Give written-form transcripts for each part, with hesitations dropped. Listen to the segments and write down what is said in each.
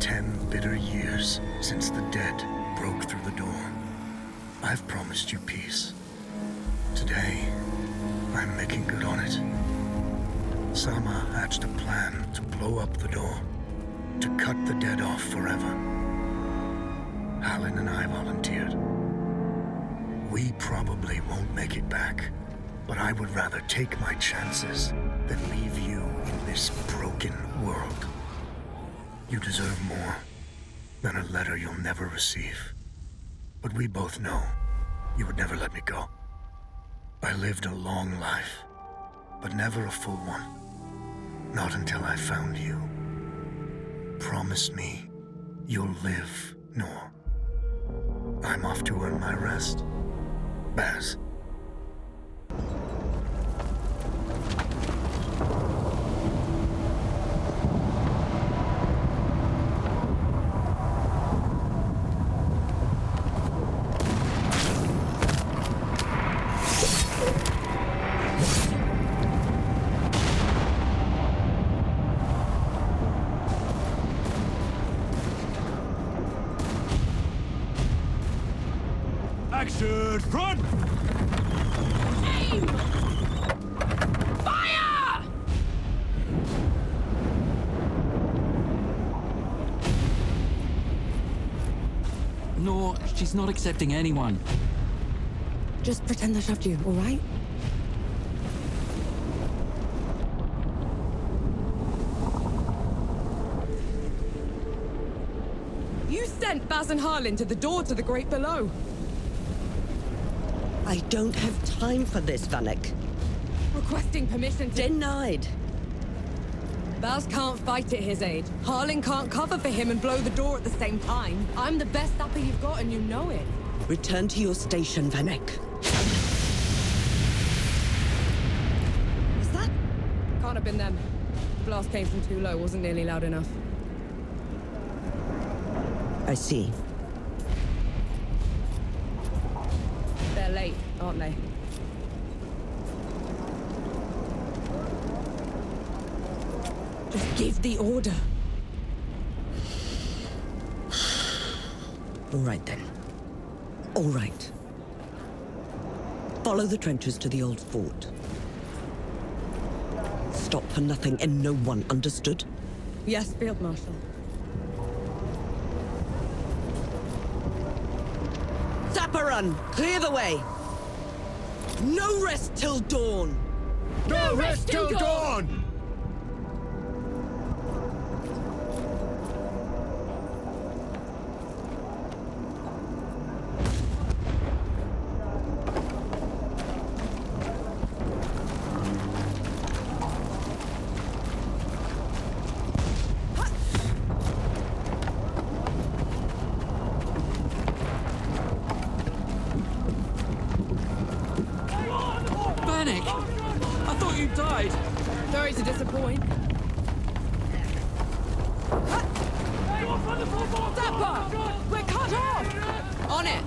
10 bitter years since the dead broke through the door. I've promised you peace. Today, I'm making good on it. Sama hatched a plan to blow up the door, to cut the dead off forever. Hallen and I volunteered. We probably won't make it back, but I would rather take my chances than leave you in this broken world. You deserve more than a letter you'll never receive. But we both know you would never let me go. I lived a long life, but never a full one. Not until I found you. Promise me you'll live, Nor. I'm off to earn my rest. Baz. Action front! Aim! Fire! No, she's not accepting anyone. Just pretend I shoved you, all right? You sent Baz and Harlan to the door to the Great Below. I don't have time for this, Vanek. Requesting permission to... Denied. Baz can't fight at his age. Harlan can't cover for him and blow the door at the same time. I'm the best sapper you've got and you know it. Return to your station, Vanek. Is that? Can't have been them. The blast came from too low, wasn't nearly loud enough. I see. They're late, aren't they? Just give the order. All right, then. All right. Follow the trenches to the old fort. Stop for nothing and no one, understood? Yes, Field Marshal. Zapparun, clear the way! No rest till dawn! No rest till dawn! Sorry to disappoint. Zappa! We're cut off! On it!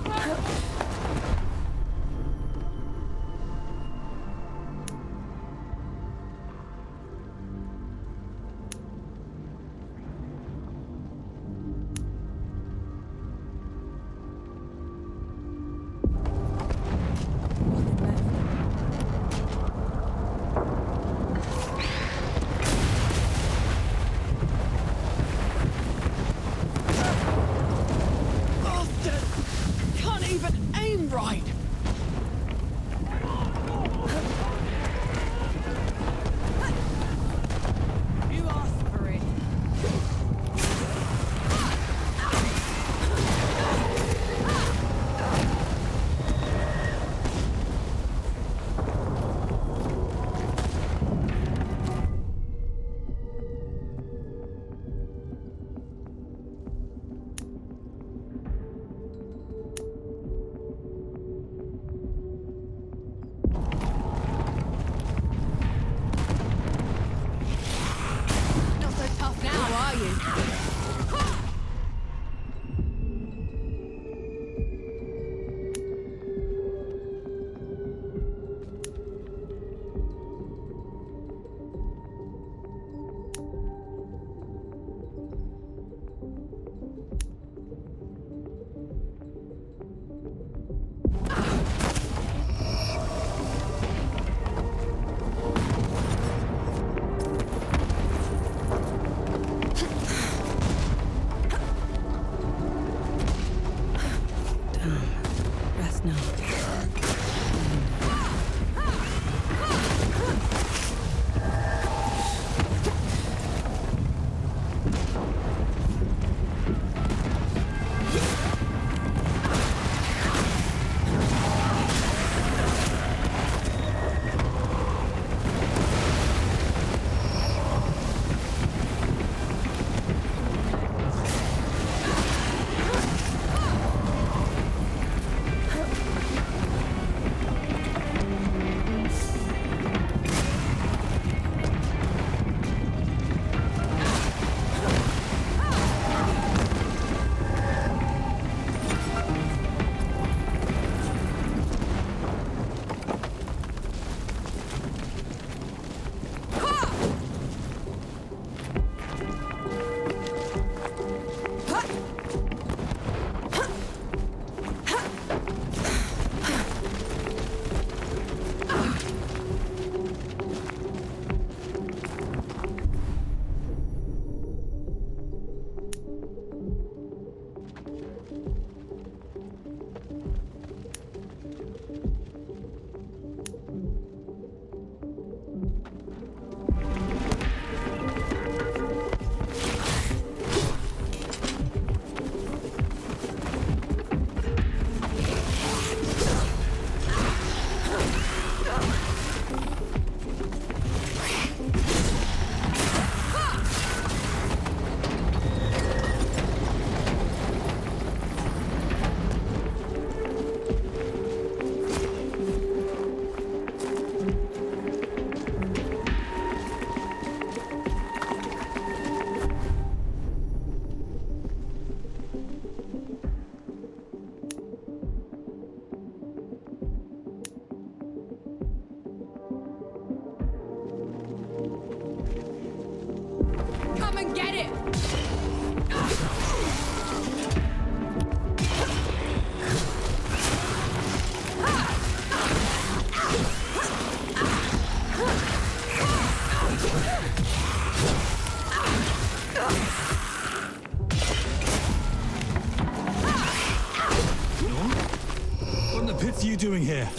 doing here?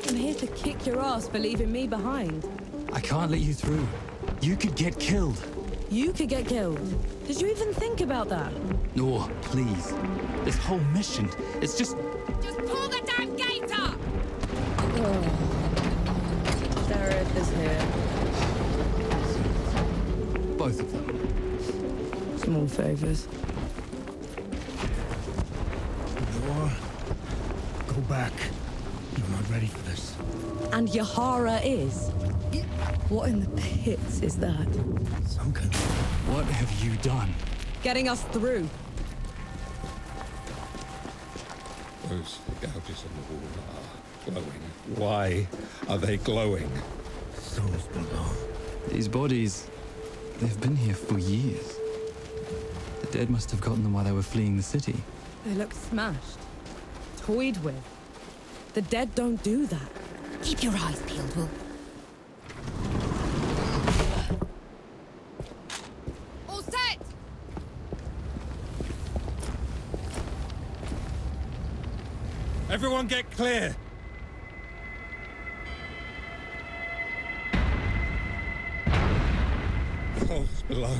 I'm here to kick your ass for leaving me behind. I can't let you through. You could get killed. You could get killed. Did you even think about that? No, please. This whole mission, it's just... Just pull the damn gate up! Sheriff is here. both of them. Small favors. Nor, go back. You're not ready for this. And Yahara is? What in the pits is that? Some kind of... What have you done? Getting us through. Those gouges on the wall are glowing. Why are they glowing? Souls below. These bodies, they've been here for years. The dead must have gotten them while they were fleeing the city. They look smashed. Toyed with. The dead don't do that. Keep your eyes peeled, Will. All set! Everyone get clear! Souls below.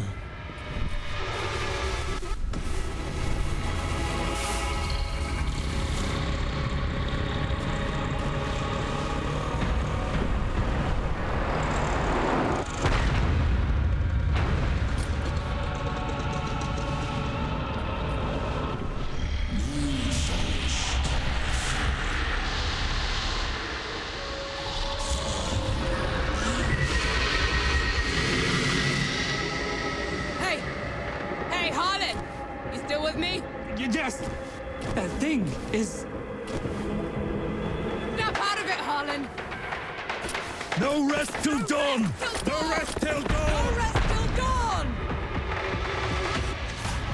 Yes! That thing is... Snap out of it, Harlan! No rest till dawn! No rest till No dawn! rest till dawn!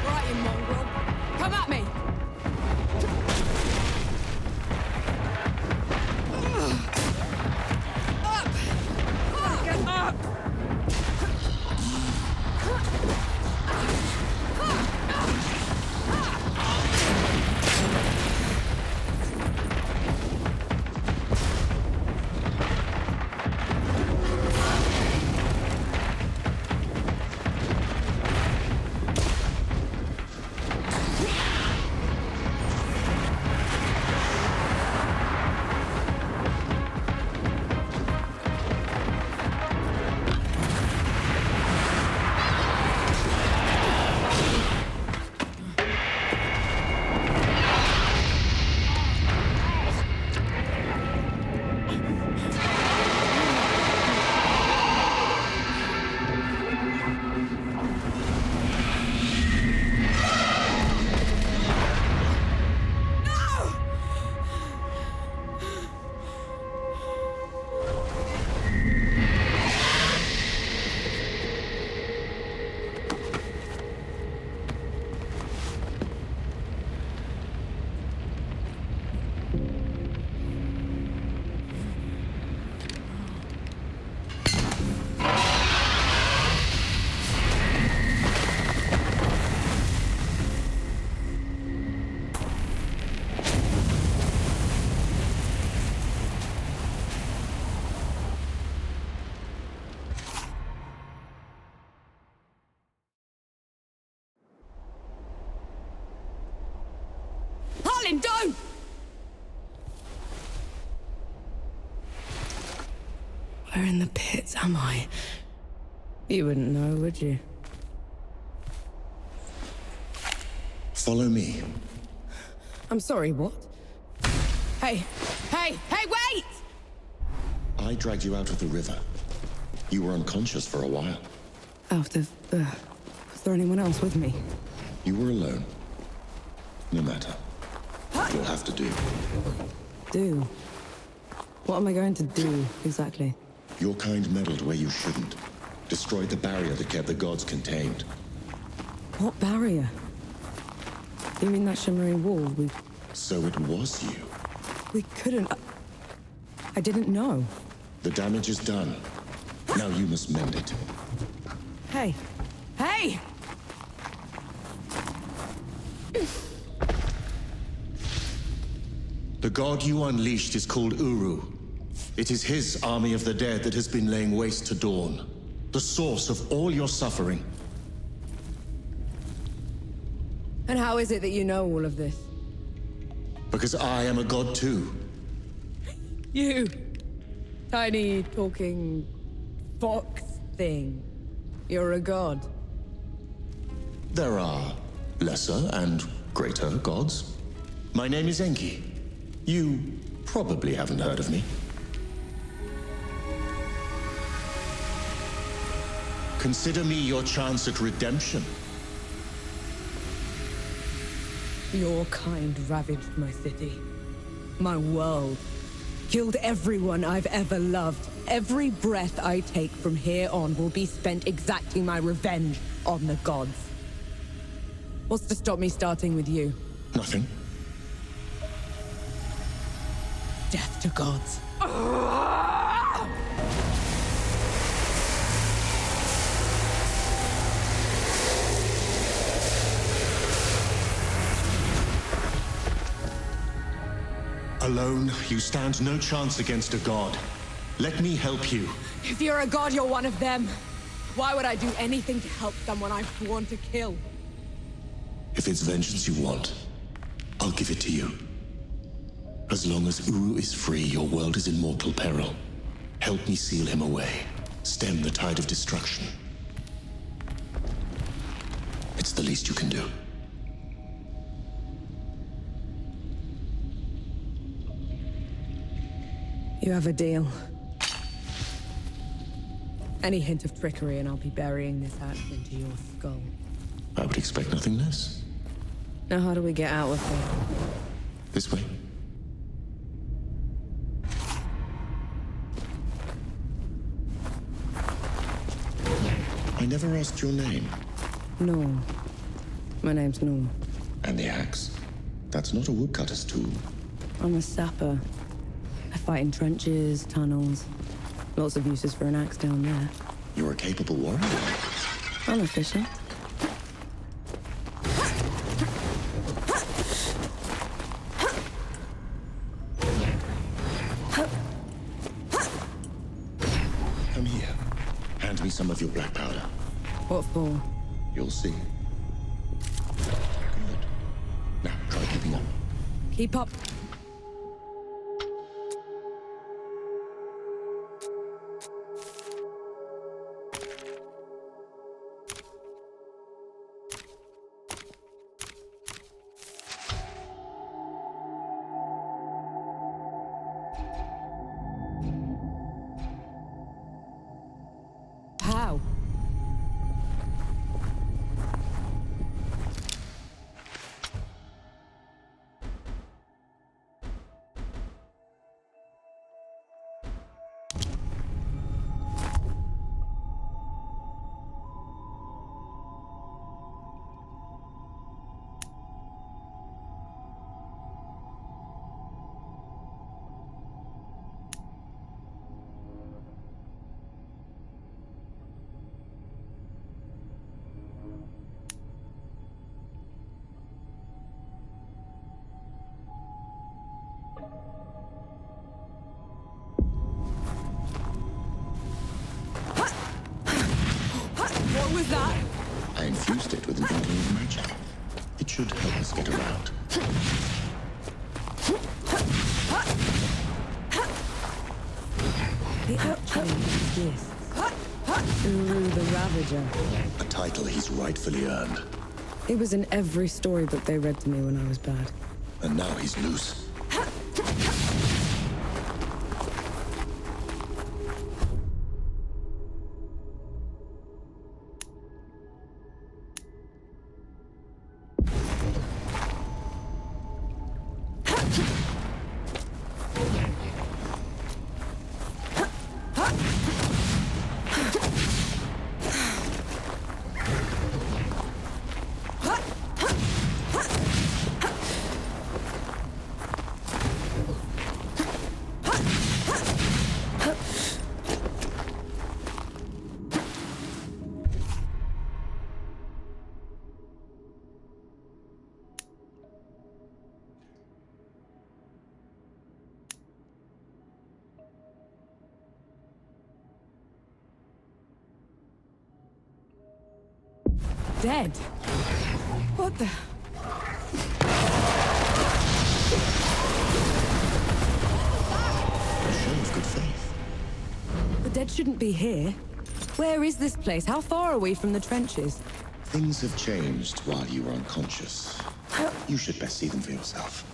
Right, you mongrel. Come at me! Up! Get up! Harlan, don't! Where in the pits am I? You wouldn't know, would you? Follow me. I'm sorry, what? Hey, wait! I dragged you out of the river. You were unconscious for a while. Was there anyone else with me? You were alone. No matter. You'll have to do. Do? What am I going to do, exactly? Your kind meddled where you shouldn't. Destroyed the barrier that kept the gods contained. What barrier? You mean that shimmering wall? So it was you. We couldn't... I didn't know. The damage is done. Now you must mend it. Hey! The god you unleashed is called Uru. It is his army of the dead that has been laying waste to Dawn, the source of all your suffering. And how is it that you know all of this? Because I am a god too. You! Tiny, talking... fox thing. You're a god. There are lesser and greater gods. My name is Enki. You probably haven't heard of me. Consider me your chance at redemption. Your kind ravaged my city. My world. Killed everyone I've ever loved. Every breath I take from here on will be spent exacting my revenge on the gods. What's to stop me starting with you? Nothing. Death to gods. Alone, you stand no chance against a god. Let me help you. If you're a god, you're one of them. Why would I do anything to help someone I've sworn to kill? If it's vengeance you want, I'll give it to you. As long as Uru is free, your world is in mortal peril. Help me seal him away. Stem the tide of destruction. It's the least you can do. You have a deal. Any hint of trickery and I'll be burying this axe into your skull. I would expect nothing less. Now how do we get out of here? This way. I never asked your name. No. My name's Norm. And the axe? That's not a woodcutter's tool. I'm a sapper. I fight in trenches, tunnels. Lots of uses for an axe down there. You're a capable warrior. I'm efficient. Come here. Hand me some of your black powder. What for? You'll see. Good. Now, try keeping up. Keep up. How? What was that? I infused it with an inkling of magic. It should help us get around. The actually exists. Uru the Ravager. A title he's rightfully earned. He was in every storybook they read to me when I was bad. And now he's loose. dead. What the? A show of good faith. The dead shouldn't be here. Where is this place? How far are we from the trenches? Things have changed while you were unconscious. You should best see them for yourself.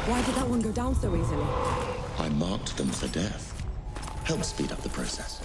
Why did that one go down so easily? I marked them for death. Help speed up the process.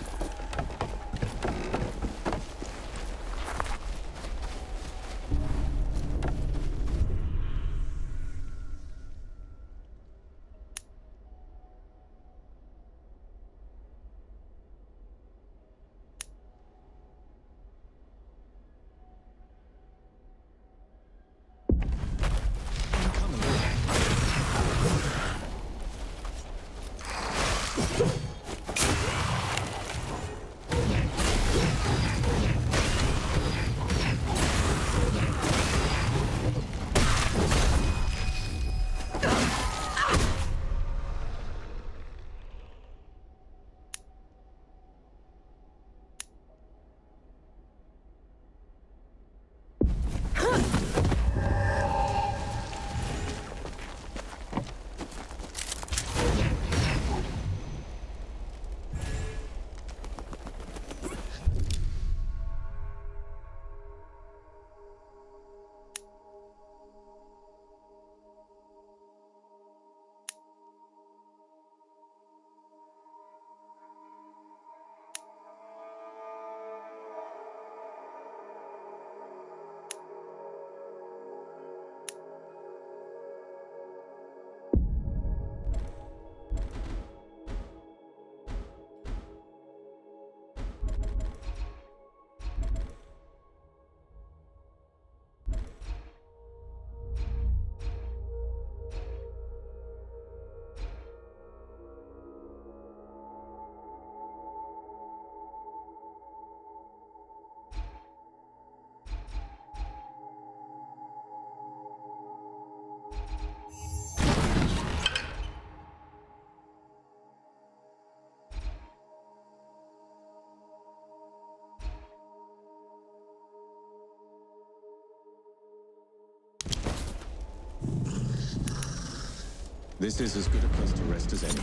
This is as good a place to rest as any.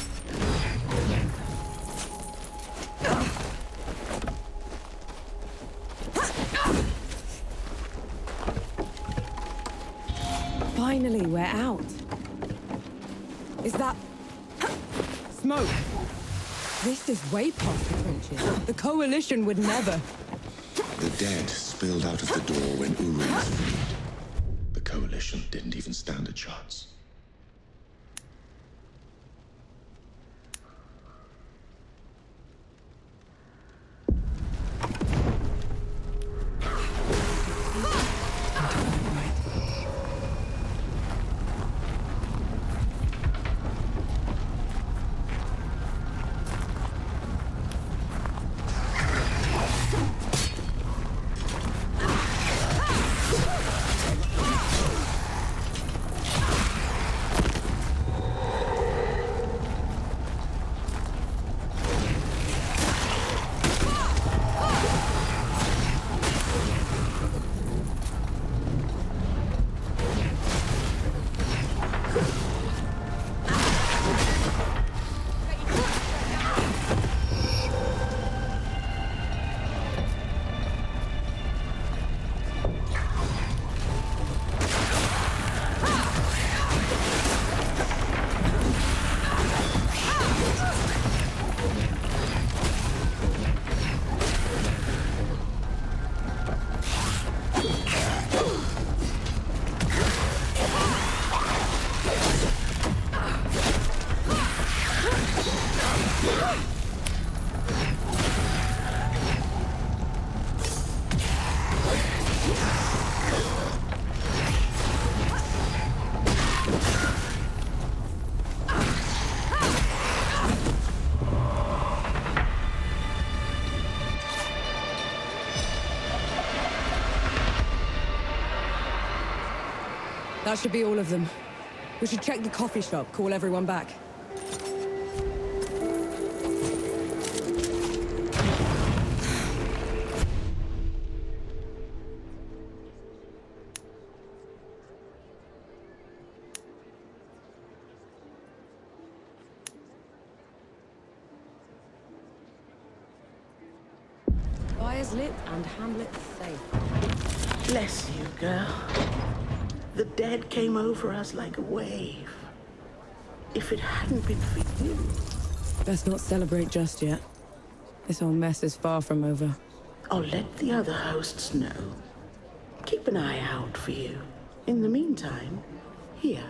Finally, we're out. Is that... smoke? This is way past the trenches. The Coalition would never... The dead spilled out of the door when Uru was freed. The Coalition didn't even stand a chance. That should be all of them. We should check the coffee shop, call everyone back. Fires lit and Hamlet safe. Bless you, girl. The dead came over us like a wave. If it hadn't been for you... Best not celebrate just yet. This whole mess is far from over. I'll let the other hosts know. Keep an eye out for you. In the meantime, here.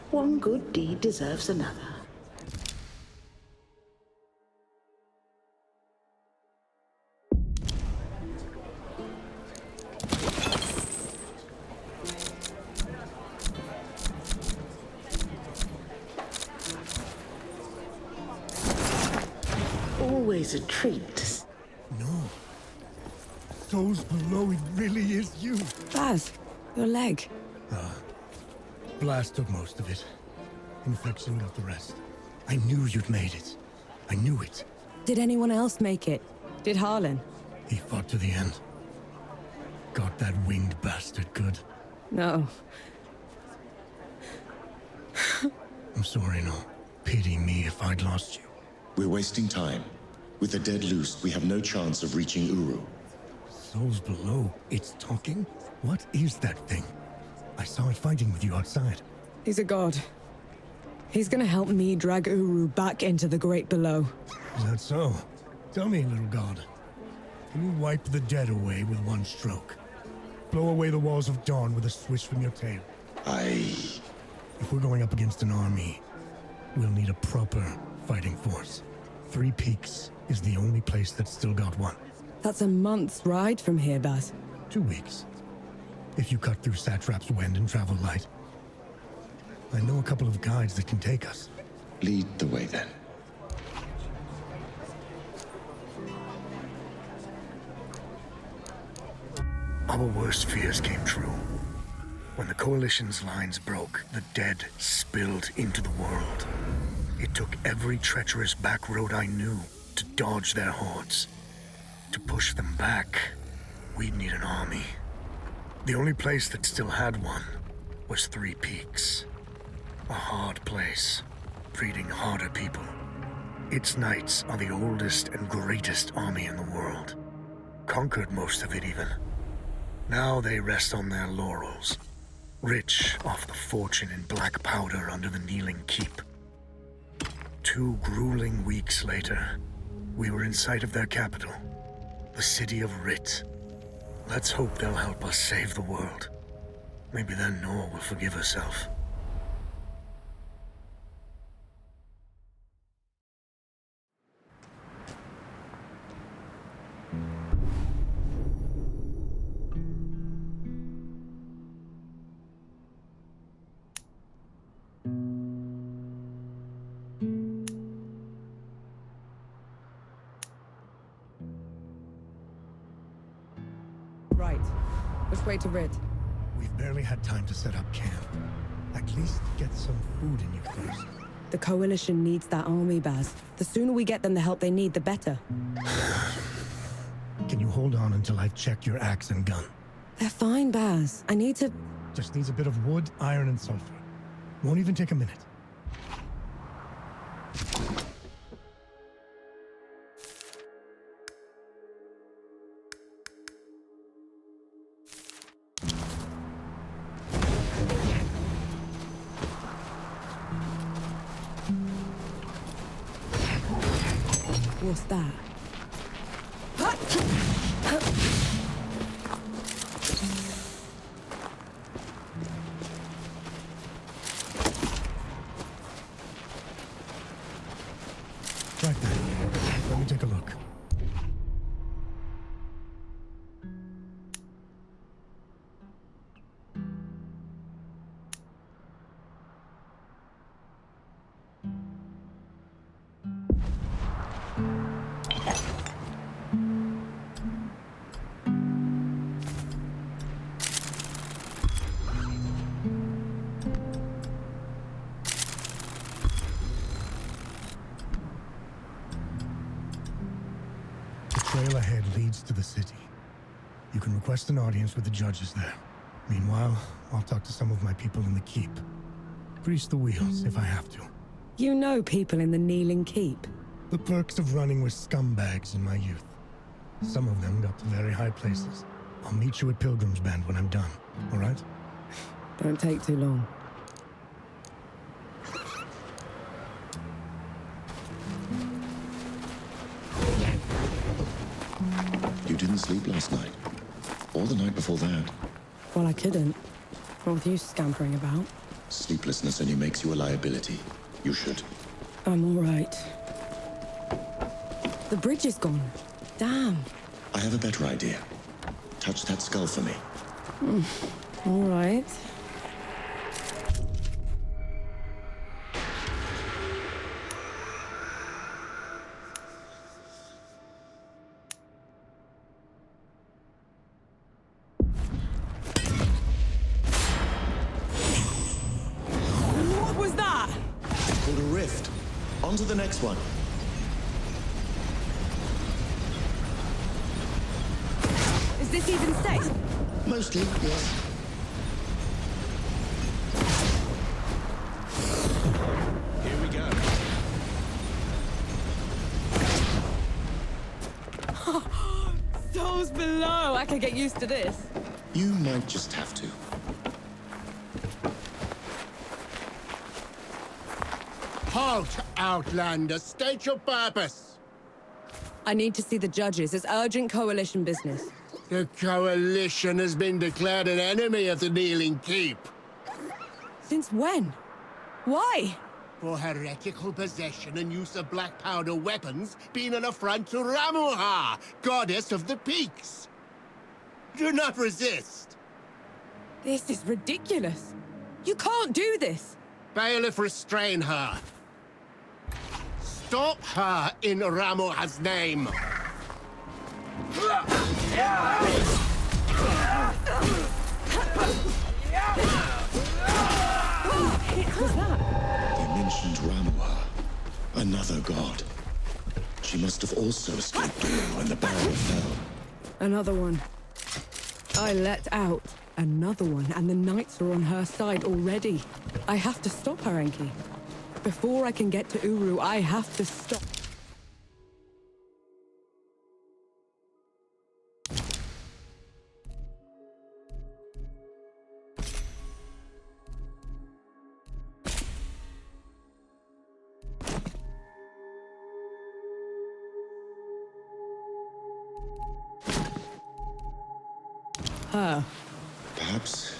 One good deed deserves another. Always a treat. No. Souls below, it really is you. Baz, your leg. Blast took most of it. Infection got the rest. I knew you'd made it. I knew it. Did anyone else make it? Did Harlan? He fought to the end. Got that winged bastard good. No. I'm sorry, no. Pity me if I'd lost you. We're wasting time. With the dead loose, we have no chance of reaching Uru. Souls below, it's talking? What is that thing? I saw it fighting with you outside. He's a god. He's gonna help me drag Uru back into the great below. Is that so? Tell me, little god. Can you wipe the dead away with one stroke? Blow away the walls of dawn with a swish from your tail? If we're going up against an army, we'll need a proper fighting force. Three Peaks is the only place that's still got one. That's a month's ride from here, Baz. 2 weeks. If you cut through Satrap's wind and travel light. I know a couple of guides that can take us. Lead the way, then. Our worst fears came true. When the Coalition's lines broke, the dead spilled into the world. It took every treacherous back road I knew to dodge their hordes. To push them back, we'd need an army. The only place that still had one was Three Peaks. A hard place, breeding harder people. Its knights are the oldest and greatest army in the world. Conquered most of it even. Now they rest on their laurels, rich off the fortune in black powder under the Kneeling Keep. 2 grueling weeks later, we were in sight of their capital, the city of Rit. Let's hope they'll help us save the world. Maybe then Nor will forgive herself. Right. Which way to Rid? We've barely had time to set up camp. At least get some food in you first. The Coalition needs that army, Baz. The sooner we get them the help they need, the better. Can you hold on until I've checked your axe and gun? They're fine, Baz. I need to... Just needs a bit of wood, iron, and sulfur. Won't even take a minute. What's that? Right then. Let me take a look. leads to the city. You can request an audience with the judges there. Meanwhile, I'll talk to some of my people in the keep. Grease the wheels if I have to. You know people in the Kneeling Keep. The perks of running with scumbags in my youth. Some of them got to very high places. I'll meet you at Pilgrim's Band when I'm done, all right? Don't take too long. You didn't sleep last night? Or the night before that? Well, I couldn't. Not with you scampering about. Sleeplessness only makes you a liability. You should. I'm all right. The bridge is gone. Damn. I have a better idea. Touch that skull for me. All right. What was that? It's called a rift. On to the next one. Is this even safe? Mostly, yes. Here we go. Souls below. I can get used to this. You might just have to. Halt, Outlander! State your purpose! I need to see the judges. It's urgent coalition business. The Coalition has been declared an enemy of the Kneeling Keep. Since when? Why? For heretical possession and use of black powder weapons being an affront to Ramuha, goddess of the peaks. Do not resist. This is ridiculous. You can't do this. Bailiff, restrain her. Stop her in Ramuha's name. What was that? They mentioned Ramuha. Another god. She must have also escaped Dawn when the barrier fell. Another one. I let out another one, and the knights are on her side already. I have to stop her, Enki. Before I can get to Uru, I have to stop. Her. Perhaps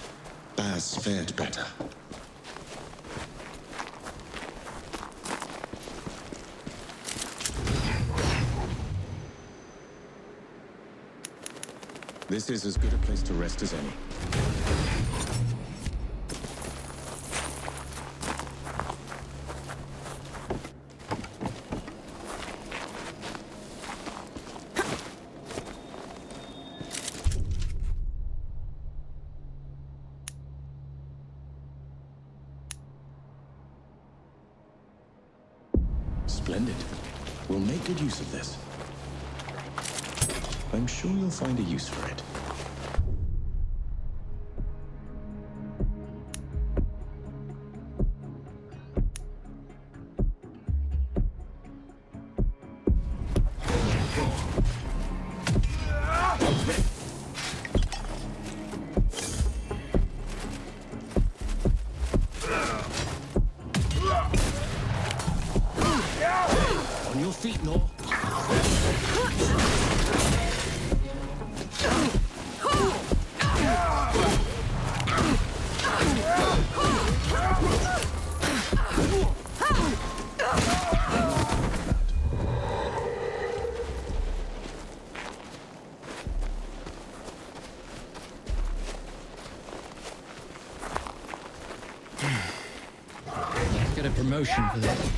Baz fared better. This is as good a place to rest as any. Splendid. We'll make good use of this. I'm sure you'll find a use for it. On your feet, Nor. Get a promotion for this.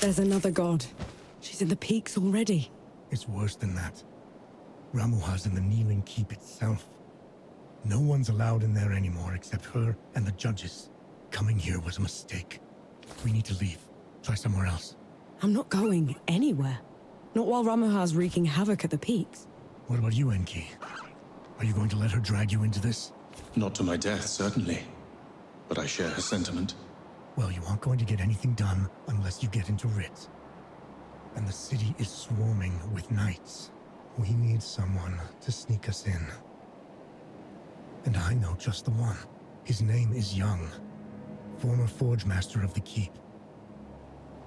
There's another god. She's in the peaks already. It's worse than that. Ramuha's in the Kneeling Keep itself. No one's allowed in there anymore except her and the judges. Coming here was a mistake. We need to leave. Try somewhere else. I'm not going anywhere. Not while Ramuha's wreaking havoc at the peaks. What about you, Enki? Are you going to let her drag you into this? Not to my death, certainly. But I share her sentiment. Well, you aren't going to get anything done unless you get into Rit. And the city is swarming with knights. We need someone to sneak us in. And I know just the one. His name is Young, former forge master of the keep.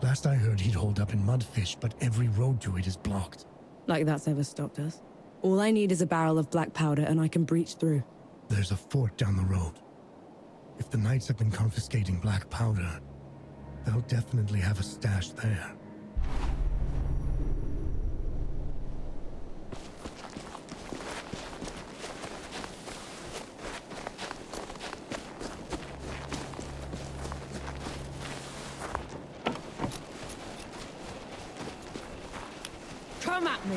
Last I heard, he'd hold up in Mudfish, but every road to it is blocked. Like that's ever stopped us. All I need is a barrel of black powder and I can breach through. There's a fort down the road. If the knights have been confiscating black powder, they'll definitely have a stash there. Come at me!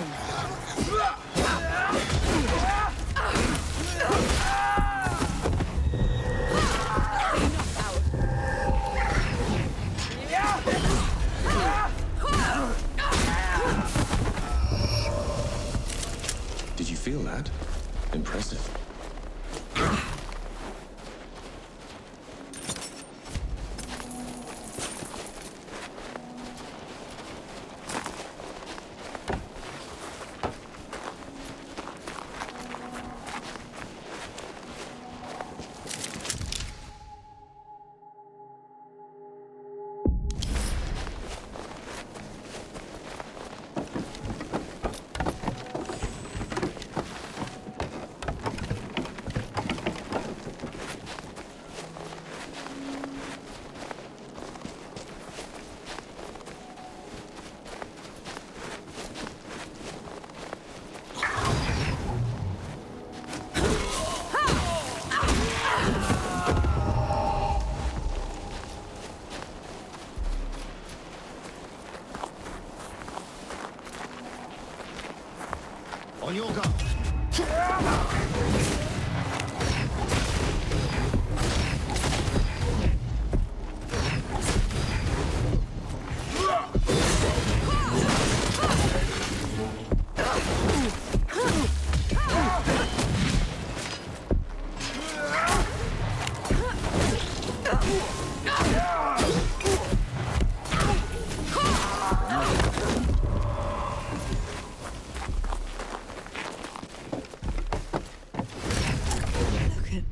Did you feel that? Impressive. On your guard.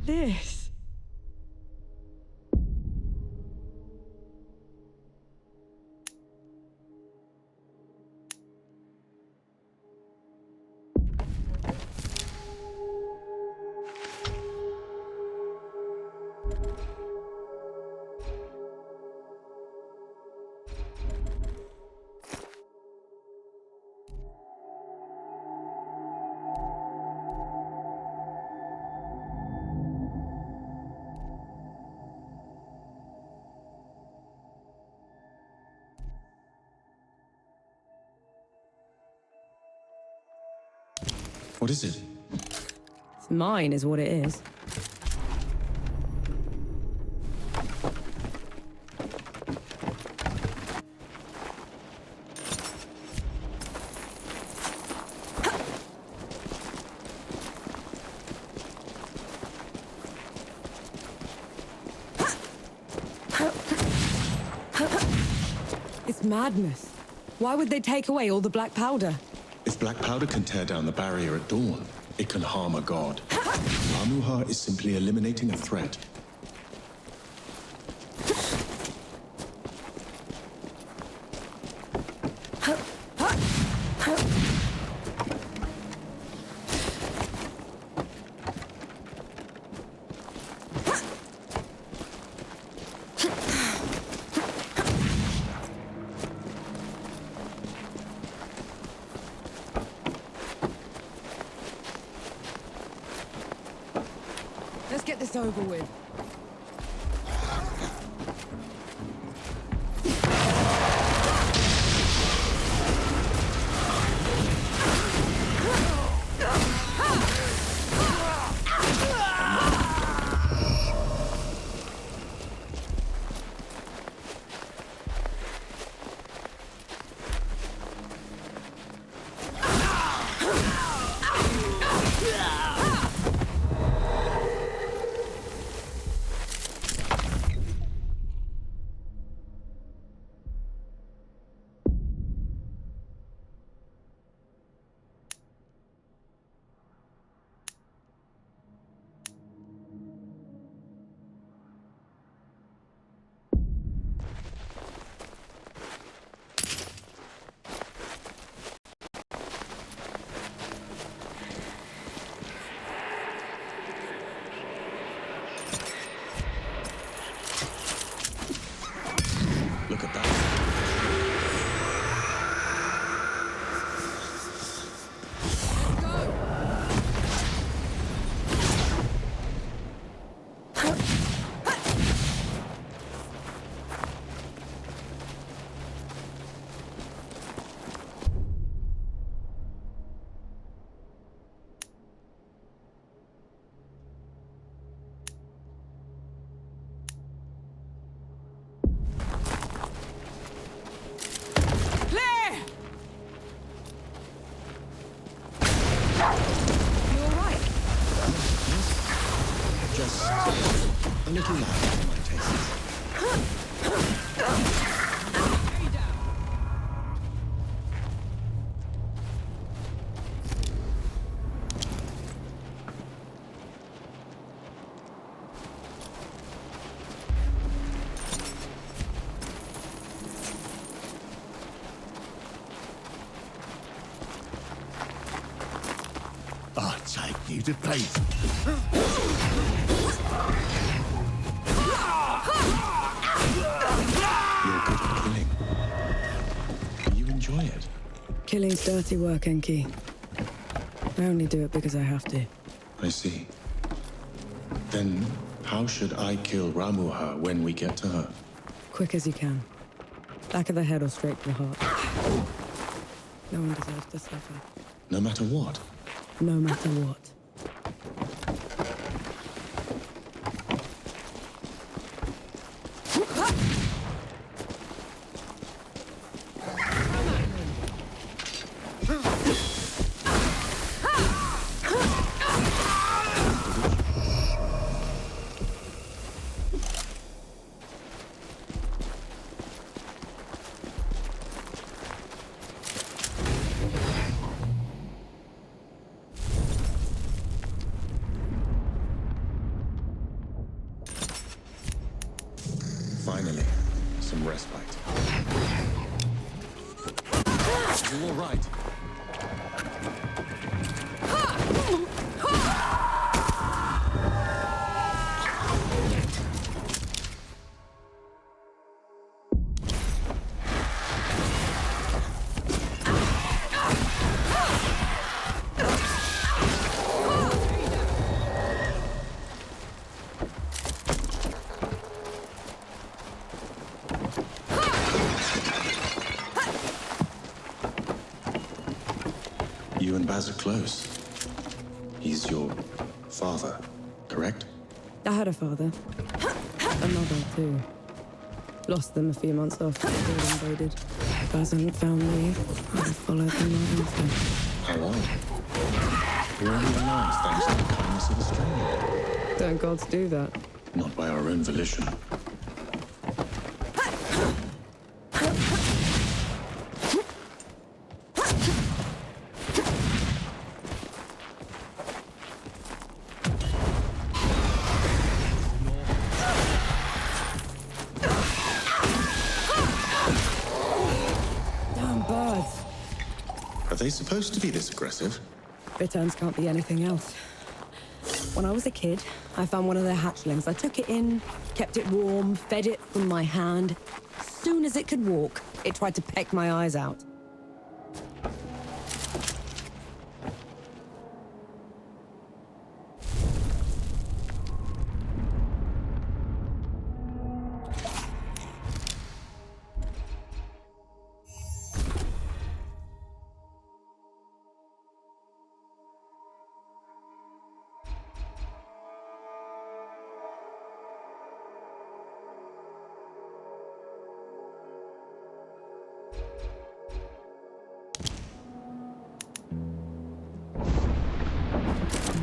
This. What is it? It's mine is what it is. It's madness. Why would they take away all the black powder? If black powder can tear down the barrier at dawn, it can harm a god. Ramuha is simply eliminating a threat. Let's get this over with. look at that. A little loud for my tastes. I'll take you to pieces. You're good at killing. You enjoy it. Killing's dirty work, Enki. I only do it because I have to. I see. Then, how should I kill Ramuha when we get to her? Quick as you can. Back of the head or straight to the heart. No one deserves to suffer. No matter what? No matter what. Finally, some respite. You all right? You and Baz are close. He's your father, correct? I had a father. A mother, too. Lost them a few months after the war invaded. Baz hadn't found me. I followed them right after. How long? We're only alive thanks to the kindness of a stranger. Don't gods do that? Not by our own volition. Are they supposed to be this aggressive? Bitterns can't be anything else. When I was a kid, I found one of their hatchlings. I took it in, kept it warm, fed it from my hand. As soon as it could walk, it tried to peck my eyes out.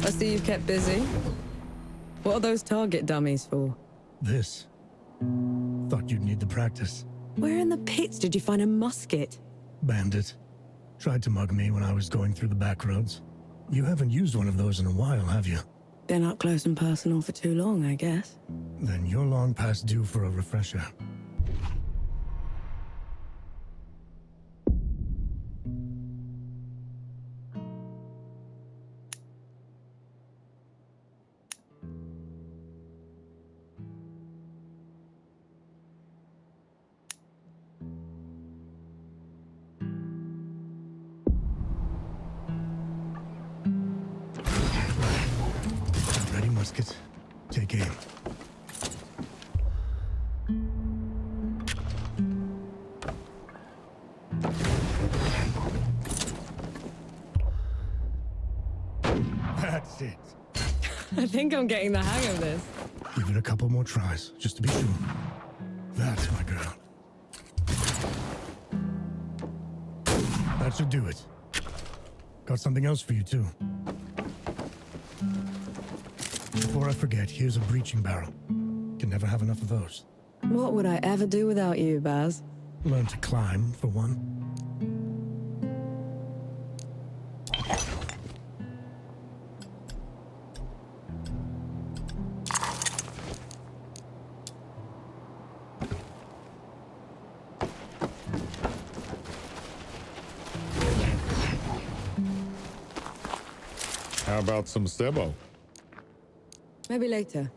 I see you've kept busy. What are those target dummies for? This. Thought you'd need the practice. Where in the pits did you find a musket? Bandit. Tried to mug me when I was going through the back roads. You haven't used one of those in a while, have you? Been up close and personal for too long, I guess. Then you're long past due for a refresher. musket. Take aim. That's it. I think I'm getting the hang of this. Give it a couple more tries, just to be sure. That's my girl. That should do it. Got something else for you, too. Before I forget, here's a breaching barrel. Can never have enough of those. What would I ever do without you, Baz? Learn to climb, for one. How about some Sebo? Maybe later.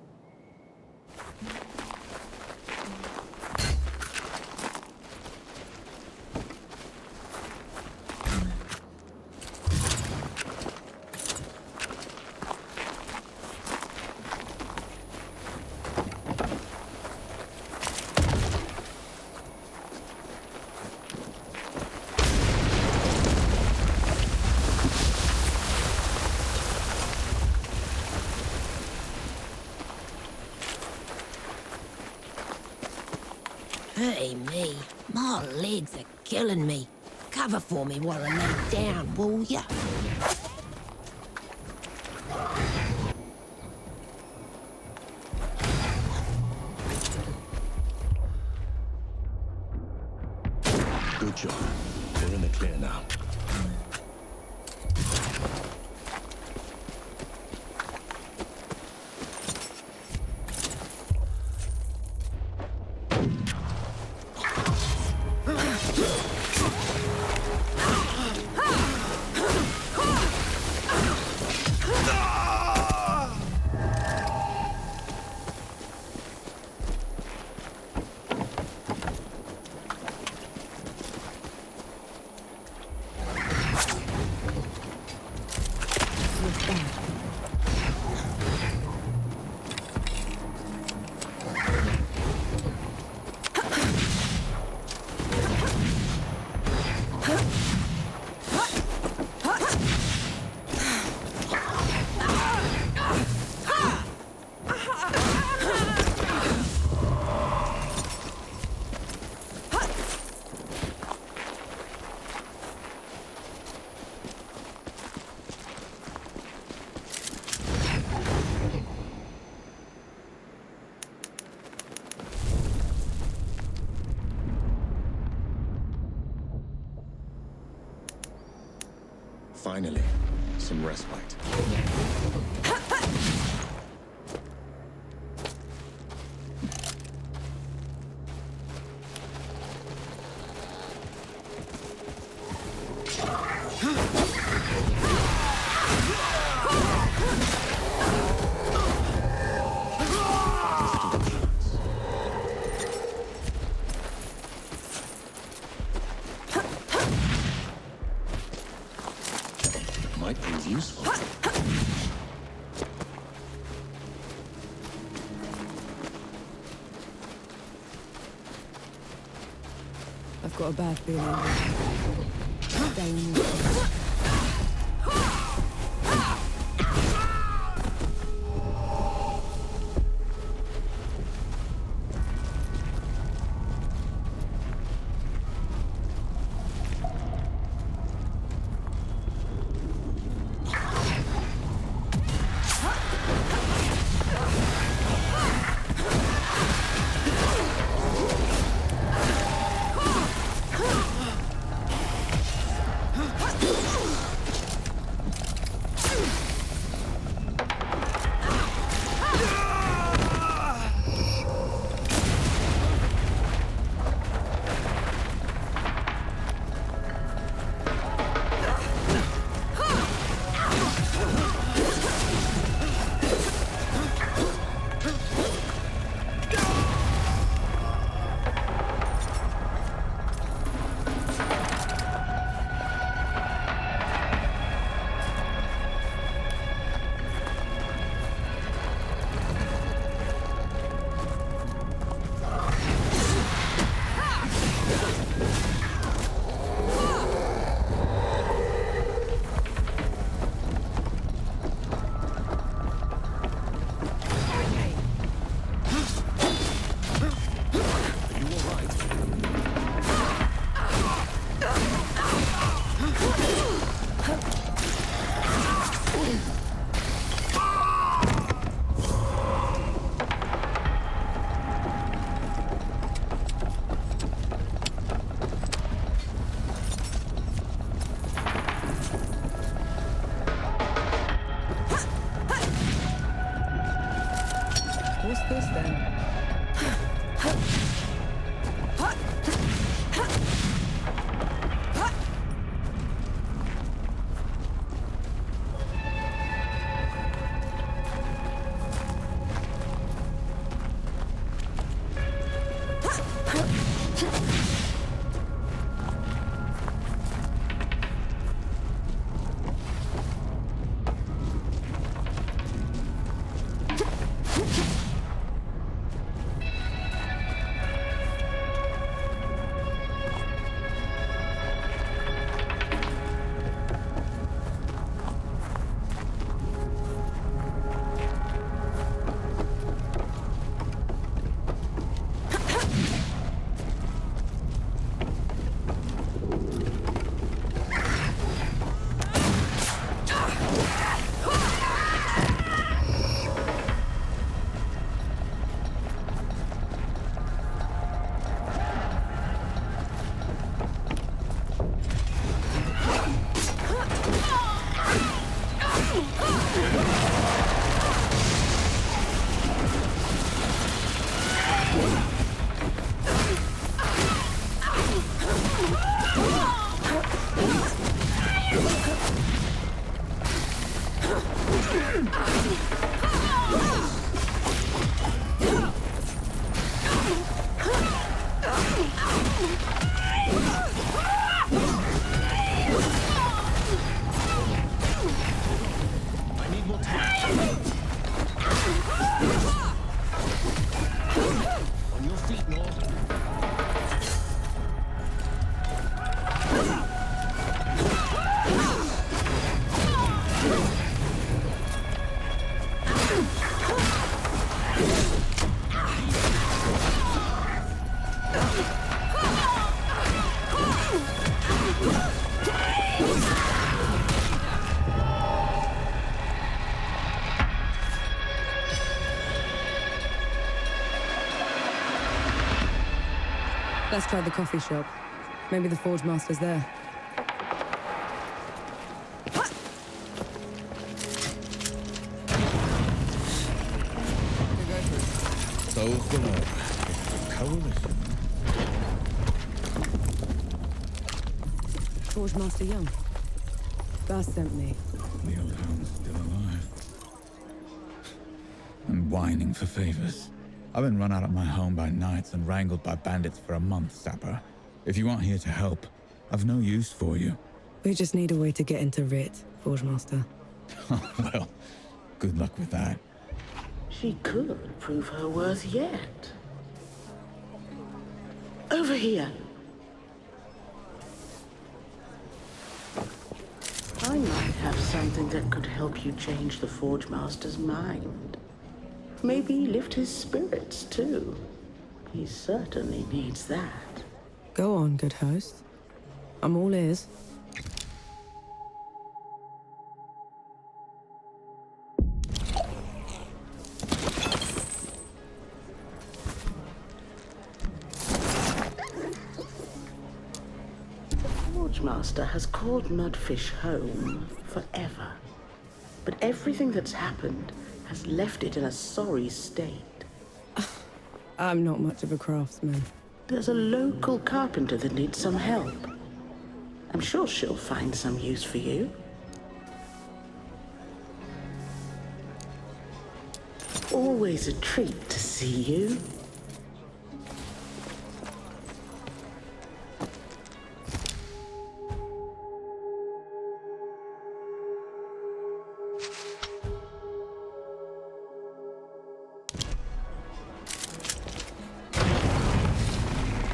Hey me, my legs are killing me. Cover for me while I lay down, will ya? Good job. We're in the clear now. Finally, some respite. Might prove useful. I've got a bad feeling. Dangerous. What's this then? Let's try the coffee shop. Maybe the Forge Master's there. Souls-lite. Coalition. Forge Master Young. Bas sent me. The old hound's still alive. And whining for favors. I've been run out of my home by knights and wrangled by bandits for a month, Sapper. If you aren't here to help, I've no use for you. We just need a way to get into Rit, Forge Master. Well, good luck with that. She could prove her worth yet. Over here. I might have something that could help you change the Forge Master's mind. Maybe lift his spirits, too. He certainly needs that. Go on, good host. I'm all ears. The Forge Master has called Mudfish home forever. But everything that's happened has left it in a sorry state. I'm not much of a craftsman. There's a local carpenter that needs some help. I'm sure she'll find some use for you. Always a treat to see you.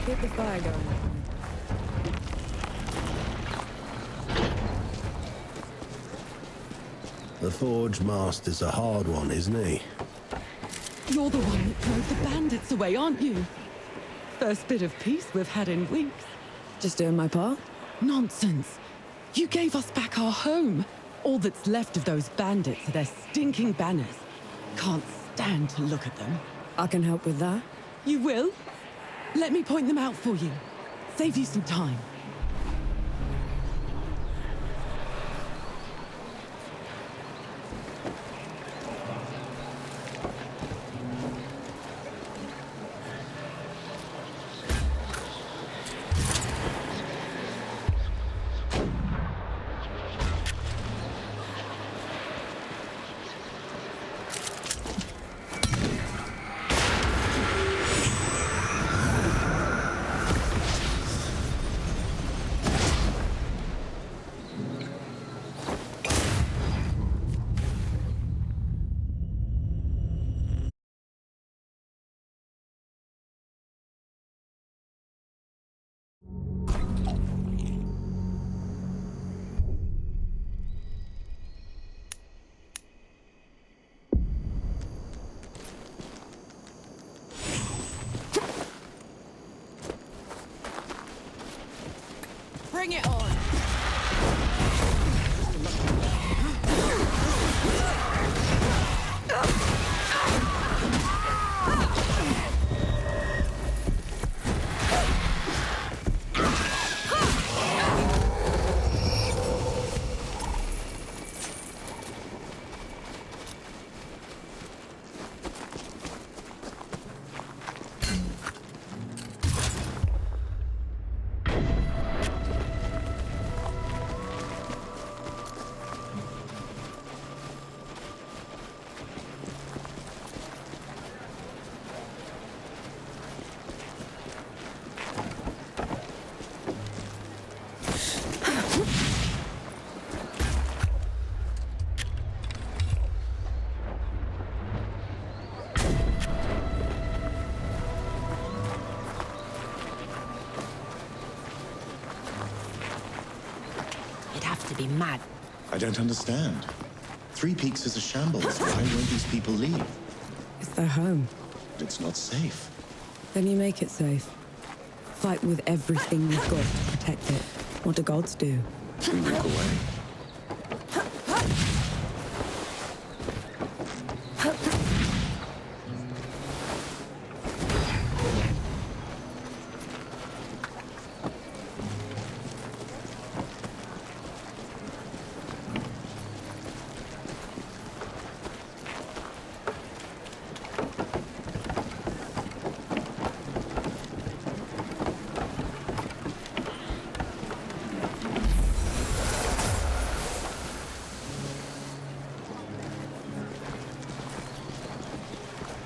Keep the fire going. The Forge Master's a hard one, isn't he? You're the one that drove the bandits away, aren't you? First bit of peace we've had in weeks. Just doing my part? Nonsense. You gave us back our home. All that's left of those bandits are their stinking banners. Can't stand to look at them. I can help with that. You will? Let me point them out for you. Save you some time. Bring it on! Be mad. I don't understand. Three Peaks is a shambles. Why won't these people leave? It's their home. It's not safe. Then you make it safe. Fight with everything you've got to protect it. What do gods do? We walk away.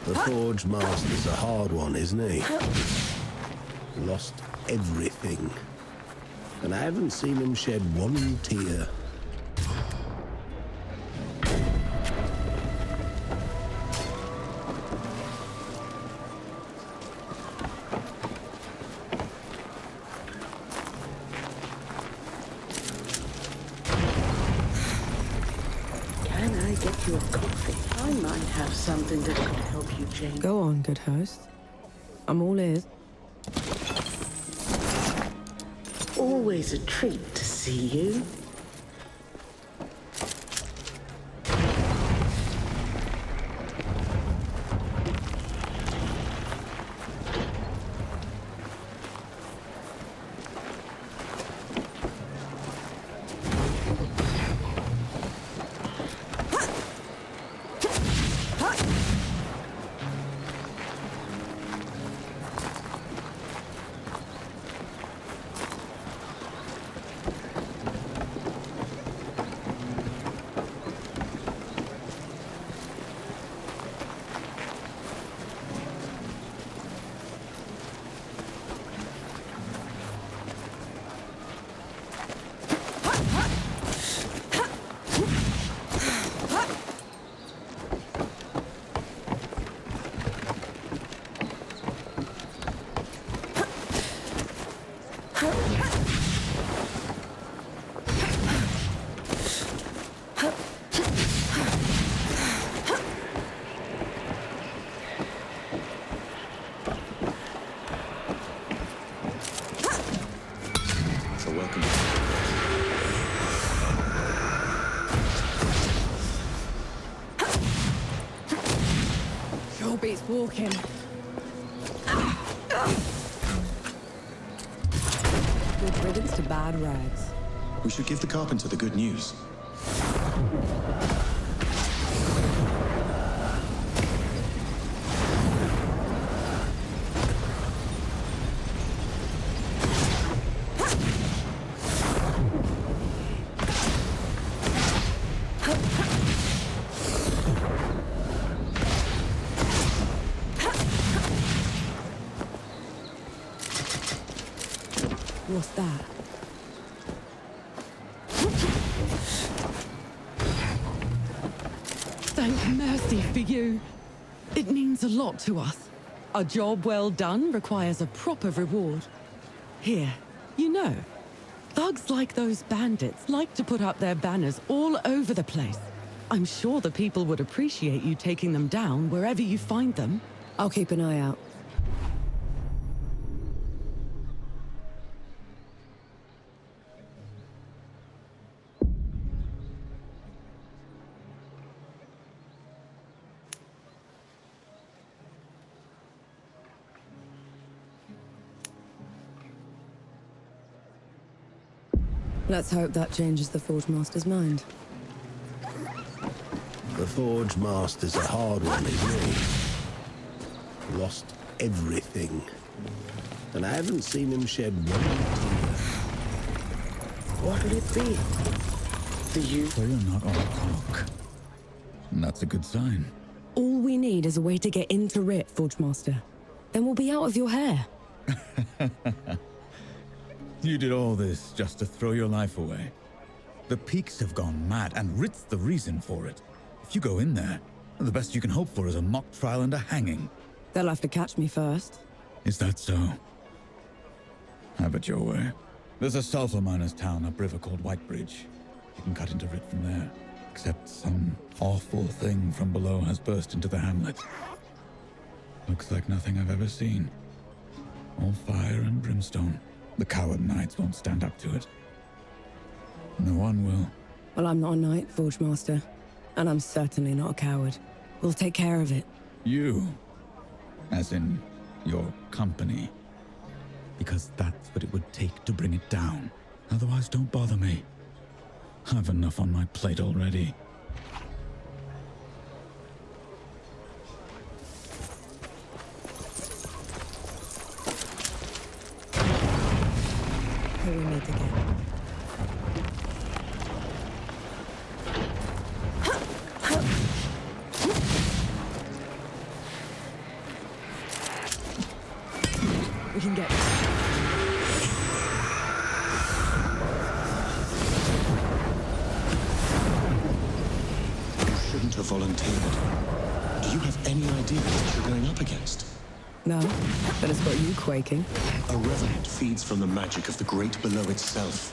The Forge Master's a hard one, isn't he? Lost everything. And I haven't seen him shed one tear. Can I get you a coffee? I might have something that could help you change. Go on, good host. I'm all ears. Always a treat to see you. Beats walking. Good riddance to bad rags. We should give the carpenter the good news. What's that? Thank mercy for you. It means a lot to us. A job well done requires a proper reward. Here, you know, thugs like those bandits like to put up their banners all over the place. I'm sure the people would appreciate you taking them down wherever you find them. I'll keep an eye out. Let's hope that changes the Forge Master's mind. The Forge Master's a hard one, isn't he? Lost everything. And I haven't seen him shed one tear. What'll it be? For you? So you're not on talk. And that's a good sign. All we need is a way to get into Rit, Forge Master. Then we'll be out of your hair. You did all this just to throw your life away. The peaks have gone mad, and Rit's the reason for it. If you go in there, the best you can hope for is a mock trial and a hanging. They'll have to catch me first. Is that so? Have it your way. There's a sulfur miner's town upriver called Whitebridge. You can cut into Rit from there. Except some awful thing from below has burst into the hamlet. Looks like nothing I've ever seen. All fire and brimstone. The coward knights won't stand up to it. No one will. Well, I'm not a knight, Forge Master. And I'm certainly not a coward. We'll take care of it. You? As in, your company. Because that's what it would take to bring it down. Otherwise, don't bother me. I've enough on my plate already. Here we meet again. We can get... Shouldn't have volunteered. Do you have any idea what you're going up against? No, but it's got you quaking. A revenant feeds from the magic of the great below itself.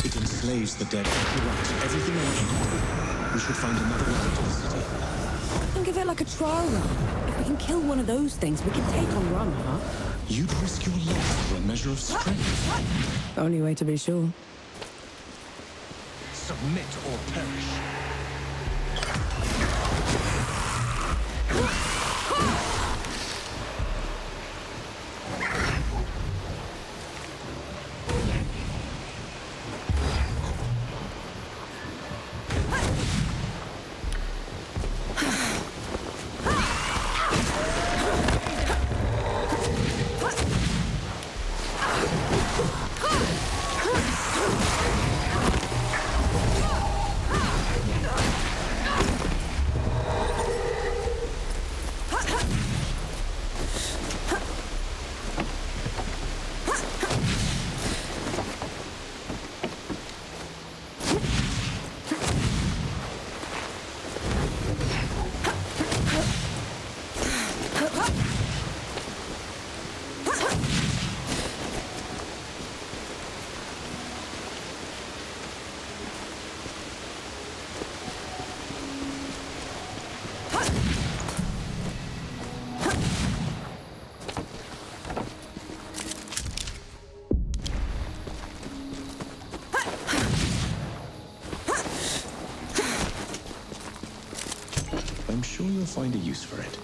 It enslaves the dead and corrupts everything around it. We should find another way to the city. Think of it like a trial run. If we can kill one of those things, we can take on Rama. You'd risk your life for a measure of strength. Only way to be sure. Submit or perish. I'm sure you'll find a use for it.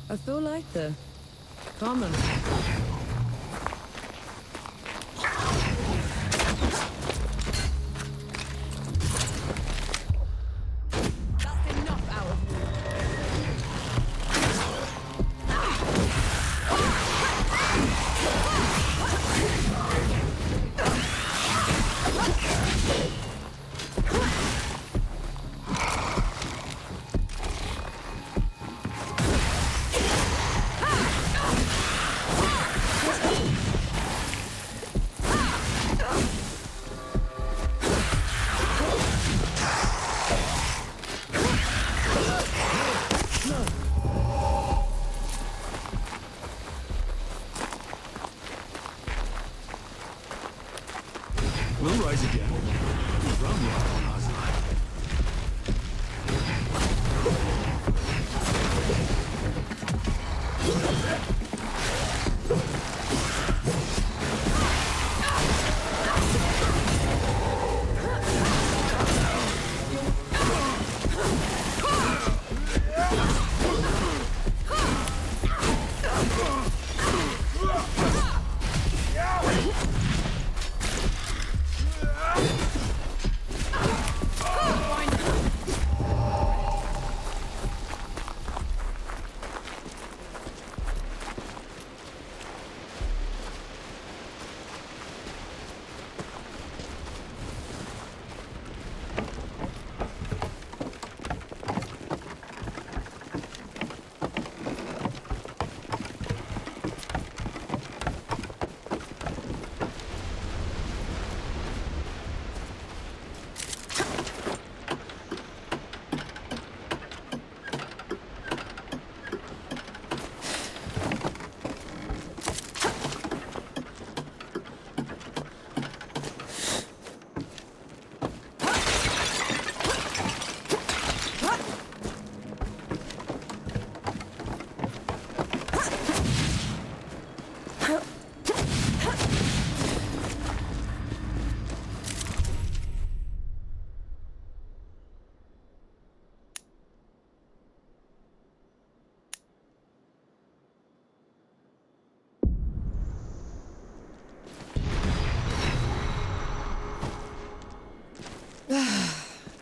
I feel like the common.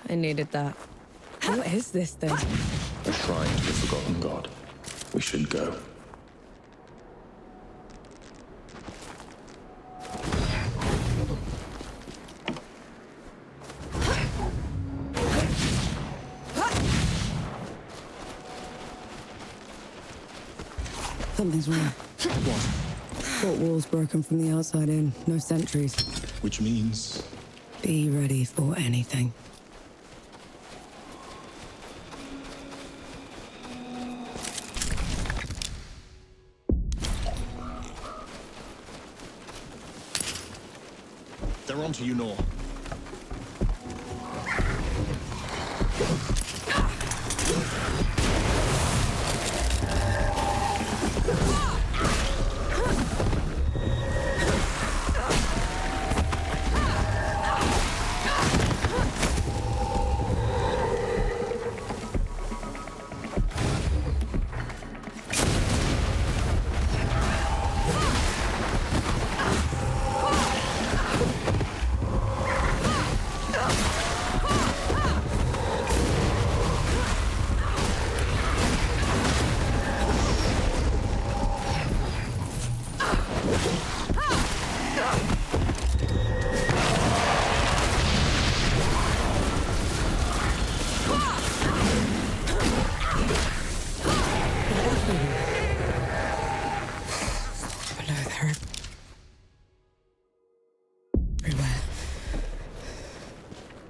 I needed that. What is this thing? A shrine to the forgotten god. We should go. Something's wrong. What? Fort wall's broken from the outside in. No sentries. Which means... Be ready for anything. They're onto you, Nor.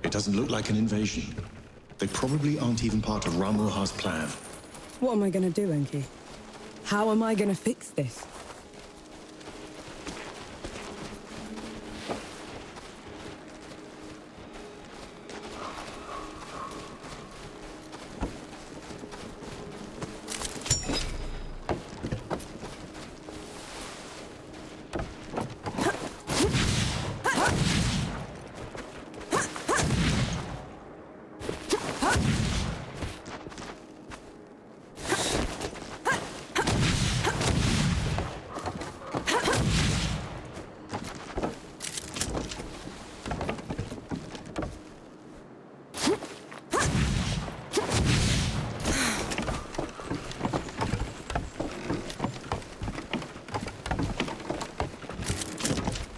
Doesn't look like an invasion. They probably aren't even part of Ramuha's plan. What am I gonna do, Enki? How am I gonna fix this?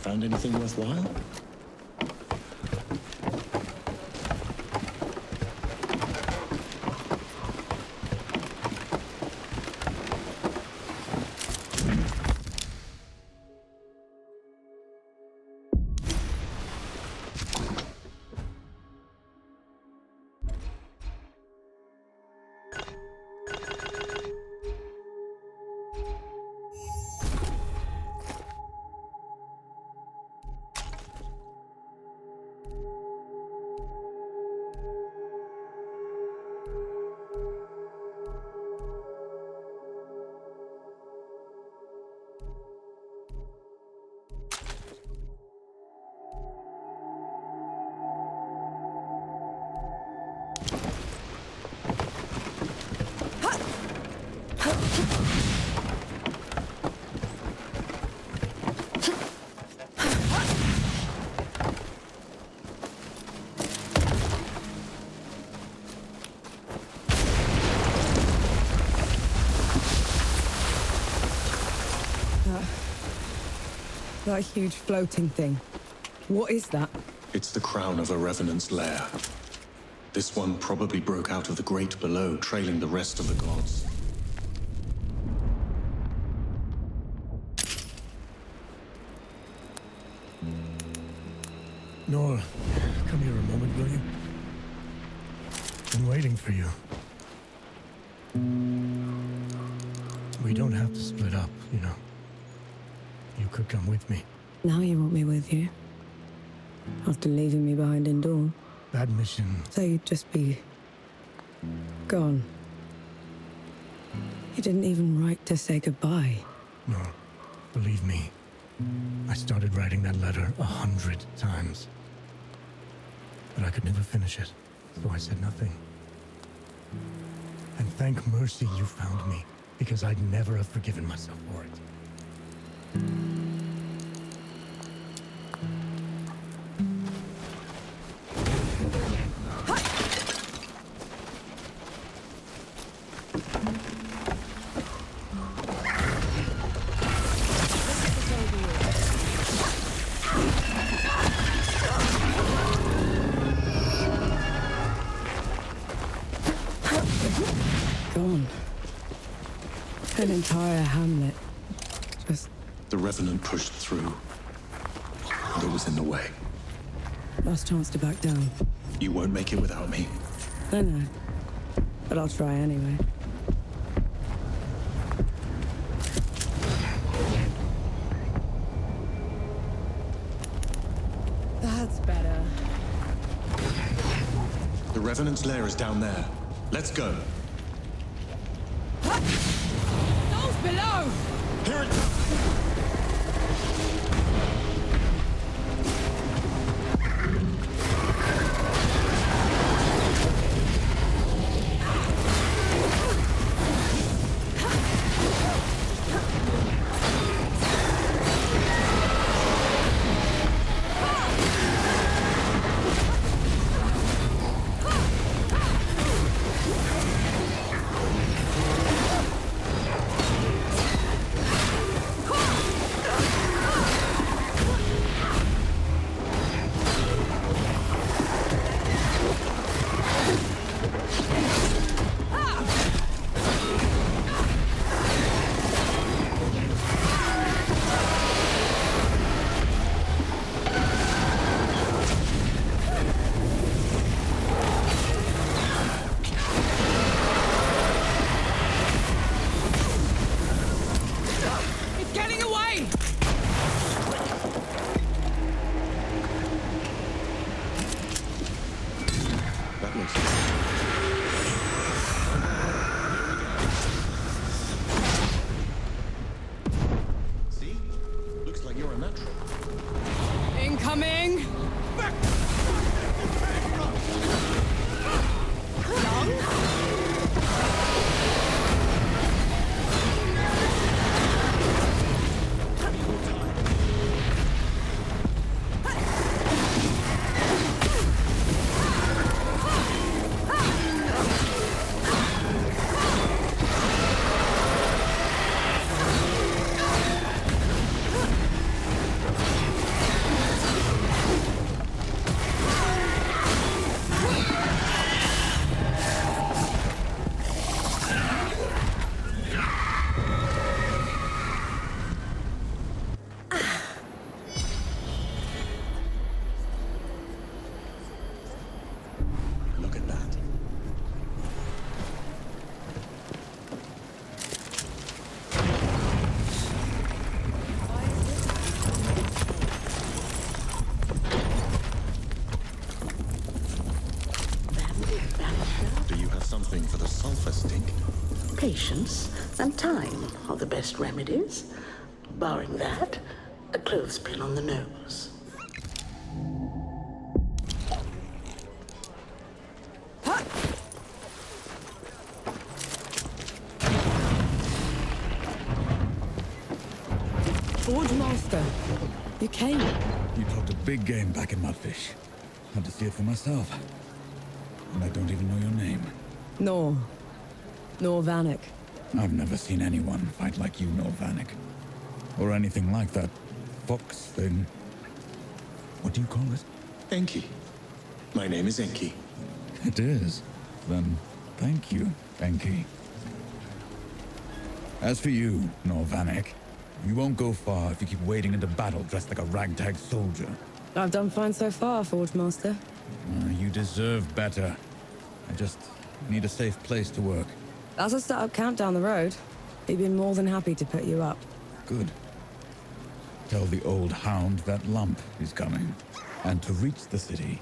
Found anything worthwhile? That huge floating thing. What is that? It's the crown of a revenant's lair. This one probably broke out of the great below, trailing the rest of the gods. Nor, come here a moment, will you? Been waiting for you. We don't have to split up, you know. You could come with me. Now you want me with you? After leaving me behind indoors? That mission... So you'd just be... gone. You didn't even write to say goodbye. No, believe me. I started writing that letter 100 times. But I could never finish it, so I said nothing. And thank mercy you found me, because I'd never have forgiven myself for it. Gone. An entire hamlet. Just... The Revenant pushed through. And it was in the way. last chance to back down. You won't make it without me. I know. But I'll try anyway. That's better. The Revenant's lair is down there. Let's go. Those below! Here it Incoming! for the sulfur stink. Patience and time are the best remedies. Barring that, a clothespin on the nose. Forge Master, you came. You talked a big game back in Mudfish. Had to see it for myself. And I don't even know your name. Nor Vanek. I've never seen anyone fight like you, nor Vanek. Or anything like that fox thing. What do you call it? Enki. My name is Enki. It is. Then thank you, Enki. As for you, Norvanek, you won't go far if you keep wading into battle dressed like a ragtag soldier. I've done fine so far, Forge Master. You deserve better. I just need a safe place to work. That's a startup camp down the road. He'd be more than happy to put you up. Good. Tell the old hound that lump is coming. And to reach the city,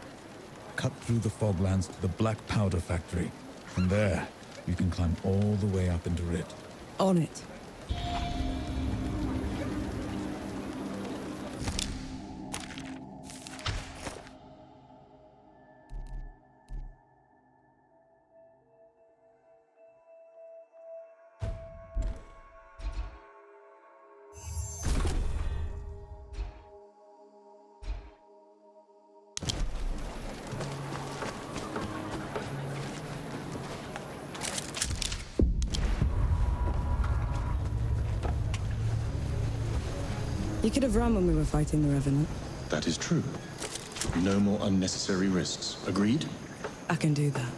cut through the foglands to the black powder factory. From there, you can climb all the way up into it. On it. You could have run when we were fighting the Revenant. That is true. No more unnecessary risks. Agreed? I can do that.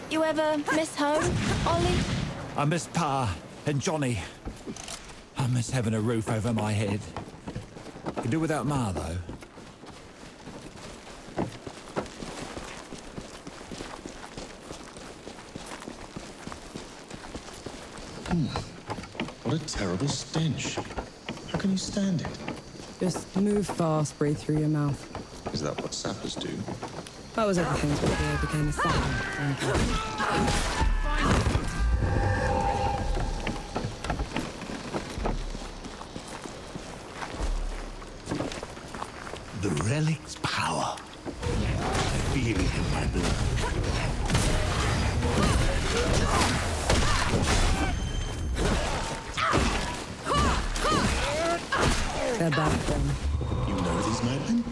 You ever miss home, Ollie? I miss Pa and Johnny. I miss having a roof over my head. Could do without Ma, though. What a terrible stench. How can you stand it? Just move fast, breathe through your mouth. Is that what sappers do? That was everything before I became a sapper. The relic's power. I feel it in my blood. They're back then. You know these madmen?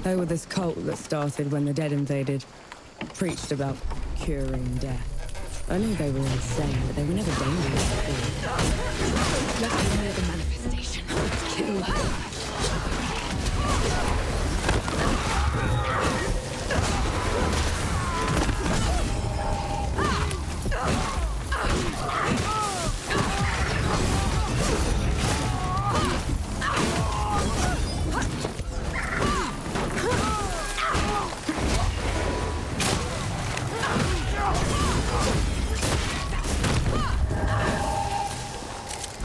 They were this cult that started when the dead invaded. Preached about curing death. I knew they were insane, but they were never dangerous before. Let me know the manifestation. Kill her.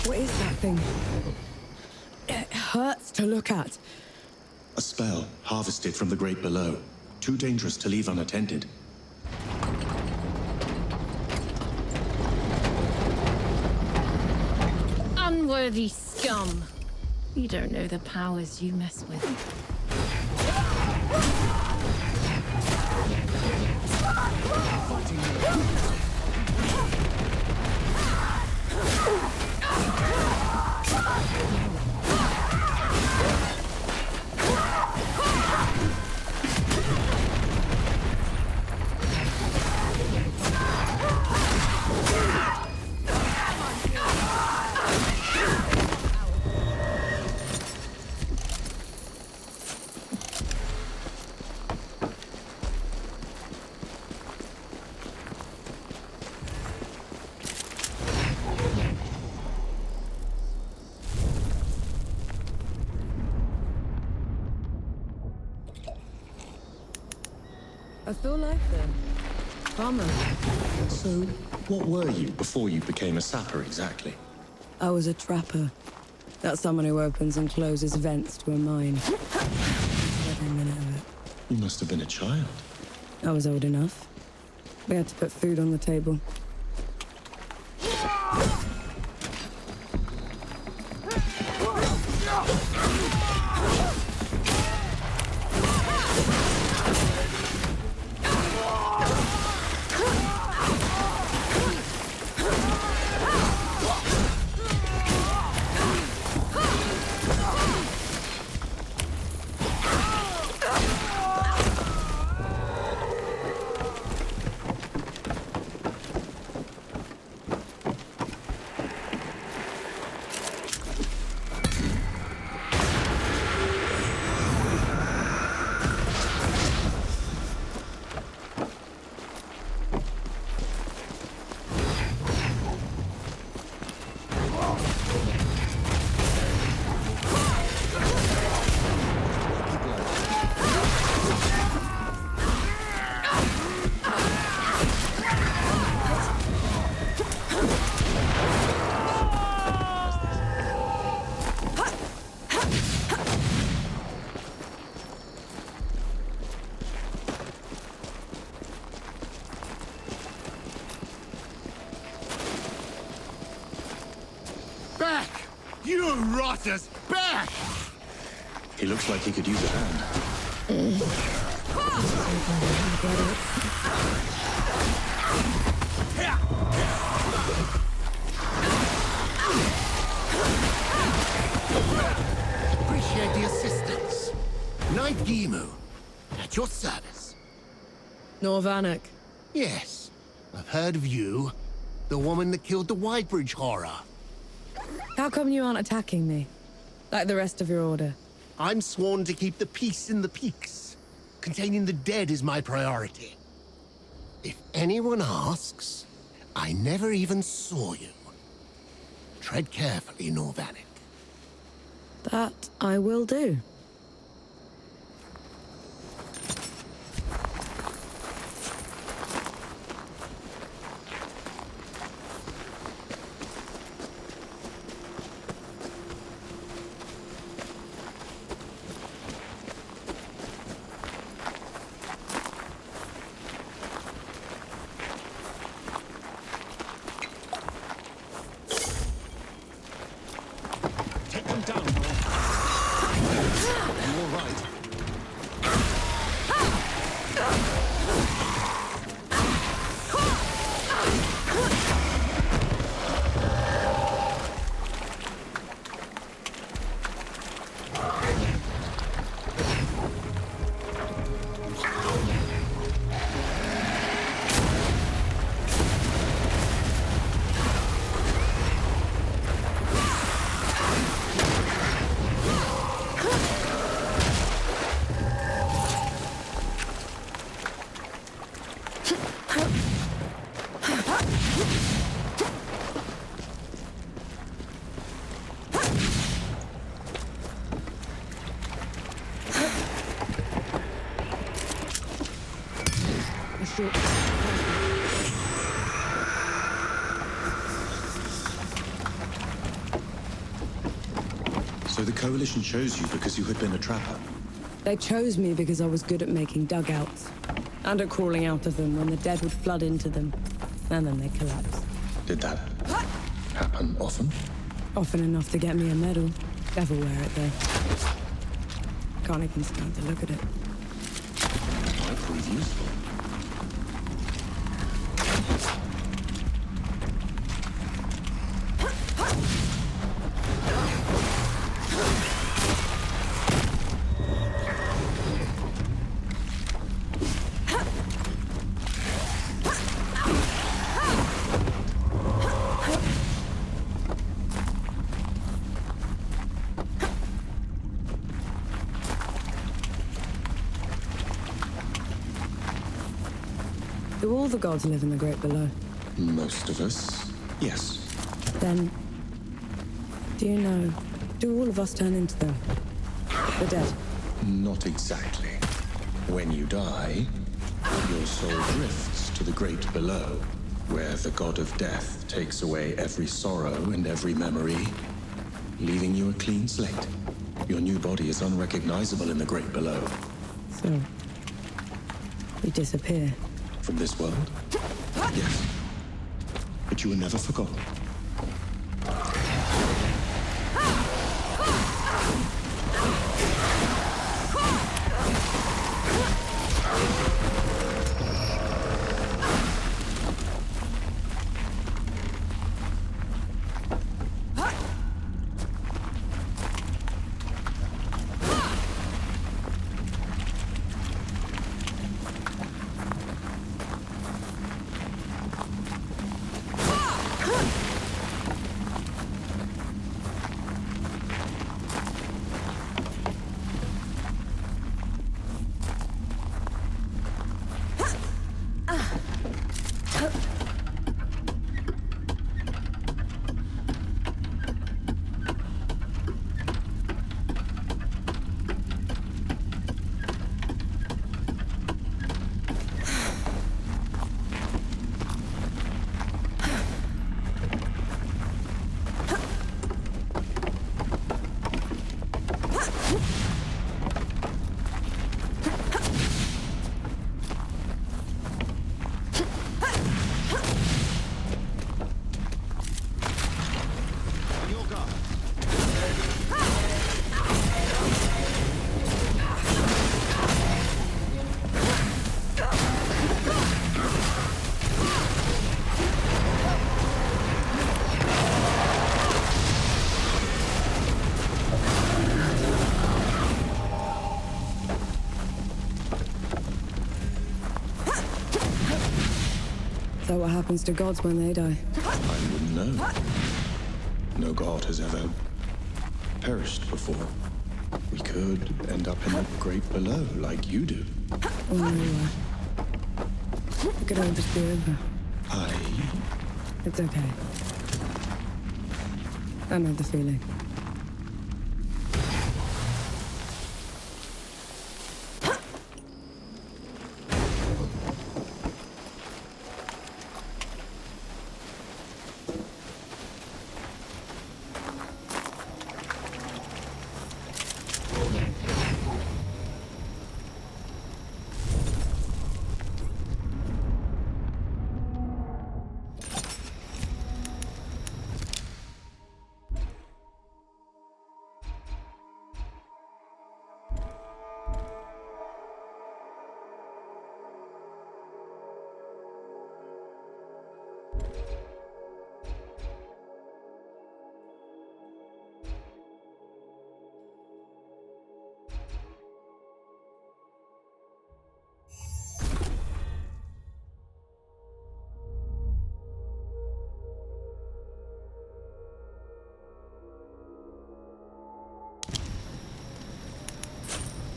What is that thing? It hurts to look at. A spell harvested from the great below. Too dangerous to leave unattended. Unworthy scum. You don't know the powers you mess with. I feel like them. Bummer. So, what were you before you became a sapper exactly? I was a trapper. That's someone who opens and closes vents to a mine. Every minute of it. You must have been a child. I was old enough. We had to put food on the table. rotters! Back! He looks like he could use a hand. Appreciate the assistance. Knight Gimu, at your service. Norvanek. Yes, I've heard of you. The woman that killed the Whitebridge horror. How come you aren't attacking me? Like the rest of your order? I'm sworn to keep the peace in the peaks. Containing the dead is my priority. If anyone asks, I never even saw you. Tread carefully, Norvanek. That I will do. So the Coalition chose you because you had been a trapper? They chose me because I was good at making dugouts. And at crawling out of them when the dead would flood into them. And then they collapse. Did that happen often? Often enough to get me a medal. Never wear it though. Can't even stand to look at it. Might prove useful. Do all the gods live in the Great Below? Most of us, yes. Then, do you know, do all of us turn into them? The dead? Not exactly. When you die, your soul drifts to the Great Below, where the god of death takes away every sorrow and every memory, leaving you a clean slate. Your new body is unrecognizable in the Great Below. So, you disappear. From this world? Yes. But you were never forgotten. that what happens to gods when they die? I wouldn't know. No god has ever perished before. We could end up in the great below, like you do. Or nowhere. It could all just be over. It's okay. I know the feeling.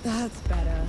That's better.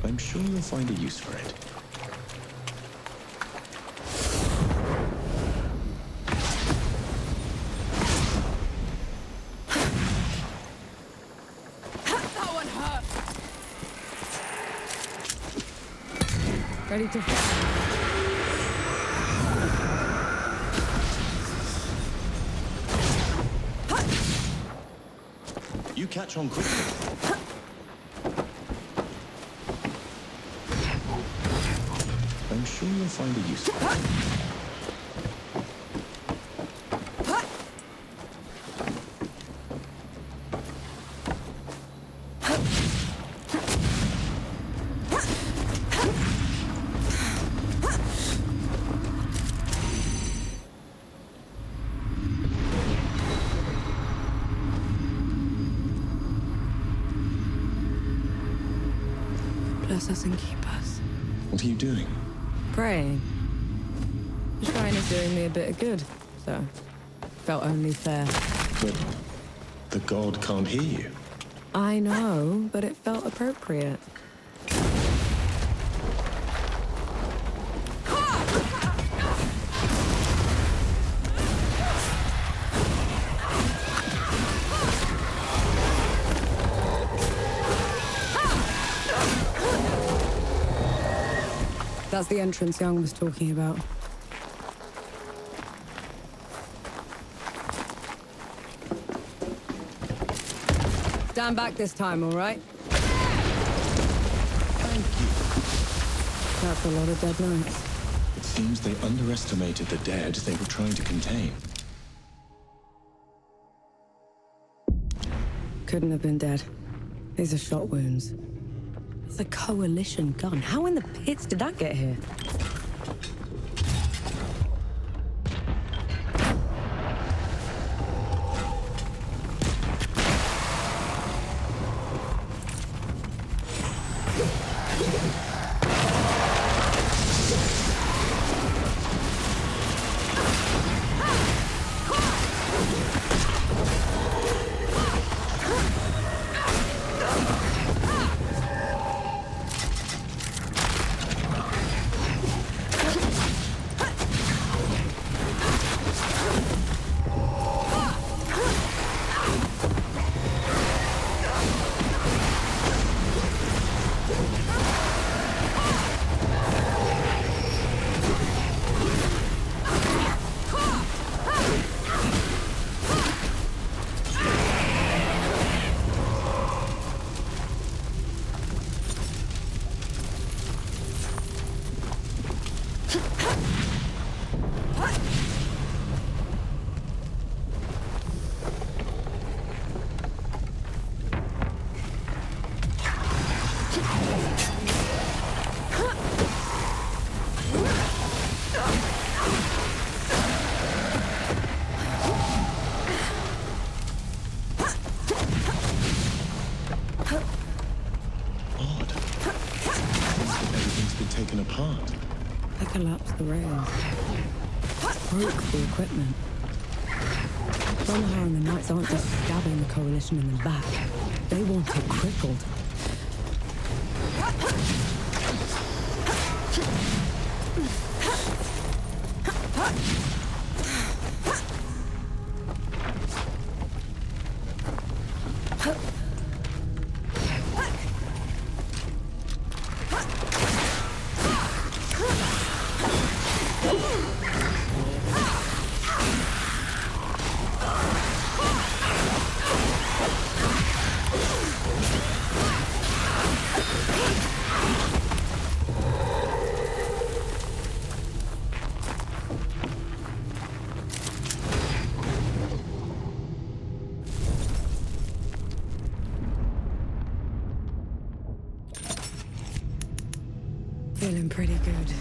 I'm sure you'll find a use for it. That one hurt. ready to You catch on quickly. I'm sure you'll find a use for it. bless us and keep us. What are you doing? Praying. The shrine is doing me a bit of good, so felt only fair. But the god can't hear you. I know, but it felt appropriate. That's the entrance Young was talking about. Stand back this time, all right? Thank you. That's a lot of dead knights. It seems they underestimated the dead they were trying to contain. Couldn't have been dead. These are shot wounds. It's a coalition gun. How in the pits did that get here? Collapsed the rails. Broke the equipment. Somehow the Knights aren't just stabbing the Coalition in the back. They want it crippled. Feeling pretty good.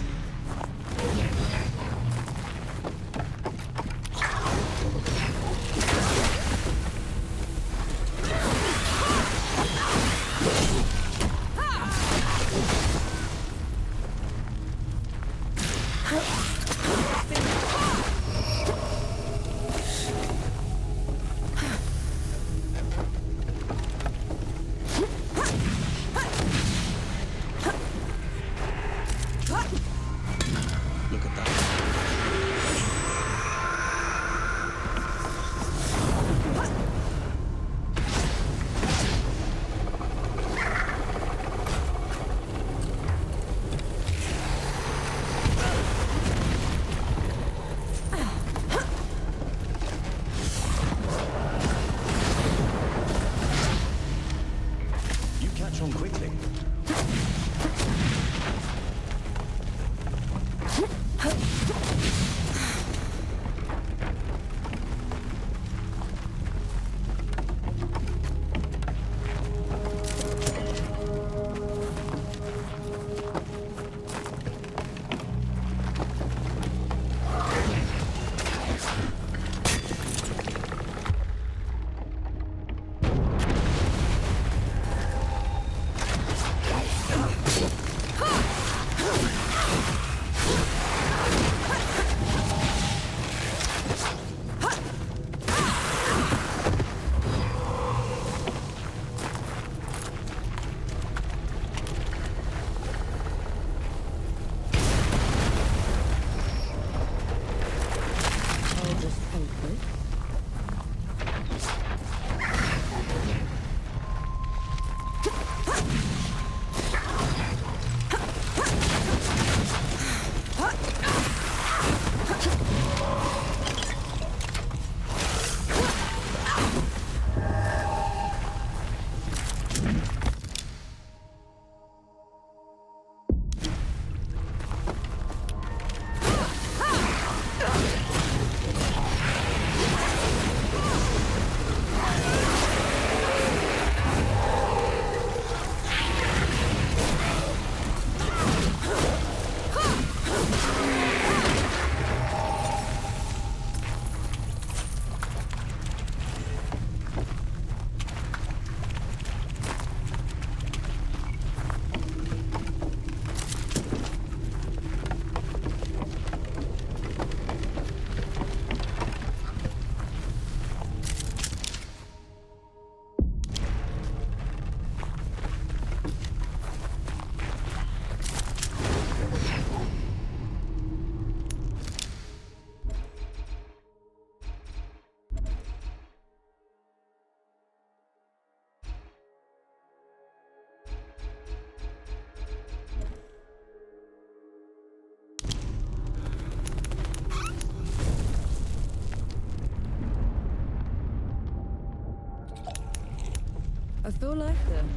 I feel like them.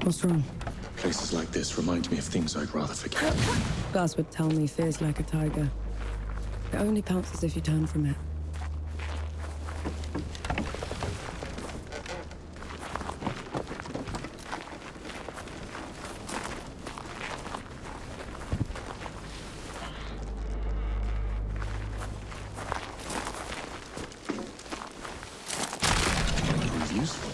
What's wrong? Places like this remind me of things I'd rather forget. Gus would tell me fear's like a tiger. It only pounces if you turn from it. Useful.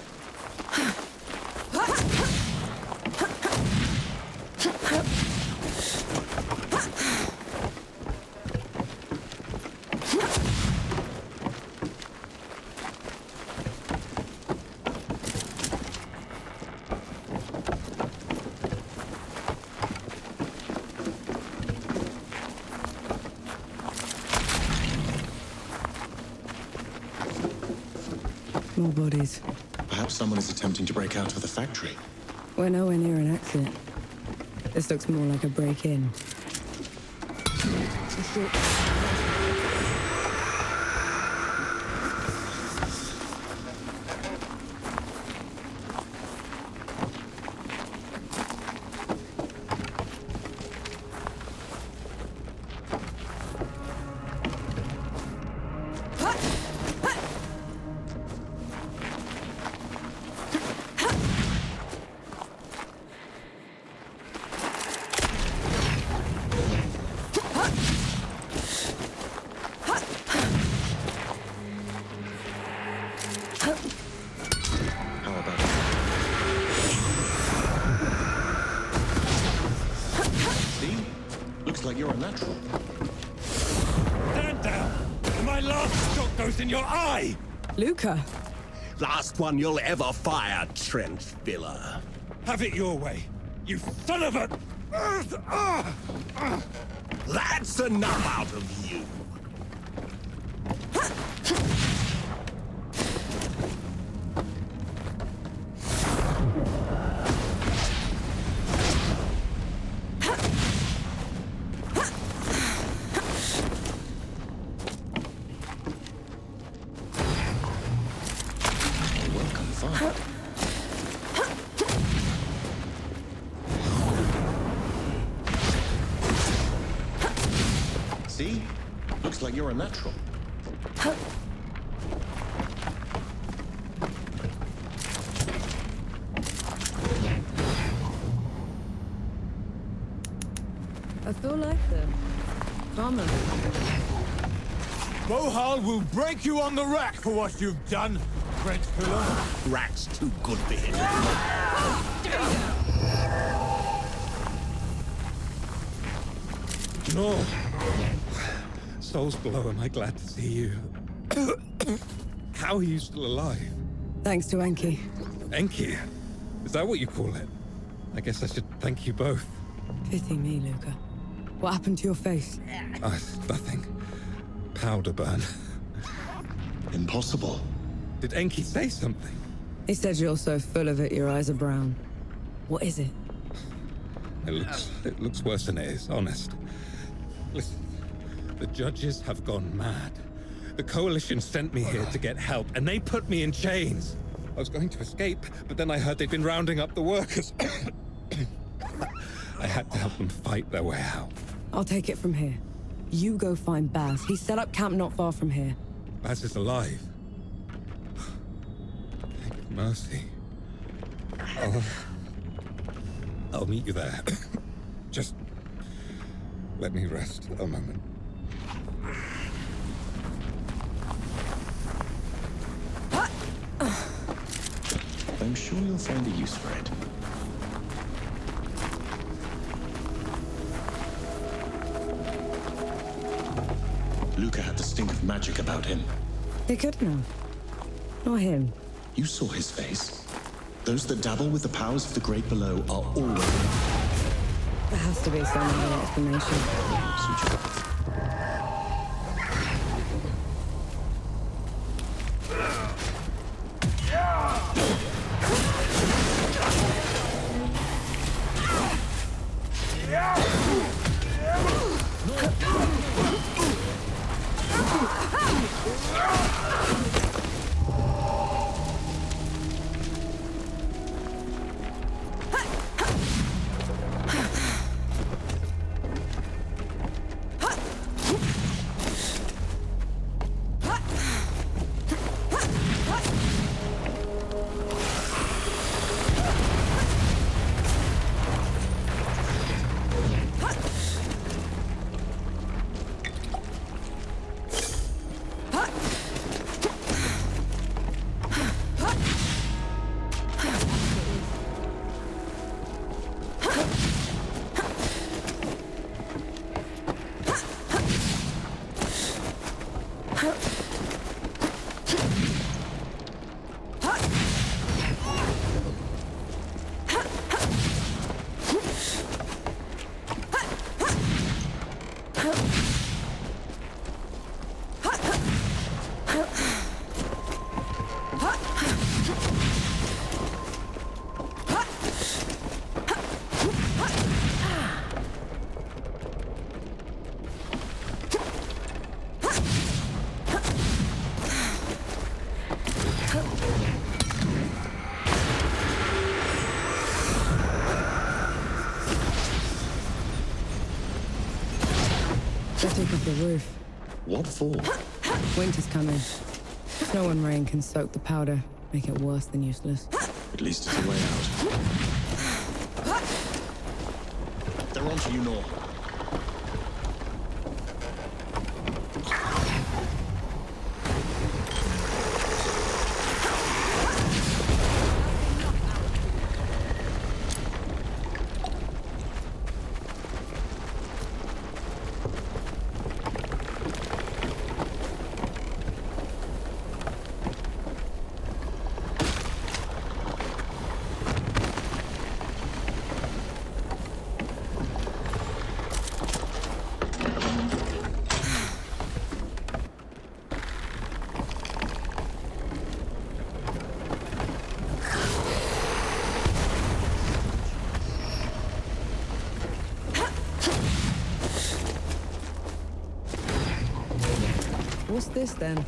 More bodies. Perhaps someone is attempting to break out of the factory. We're nowhere near an exit. This looks more like a break-in. Like you're a natural. Stand down! And my last shot goes in your eye! Luca! Last one you'll ever fire, trench filler. Have it your way, you son of a... That's enough out of you. See? Looks like you're a natural. I feel like them. Common. Bohal will break you on the rack for what you've done, French pillar. Rack's too good for him. No. Souls below, am I glad to see you. How are you still alive? Thanks to Enki. Enki? Is that what you call it? I guess I should thank you both. Pity me, Luca. What happened to your face? Nothing. Powder burn. Impossible. Did Enki say something? He said you're so full of it, your eyes are brown. What is it? It looks worse than it is, honest. Listen, the judges have gone mad. The Coalition sent me here to get help, and they put me in chains. I was going to escape, but then I heard they'd been rounding up the workers. I had to help them fight their way out. I'll take it from here. You go find Baz. He set up camp not far from here. Baz is alive. Thank mercy. I'll meet you there. Just let me rest a moment. I'm sure you'll find a use for it. Luca had the stink of magic about him. He couldn't have. Not him. You saw his face. Those that dabble with the powers of the great below are always... There has to be some other explanation. roof. What for? Winter's coming. Snow and rain can soak the powder, make it worse than useless. At least it's a way out. They're onto you, Nor. What's this then?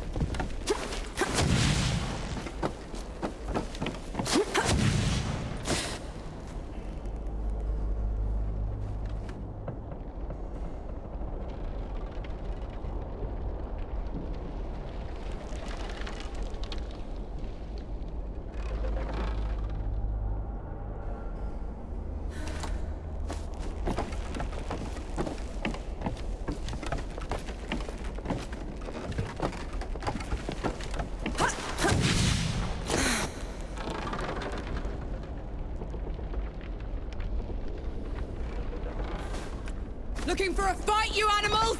Looking for a fight, you animals?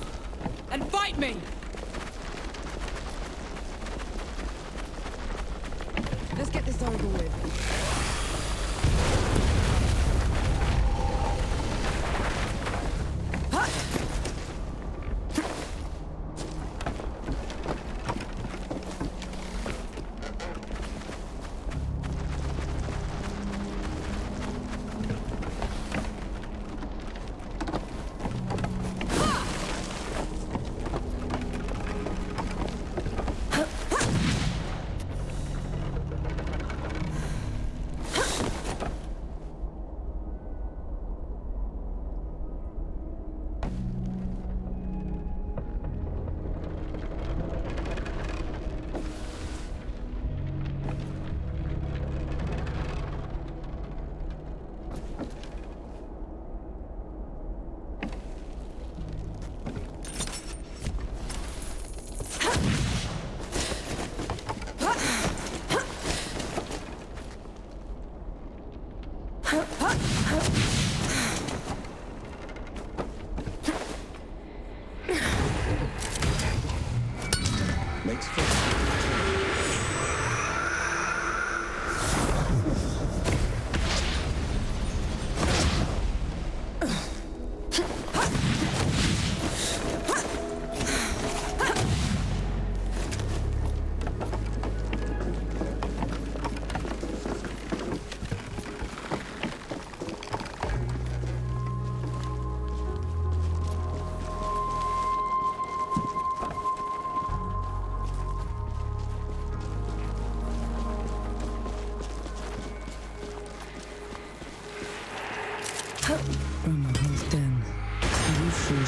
Then fight me! Let's get this over with.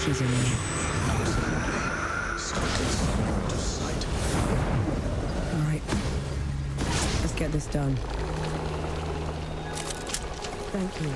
She's in there. All right. Let's get this done. Thank you.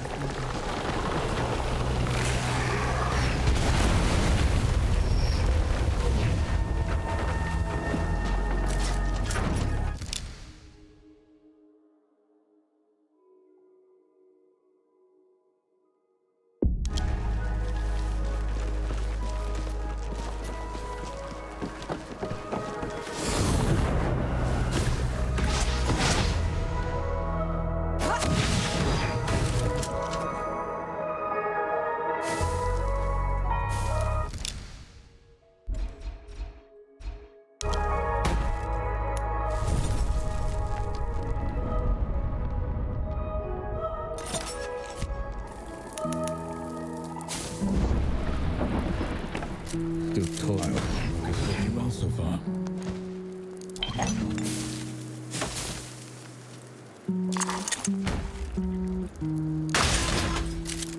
Still toil. It's working well so far.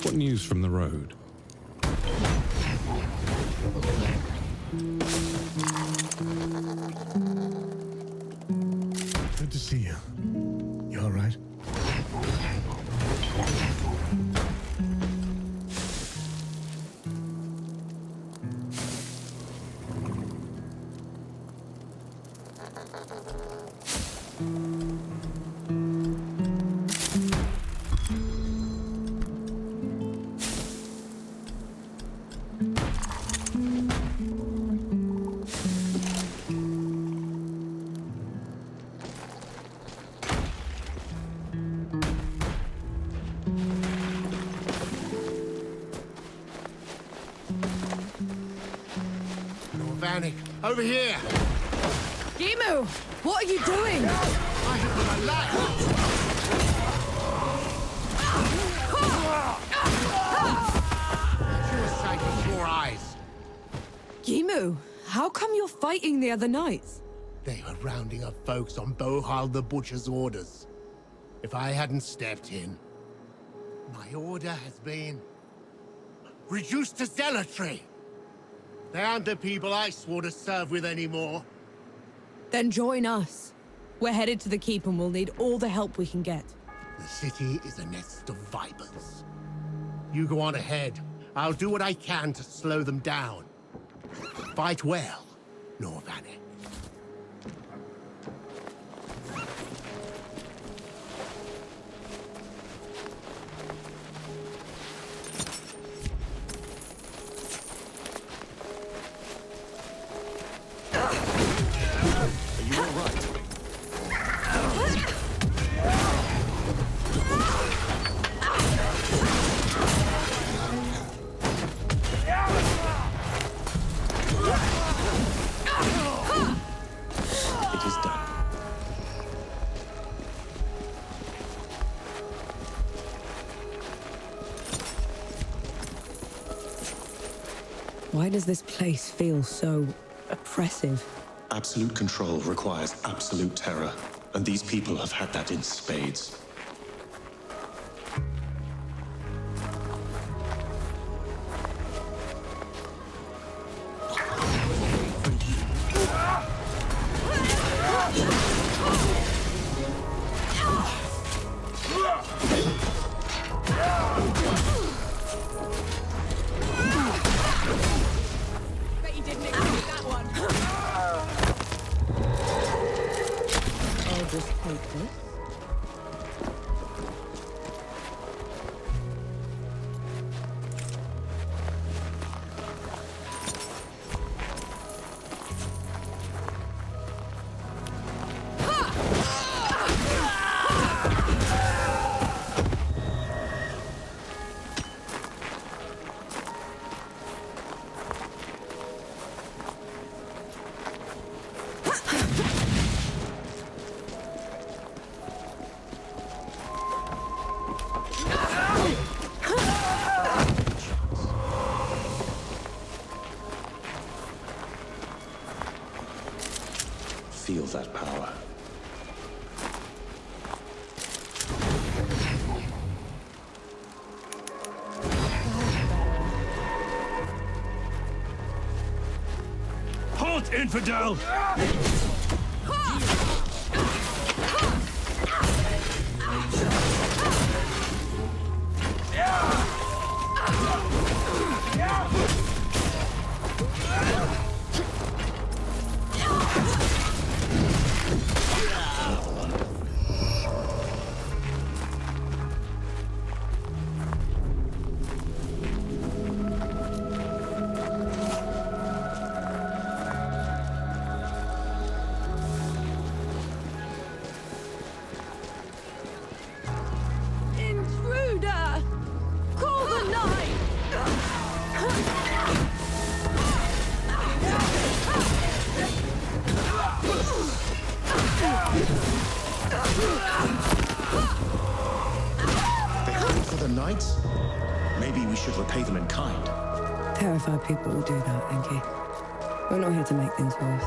What news from the road? Vanek, over here! Gimu! What are you doing? I have been alive! You a sight of your eyes. Gimu, how come you're fighting the other knights? They were rounding up folks on Bohal the Butcher's orders. If I hadn't stepped in, my order has been reduced to zealotry. They aren't the people I swore to serve with anymore. Then join us. We're headed to the keep and we'll need all the help we can get. The city is a nest of vipers. You go on ahead. I'll do what I can to slow them down. Fight well, Norvanek. Why does this place feel so oppressive? Absolute control requires absolute terror, and these people have had that in spades. Feel that power. Halt, infidel! Maybe we should repay them in kind. Terrified people will do that, Enki. We're not here to make things worse.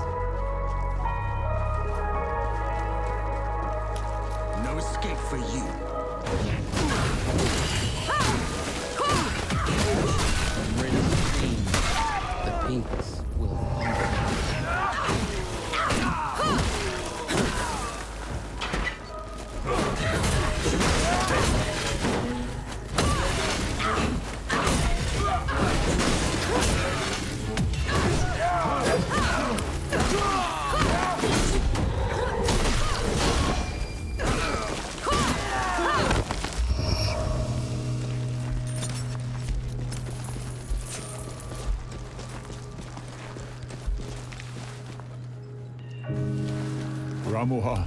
No escape for you. When rid of the fiends, the pinks will follow. Ramuha.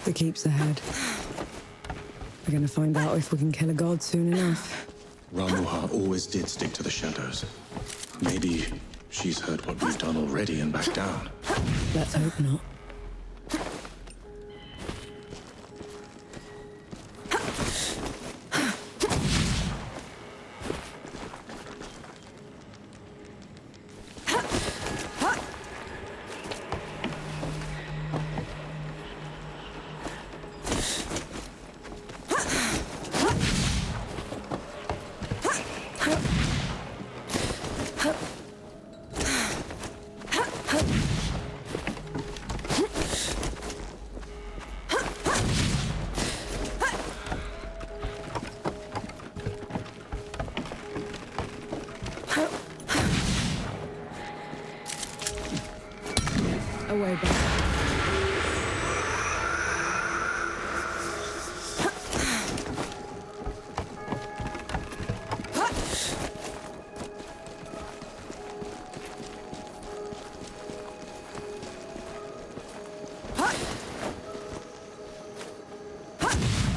The keep's ahead. We're gonna find out if we can kill a god soon enough. Ramuha always did stick to the shadows. Maybe she's heard what we've done already and backed down. Let's hope not. Away back.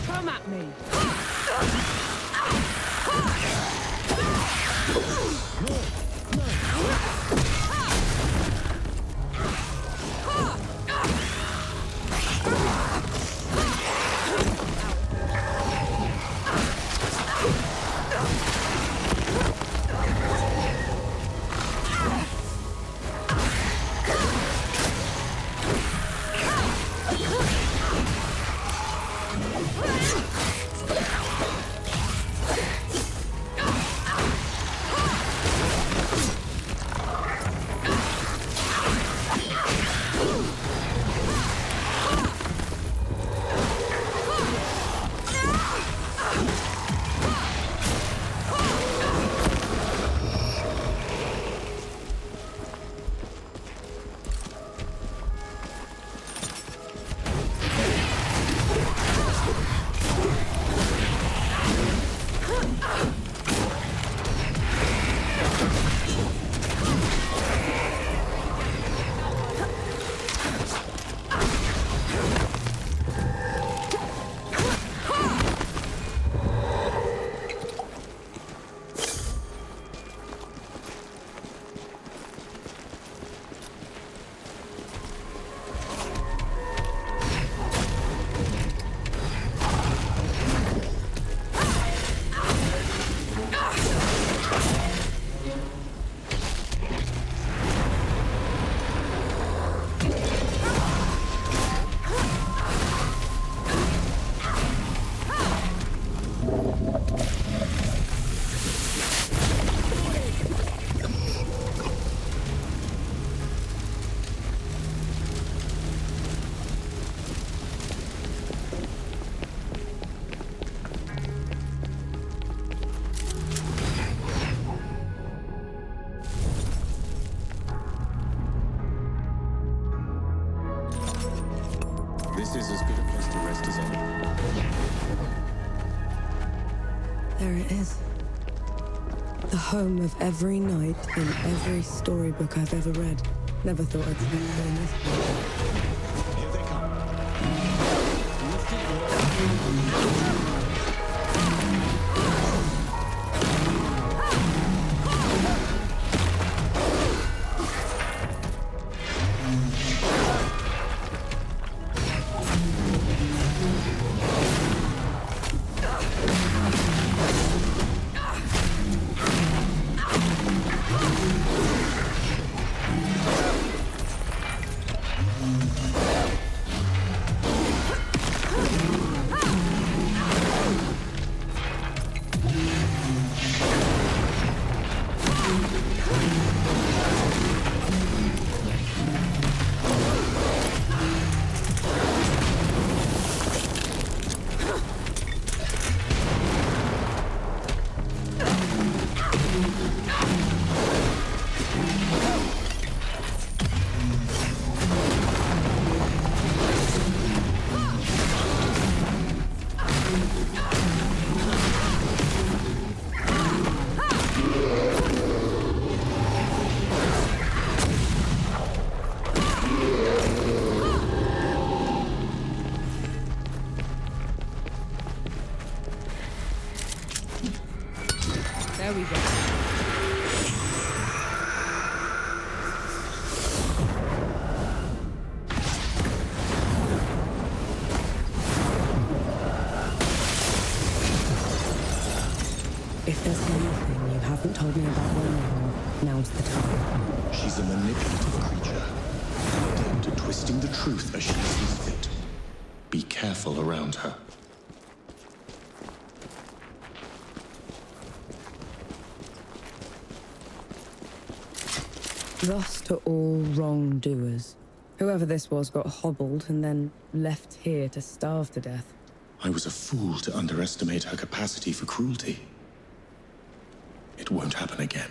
Come at me. This is as good a place to rest as any. There it is. The home of every knight in every storybook I've ever read. Never thought I'd see it in this place. Here they come. There we go. If there's anything you haven't told me about Longplay, now's the time. She's a manipulative creature, adept at twisting the truth as she sees fit. Be careful around her. Thus to all wrongdoers. Whoever this was got hobbled and then left here to starve to death. I was a fool to underestimate her capacity for cruelty. It won't happen again.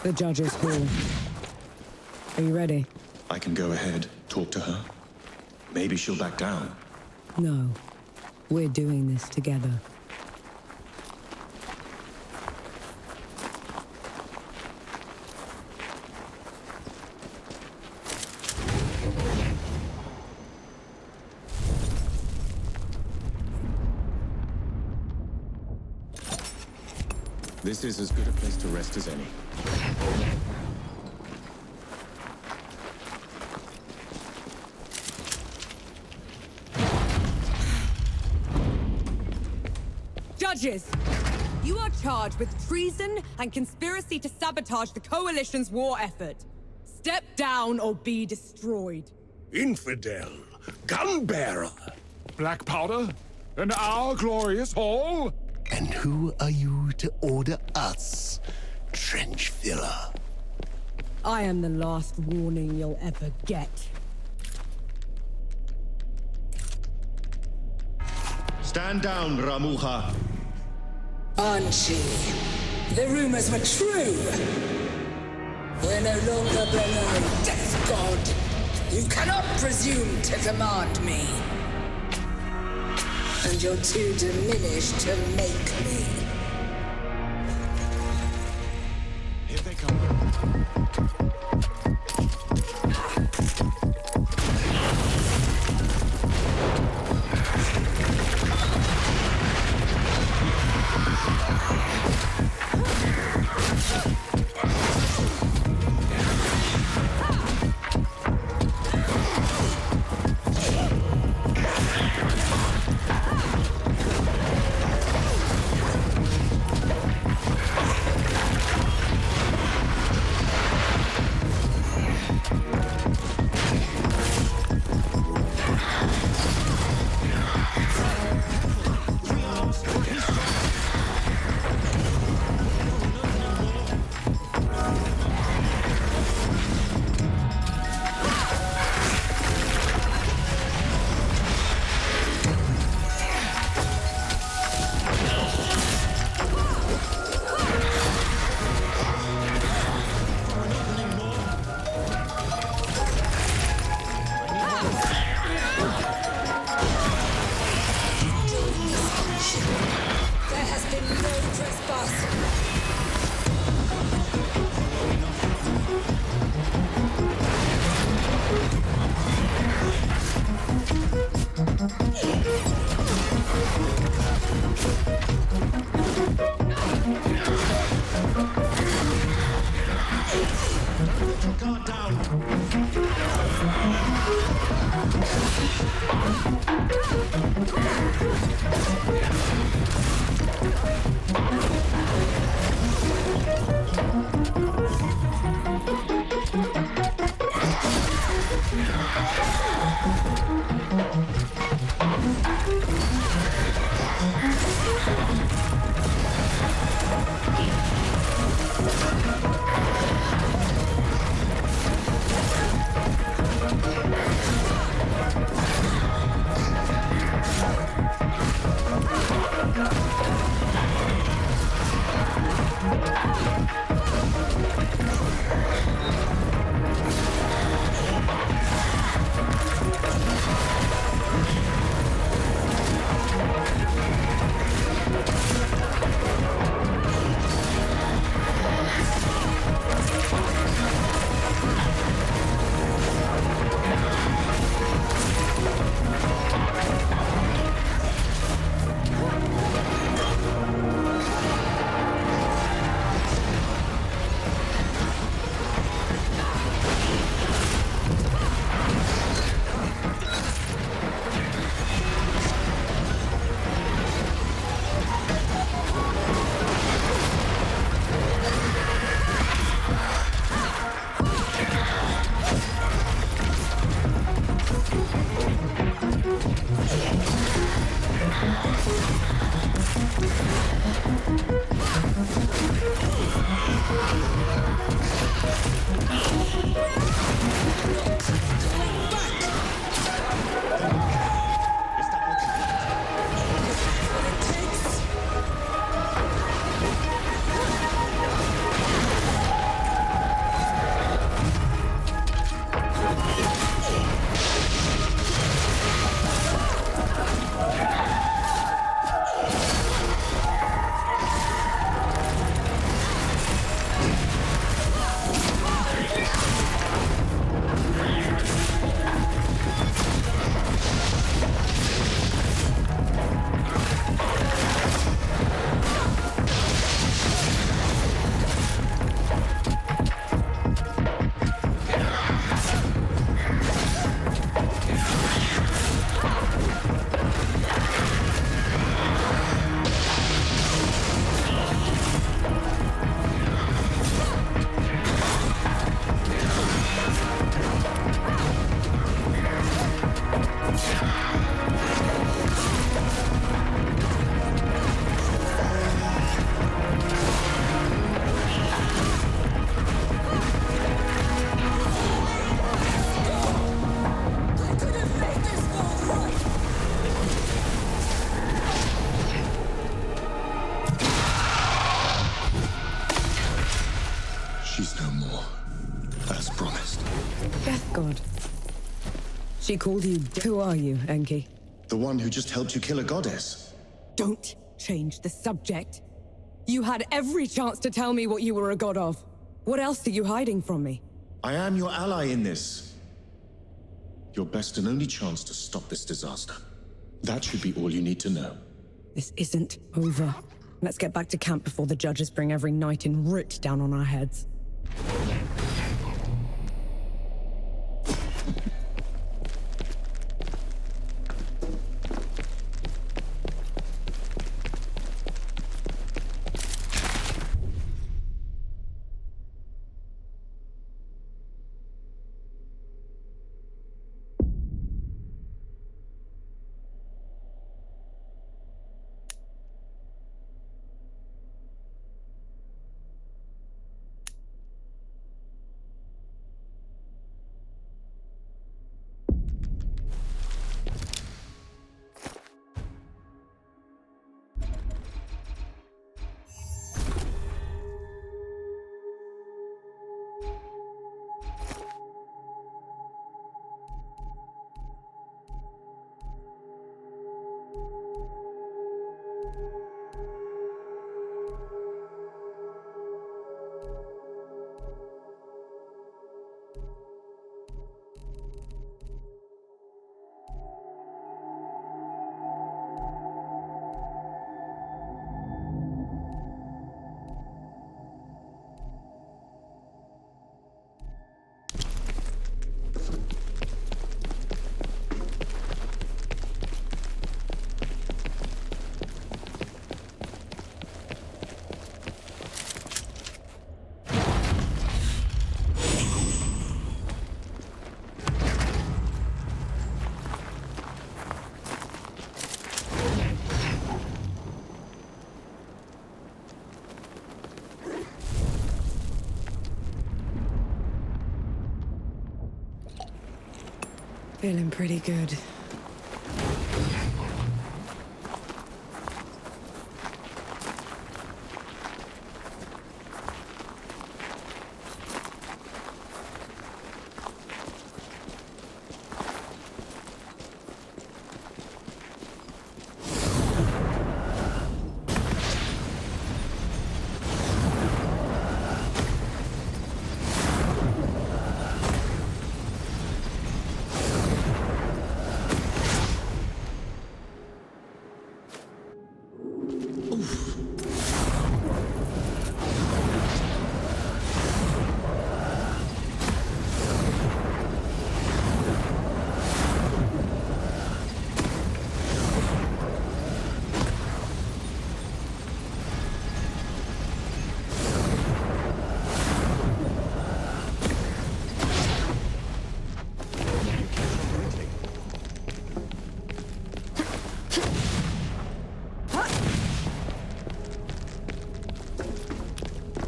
The Judge's Hall. Are you ready? I can go ahead, talk to her. Maybe she'll back down. No. We're doing this together. This is as good a place to rest as any. Judges! You are charged with treason and conspiracy to sabotage the Coalition's war effort. Step down or be destroyed. Infidel! Gunbearer! Black powder? In our glorious hall? And who are you to order us, trench filler? I am the last warning you'll ever get. Stand down, Ramuha. Anchi, the rumors were true. We're no longer below Death God. You cannot presume to command me. And you're too diminished to make me. Here they come. God. She called you. Who are you, Enki? The one who just helped you kill a goddess. Don't change the subject. You had every chance to tell me what you were a god of. What else are you hiding from me? I am your ally in this. Your best and only chance to stop this disaster. That should be all you need to know. This isn't over. Let's get back to camp before the judges bring every knight in Root down on our heads. Feeling pretty good.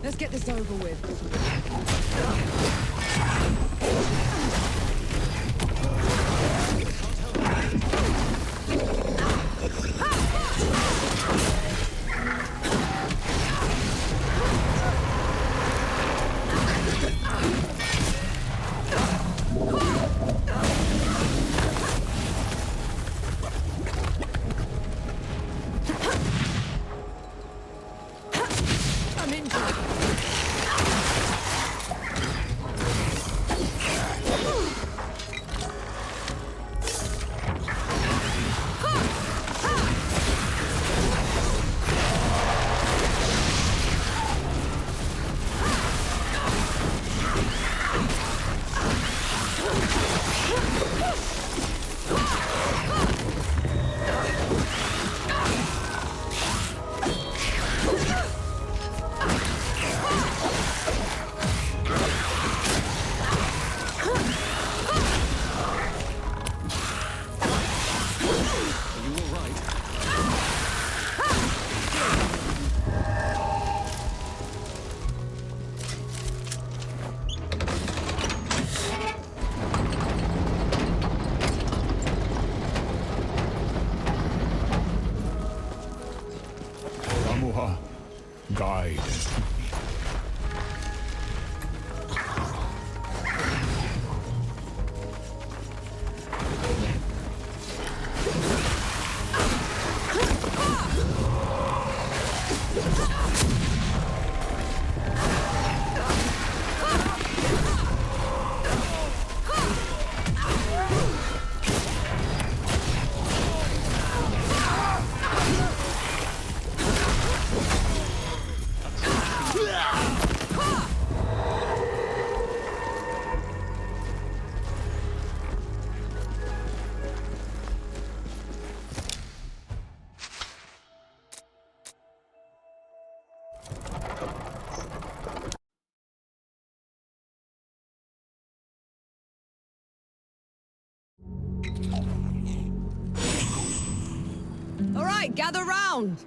Let's get this over with. All right, gather round.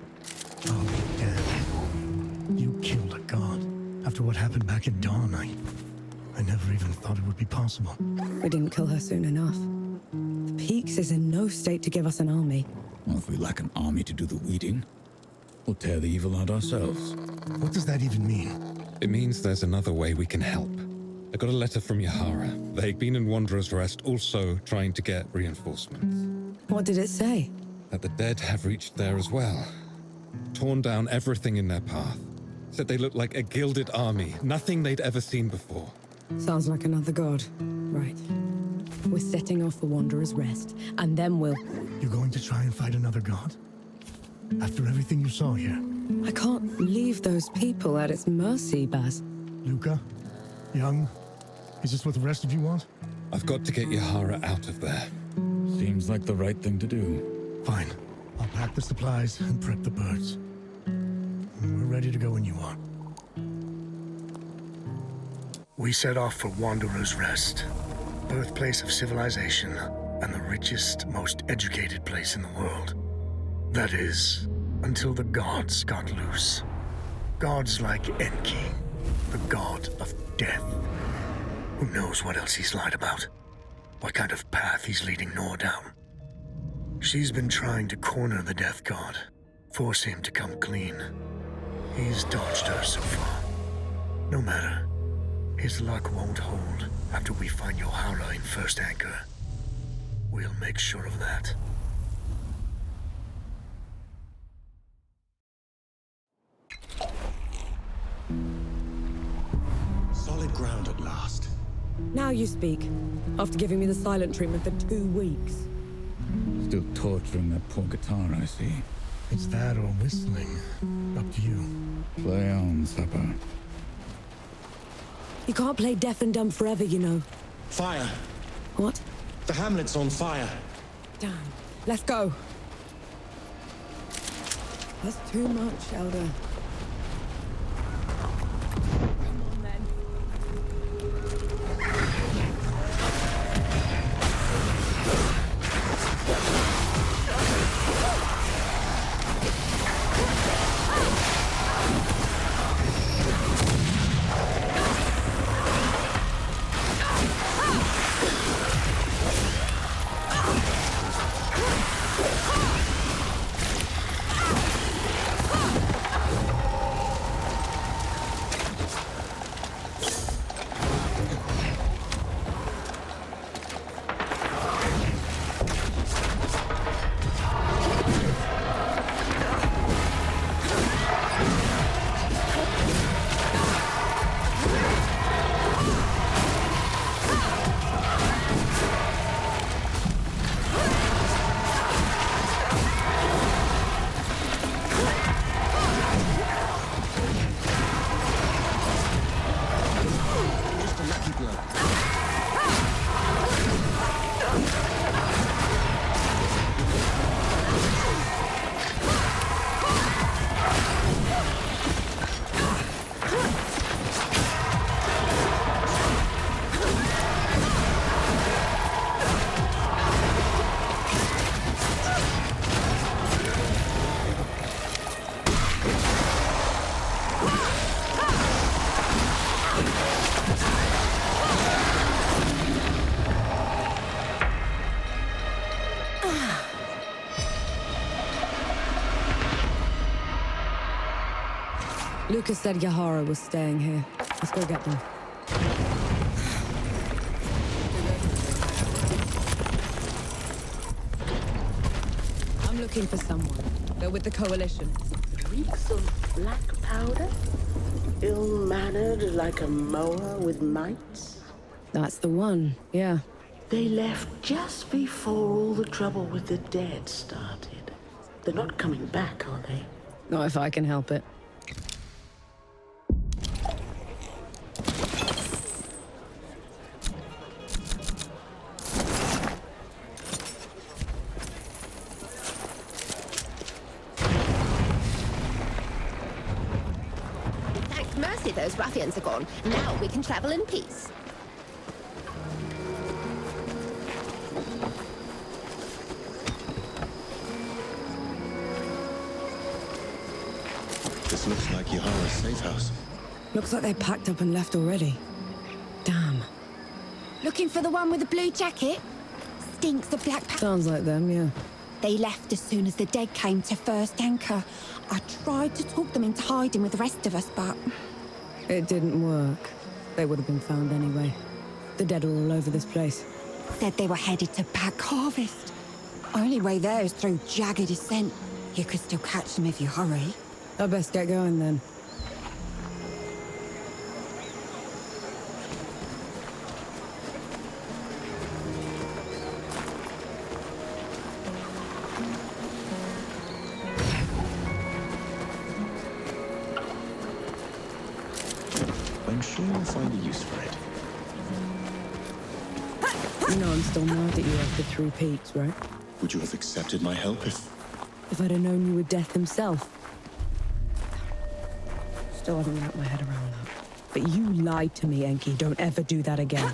Oh, damn. You killed a god. After what happened back at dawn, I never even thought it would be possible. We didn't kill her soon enough. The Peaks is in no state to give us an army. Well, if we lack an army to do the weeding, we'll tear the evil out ourselves. What does that even mean? It means there's another way we can help. I got a letter from Yahara. They'd been in Wanderer's Rest, also trying to get reinforcements. What did it say? That the dead have reached there as well. Torn down everything in their path. Said they looked like a gilded army, nothing they'd ever seen before. Sounds like another god. Right. We're setting off for Wanderer's Rest, and then we'll... You're going to try and fight another god? After everything you saw here? I can't leave those people at its mercy, Baz. Luca? Young? Is this what the rest of you want? I've got to get Yahara out of there. Seems like the right thing to do. Fine. I'll pack the supplies and prep the birds. We're ready to go when you are. We set off for Wanderer's Rest, birthplace of civilization and the richest, most educated place in the world. That is, until the gods got loose. Gods like Enki, the god of death. Who knows what else he's lied about? What kind of path he's leading Nor down? She's been trying to corner the death god, force him to come clean. He's dodged her so far. No matter. His luck won't hold after we find Yahara in First Anchor. We'll make sure of that. Solid ground at last. Now you speak. After giving me the silent treatment for 2 weeks. Still torturing that poor guitar, I see. It's that or whistling. Up to you. Play on, Supper. You can't play deaf and dumb forever, you know. Fire! What? The hamlet's on fire. Damn. Let's go. That's too much, Elder. Come on, then. Lucas said Yahara was staying here. Let's go get them. I'm looking for someone. They're with the Coalition. Reeks of black powder? Ill-mannered like a mower with mites? That's the one, yeah. They left just before all the trouble with the dead started. They're not coming back, are they? Not if I can help it. Thank mercy those ruffians are gone. Now we can travel in peace. safe house. Looks like they packed up and left already. Damn. Looking for the one with the blue jacket? Stinks of black Sounds like them, yeah. They left as soon as the dead came to first anchor. I tried to talk them into hiding with the rest of us, but... It didn't work. They would have been found anyway. The dead are all over this place. Said they were headed to Pack Harvest. Only way there is through jagged descent. You could still catch them if you hurry. I best get going then. I'm sure you'll find a use for it. You know I'm still mad at you after 3 peaks, right? Would you have accepted my help if I'd have known you were Death himself. Still haven't wrapped my head around that. But you lied to me, Enki. Don't ever do that again.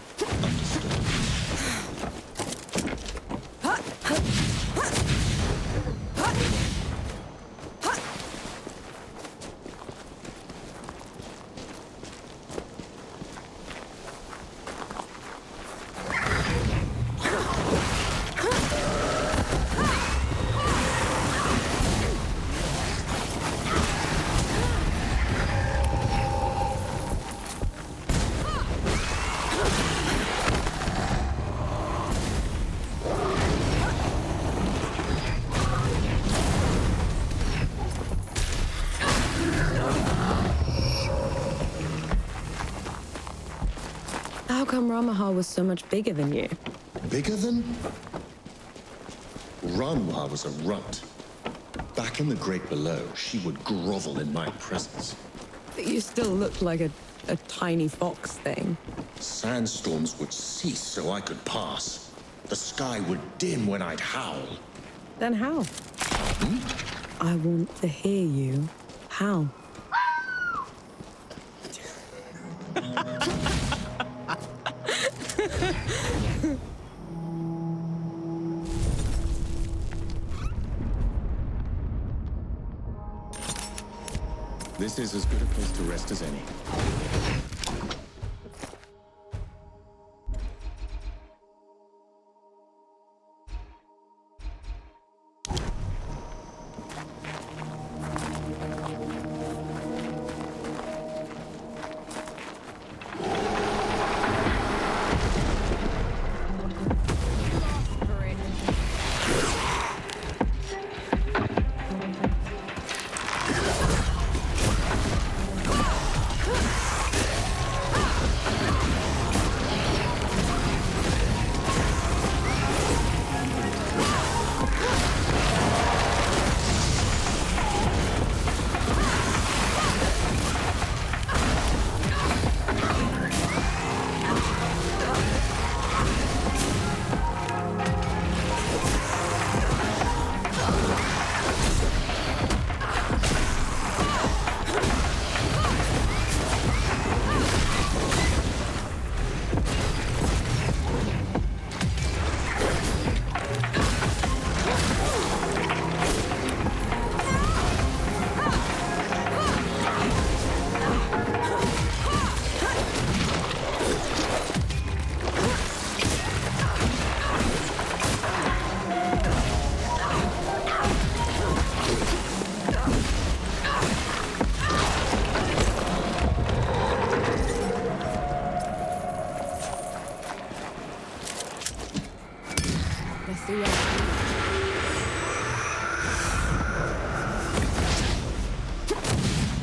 How come Ramahar was so much bigger than you? Bigger than? Ranwa was a runt. Back in the Great Below, she would grovel in my presence. But you still look like a tiny fox thing. Sandstorms would cease so I could pass. The sky would dim when I'd howl. Then how? I want to hear you. How? This is as good a place to rest as any.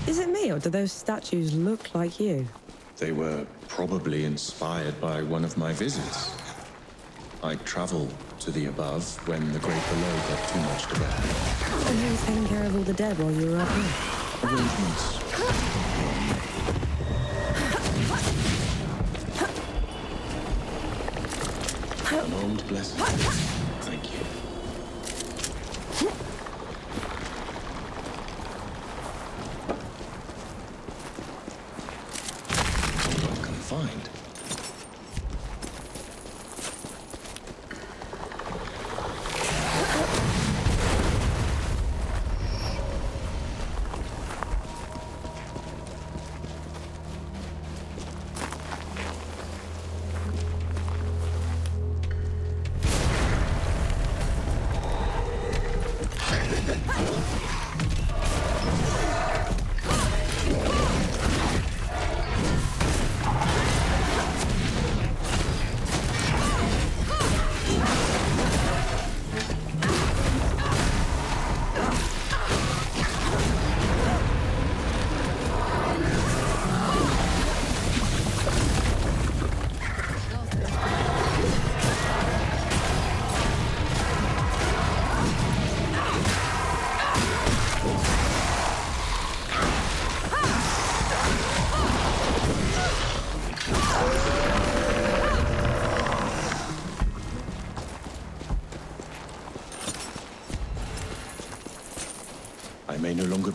Is it me, or do those statues look like you? They were probably inspired by one of my visits. I traveled to the above when the great below got too much to bear. And who was taking care of all the dead while you were up here? Arrangements. An old blessing. Thank you. What can I find?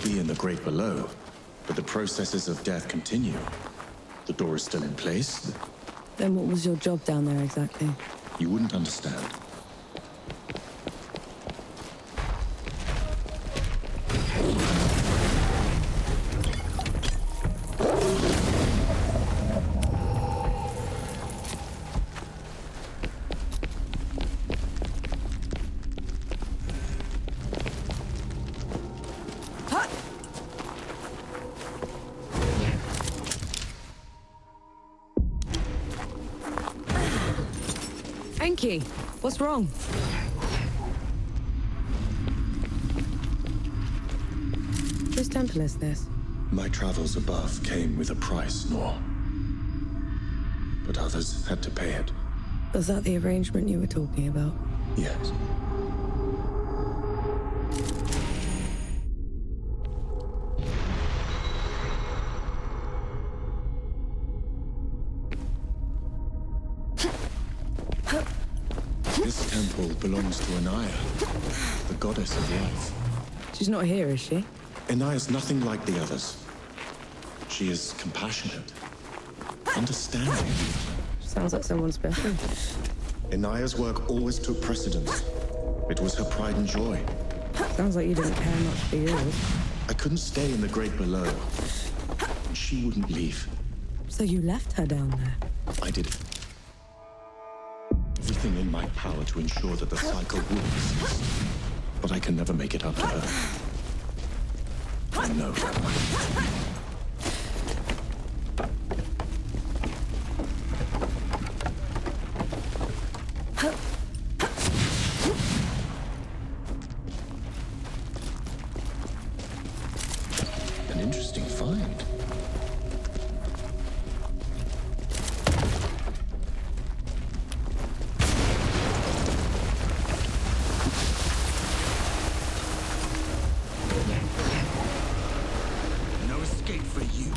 could be in the Great Below, but the processes of death continue. The door is still in place. Then what was your job down there exactly? You wouldn't understand. Enki, what's wrong? Whose temple is this? My travels above came with a price, Nor. But others had to pay it. Was that the arrangement you were talking about? Yes. This temple belongs to Anaya, the goddess of life. She's not here, is she? Anaya's nothing like the others. She is compassionate, understanding. Sounds like someone special. Anaya's work always took precedence. It was her pride and joy. Sounds like you didn't care much for yours. I couldn't stay in the Great Below, and she wouldn't leave. So you left her down there? I did everything in my power to ensure that the cycle would cease. But I can never make it up to her. I know that much. An interesting find. No escape for you.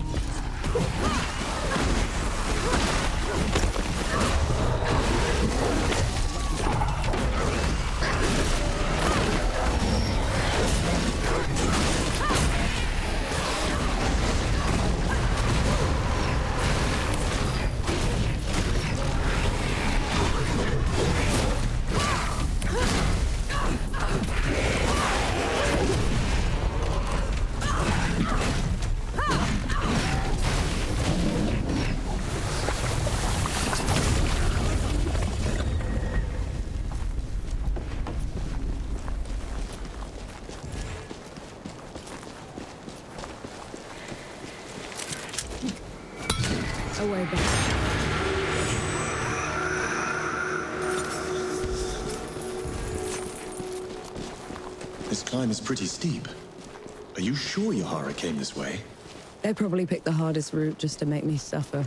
Away back. This climb is pretty steep. Are you sure Yahara came this way? They probably picked the hardest route just to make me suffer.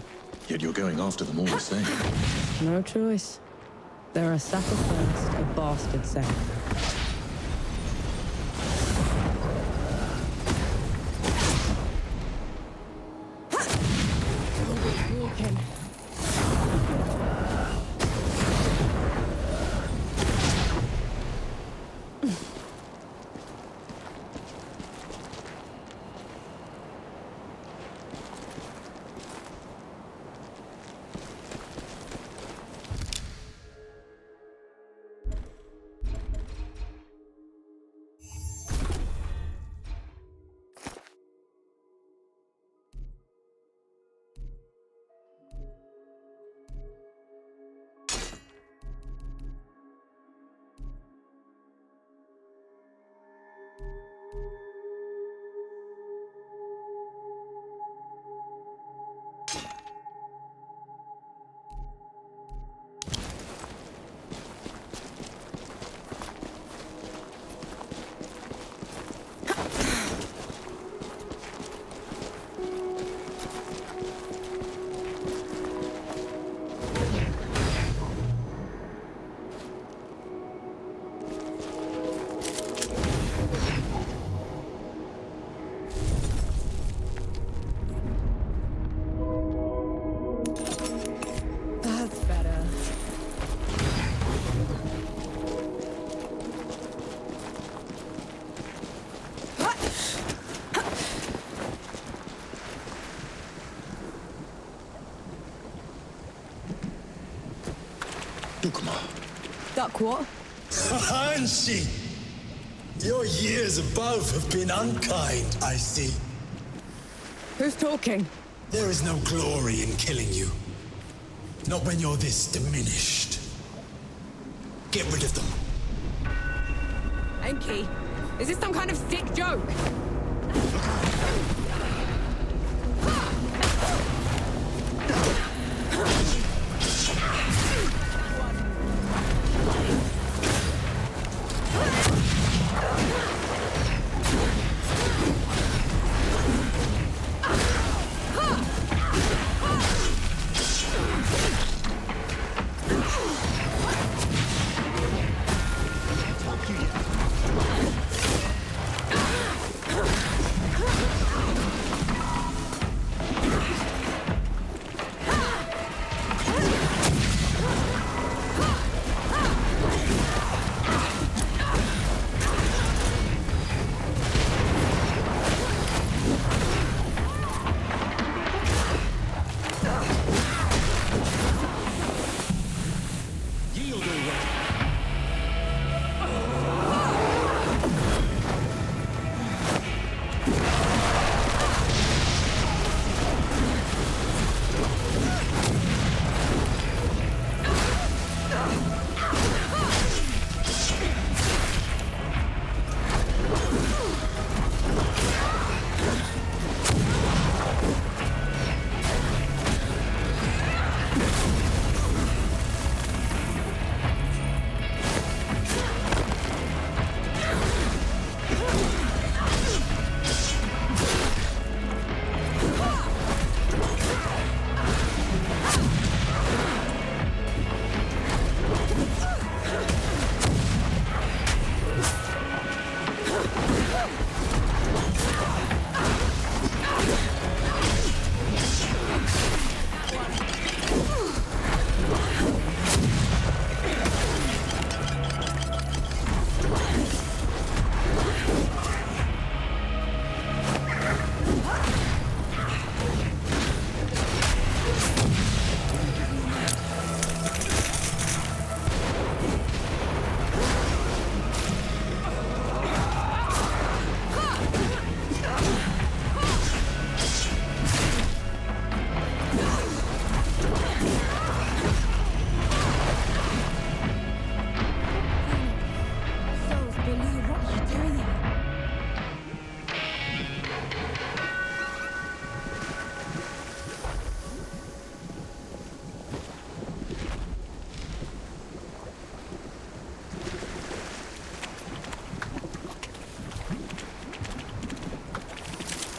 Yet you're going after them all the same. No choice. They're a sucker first, a bastard second. Walking. Duck what? Hanshi! Your years above have been unkind, I see. Who's talking? There is no glory in killing you. Not when you're this diminished. Get rid of them. Enki, is this some kind of sick joke?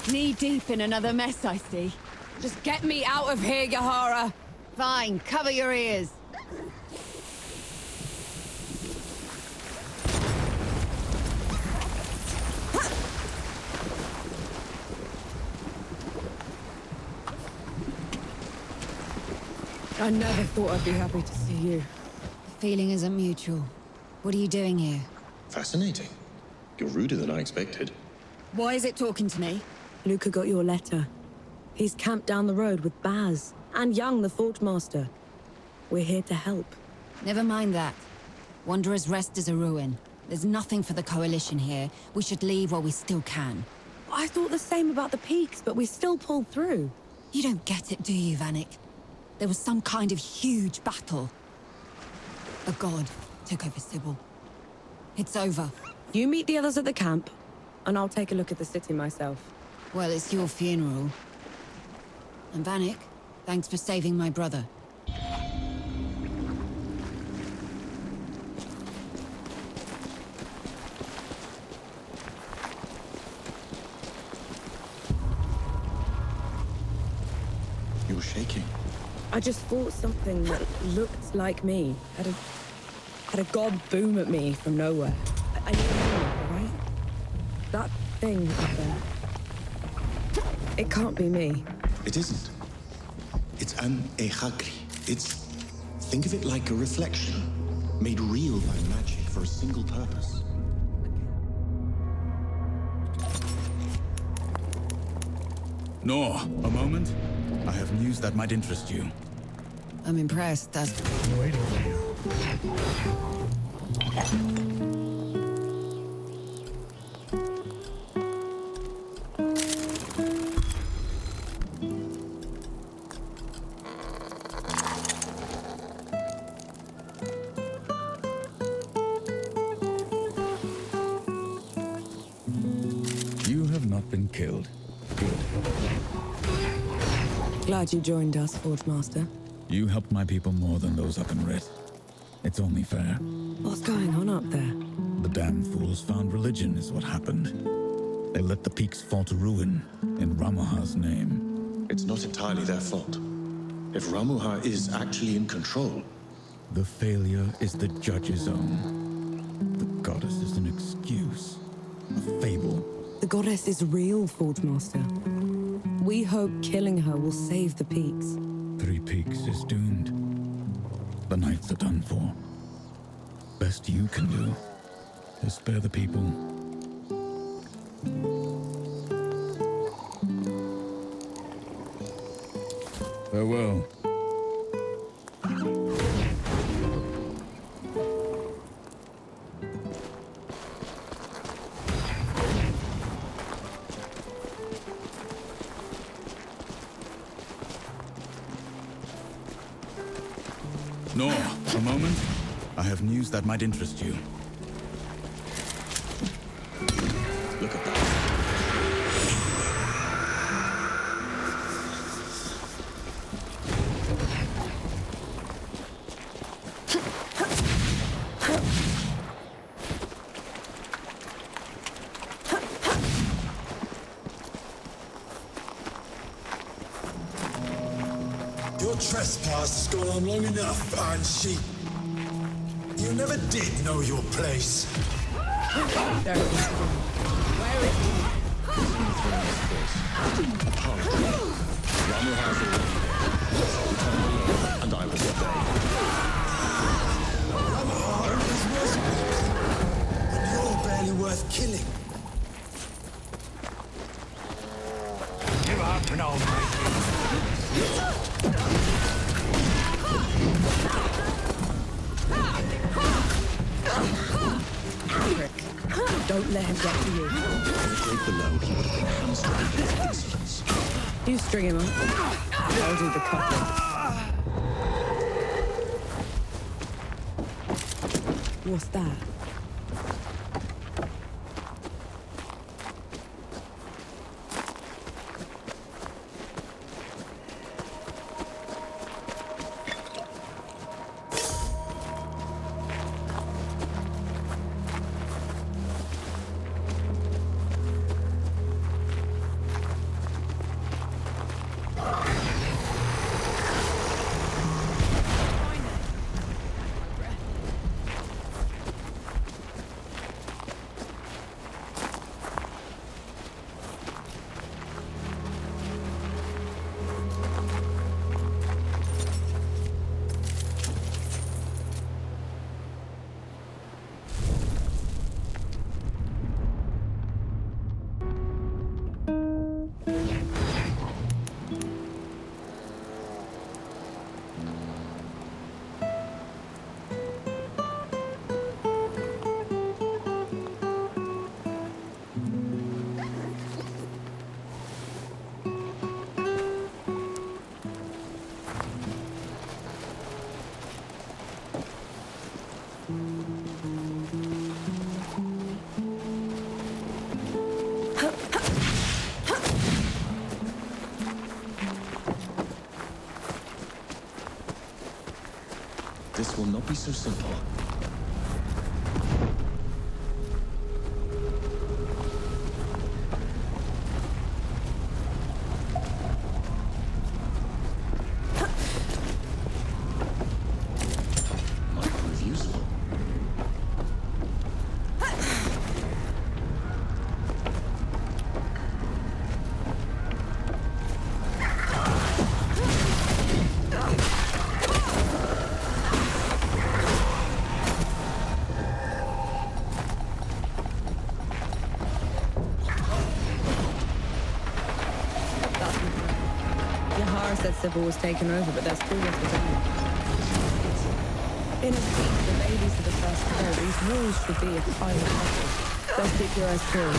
Knee deep in another mess, I see. Just get me out of here, Yahara. Fine, cover your ears. I never thought I'd be happy to see you. The feeling isn't mutual. What are you doing here? Fascinating. You're ruder than I expected. Why is it talking to me? Luca got your letter. He's camped down the road with Baz and Young, the Fort Master. We're here to help. Never mind that. Wanderer's Rest is a ruin. There's nothing for the Coalition here. We should leave while we still can. I thought the same about the peaks, but we still pulled through. You don't get it, do you, Vanek? There was some kind of huge battle. A god took over Sybil. It's over. You meet the others at the camp, and I'll take a look at the city myself. Well, it's your funeral. And Vanek, thanks for saving my brother. You're shaking. I just fought something that looked like me. Had a god boom at me from nowhere. I knew it, right? That thing up there. It can't be me. It isn't. It's an Echakri. Think of it like a reflection, made real by magic for a single purpose. Nor, a moment. I have news that might interest you. I'm impressed, as... Waiting for you. You have not been killed. Good. Glad you joined us, Forge Master. You helped my people more than those up in Rit. It's only fair. What's going on up there? The damn fools found religion is what happened. They let the peaks fall to ruin in Ramuha's name. It's not entirely their fault. If Ramuha is actually in control... The failure is the judge's own. The goddess is an excuse. A fable. The goddess is real, Forge Master. We hope killing her will save the peaks. 3 Peaks is doomed. The Knights are done for. Best you can do is spare the people. Farewell. Nor, a moment. I have news that might interest you. Look at that. Your trespass has gone on long enough, Iron Sheep. You never did know your place. And I will obey. Ramuha is merciful, and you're barely worth killing. Give up and I'll make you. Don't let him get to you. Right below, he would have been hamstrung with insolence. You string him up. I'll do the cutting. What's that? This will not be so simple. Might prove useful. Yahara said Sybil was taken over, but they're still with the In a speech, the ladies are the first to go. These walls should be a pile of metal. Best keep your eyes peeled.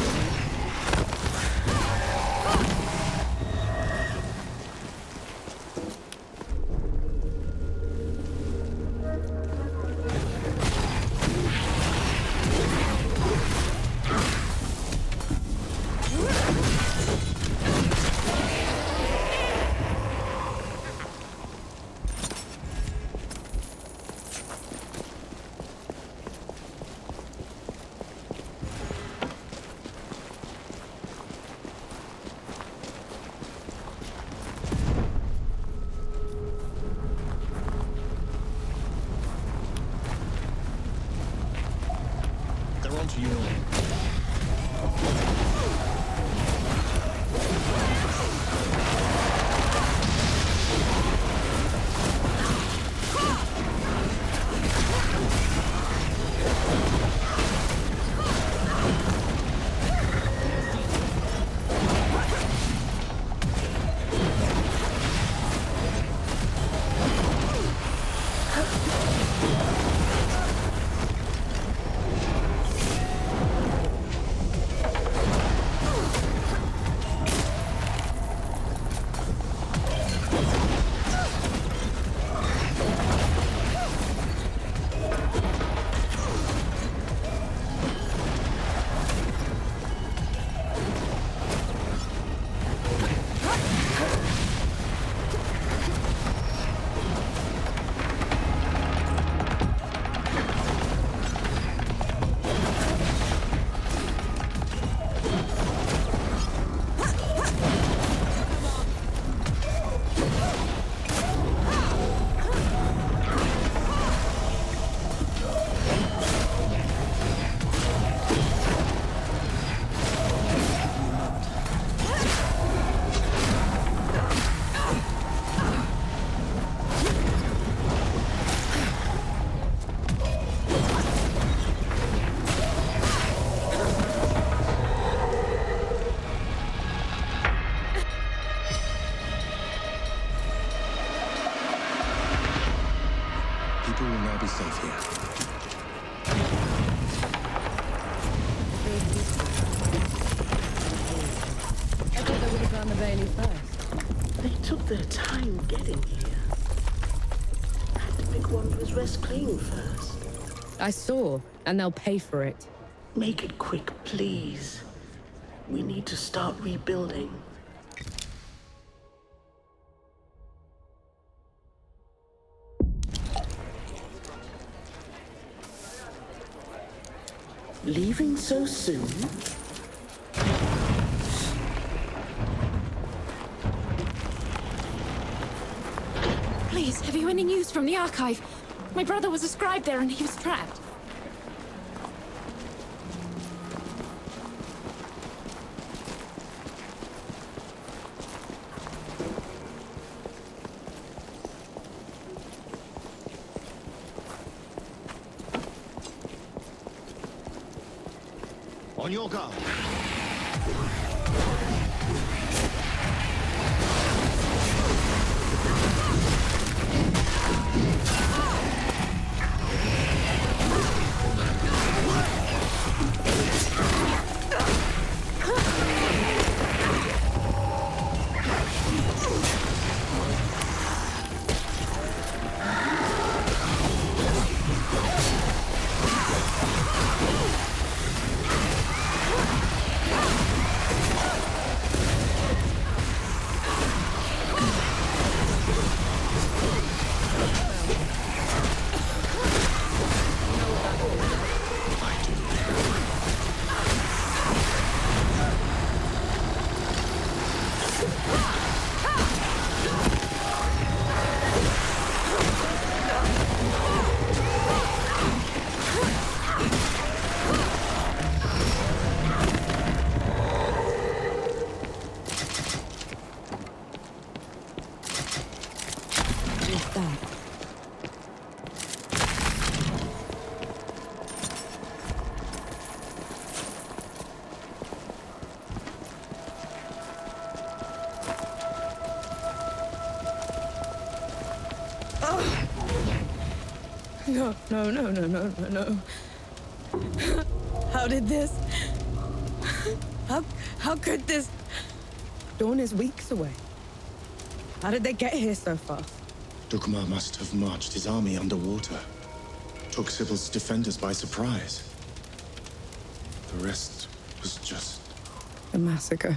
Their time getting here. I had to pick Wanderer's Rest clean first. I saw, and they'll pay for it. Make it quick, please. We need to start rebuilding. Leaving so soon? Please, have you any news from the archive? My brother was a scribe there and he was trapped. On your guard. No. How did this? How could this? Dawn is weeks away. How did they get here so fast? Dukmar must have marched his army underwater. Took Sybil's defenders by surprise. The rest was just... A massacre.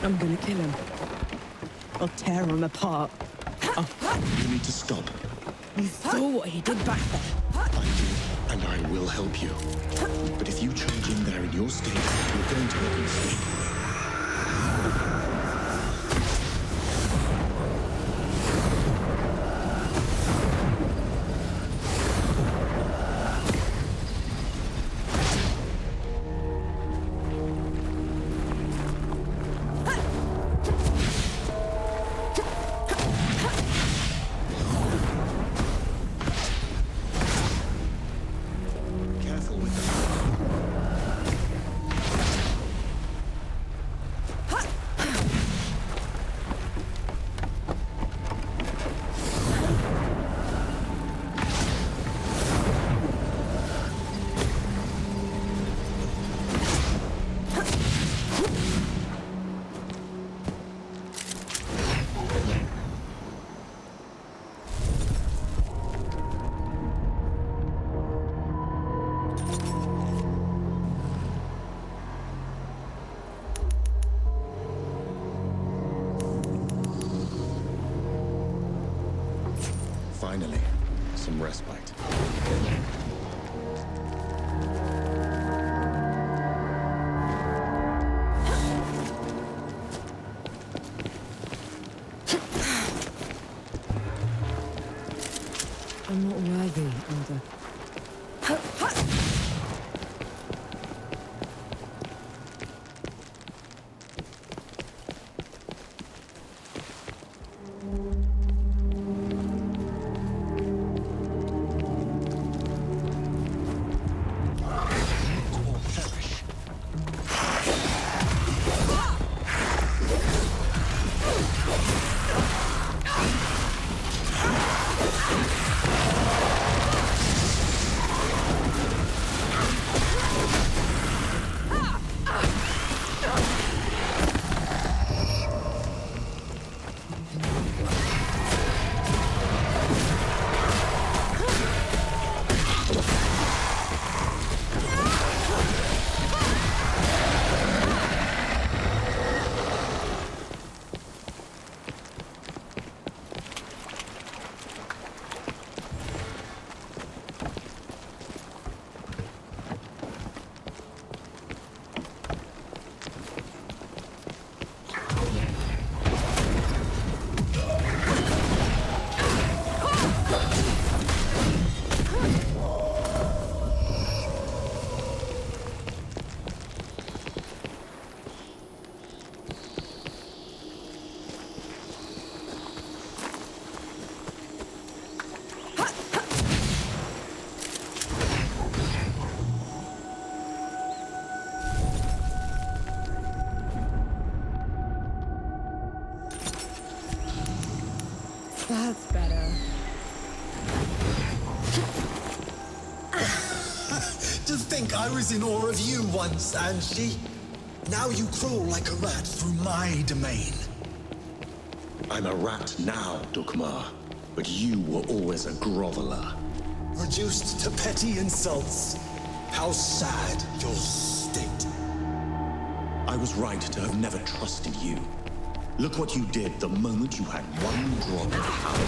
I'm gonna kill him. I'll tear him apart. You need to stop. You saw what he did back there. I do, and I will help you. But if you charge in there in your state, you're going to make a mistake. Finally, some respite. I'm not worthy, Elder. That's better. To think I was in awe of you once, Anshi. Now you crawl like a rat through my domain. I'm a rat now, Dukmar, but you were always a groveler. Reduced to petty insults. How sad your state. I was right to have never trusted you. Look what you did the moment you had one drop of power.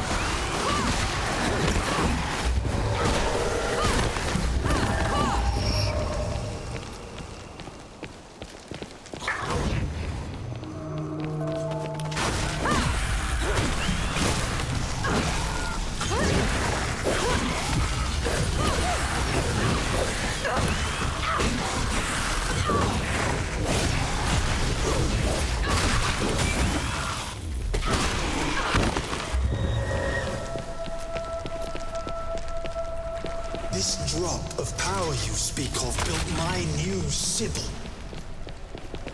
This drop of power you speak of built my new Sybil.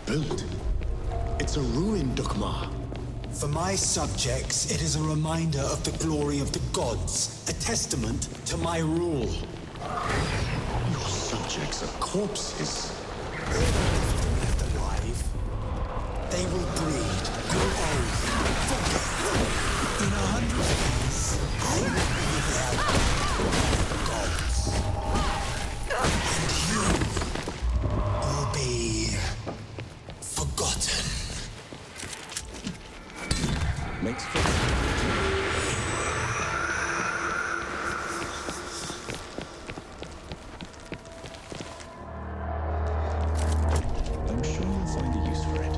Built? It's a ruin, Dukma. For my subjects, it is a reminder of the glory of the gods, a testament to my rule. Your subjects are corpses. Left alive. They will breed, grow old, forget. In 100 years, I will be their gods. And you will be forgotten. Makes sense. I'm sure you'll find a use for it.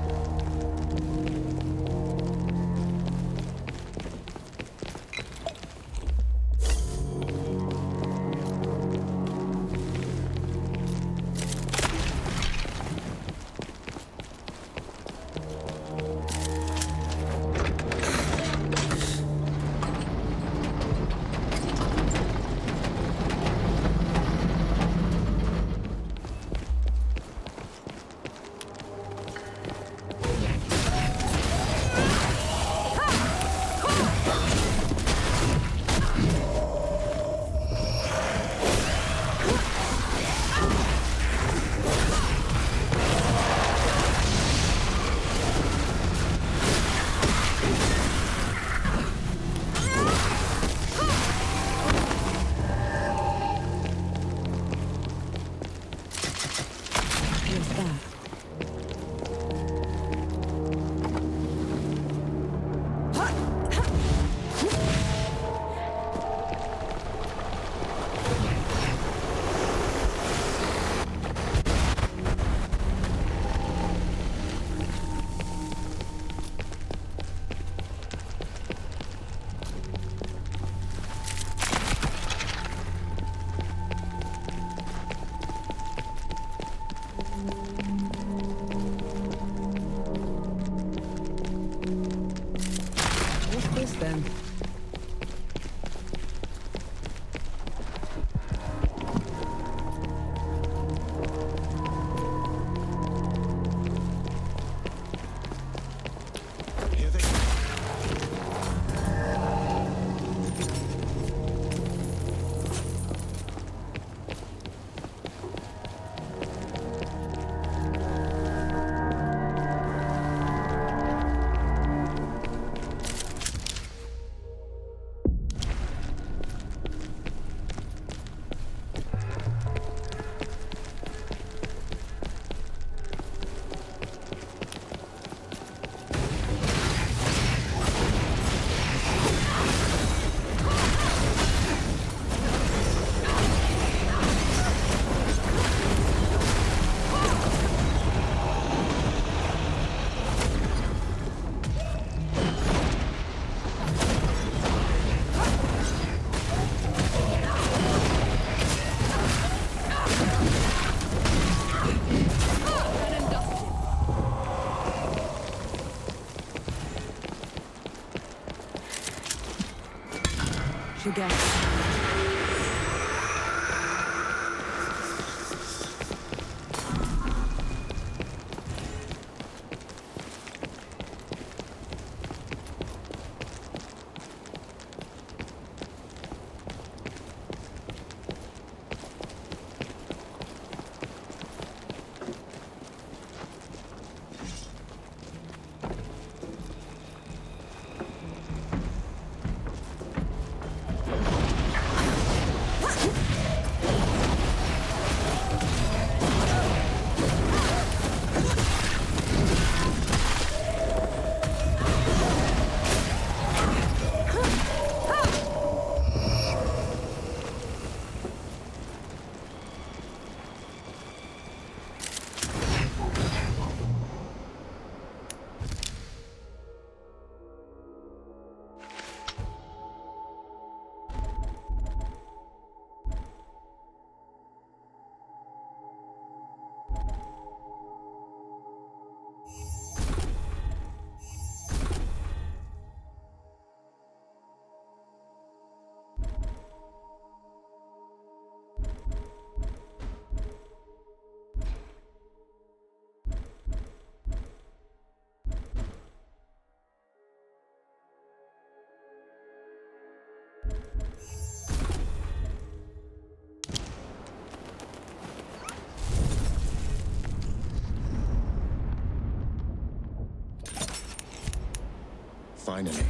Finally,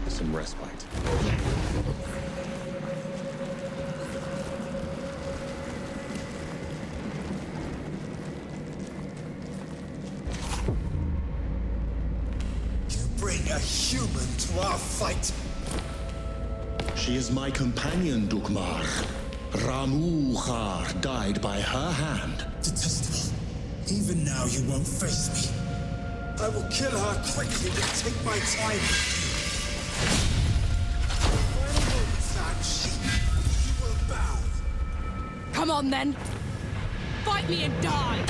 some respite. You bring a human to our fight? She is my companion, Dukmar. Ramuhar died by her hand. Detestable. Even now you won't face me. I will kill her quickly and take my time. You will bow. Come on then! Fight me and die!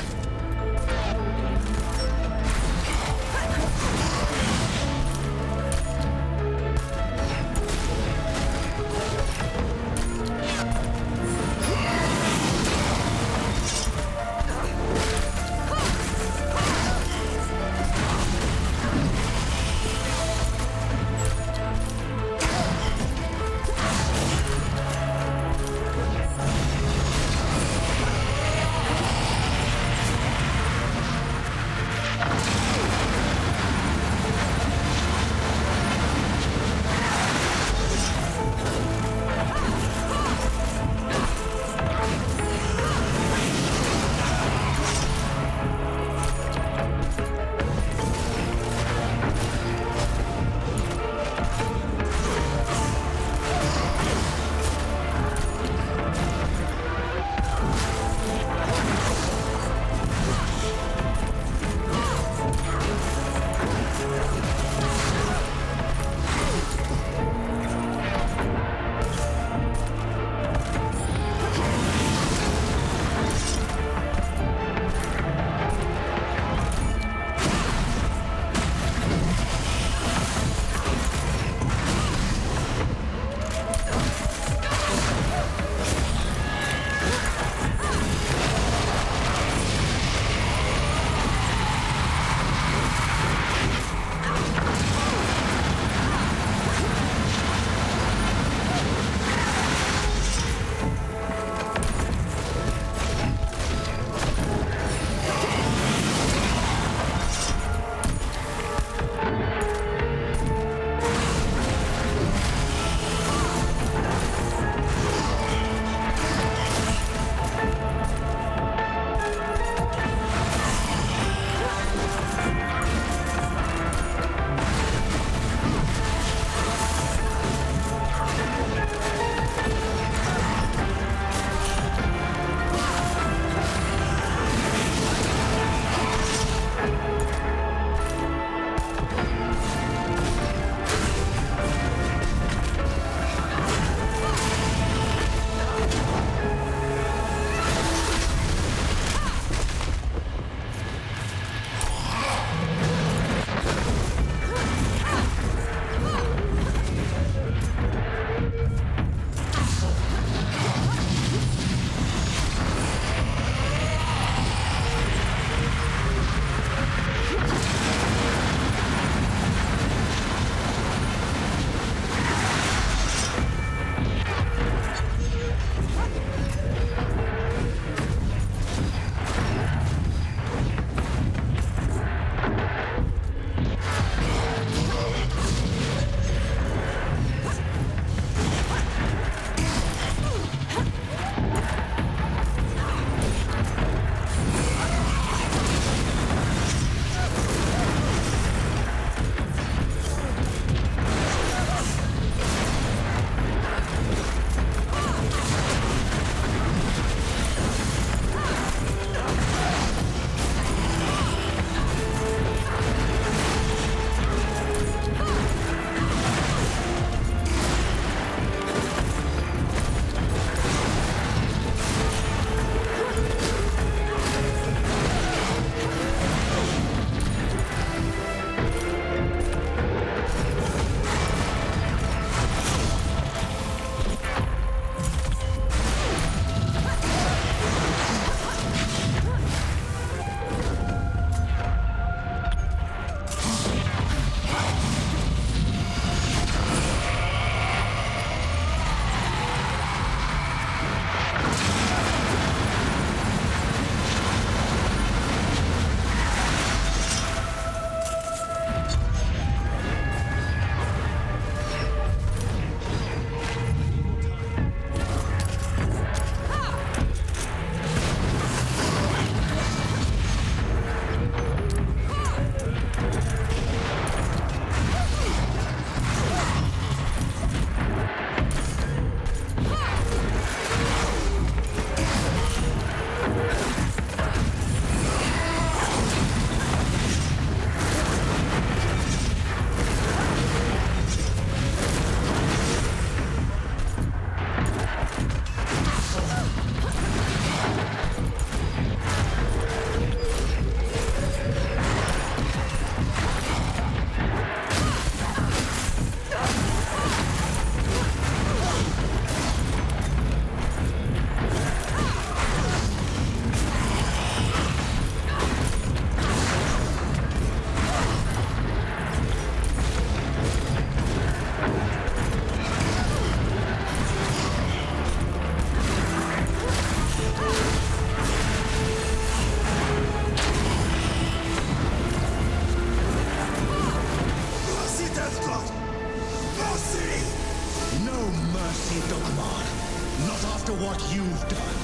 what you've done.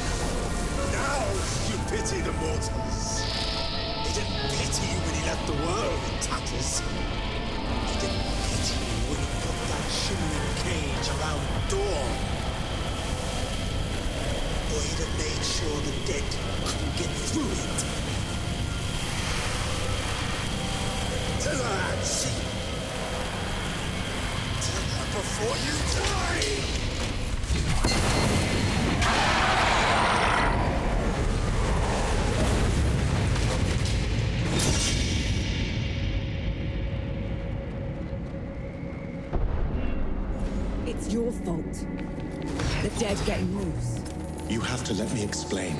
Now you pity the mortals. He didn't pity you when he left the world in tatters. He didn't pity you when he put that shimmering cage around Dawn. Or he'd have made sure the dead couldn't get through it. Tell her, Ashen. Tell her before you die! It's your fault. The dead getting loose. You have to let me explain.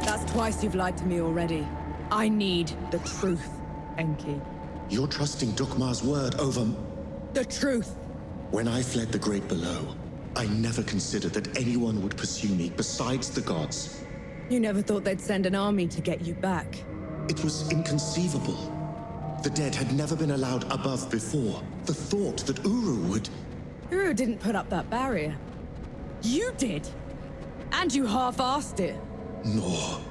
That's twice you've lied to me already. I need the truth, Enki. You're trusting Dukmar's word over... The truth! When I fled the Great Below, I never considered that anyone would pursue me besides the gods. You never thought they'd send an army to get you back. It was inconceivable. The dead had never been allowed above before. The thought that Uru would... Uru didn't put up that barrier. You did! And you half-arsed it. No.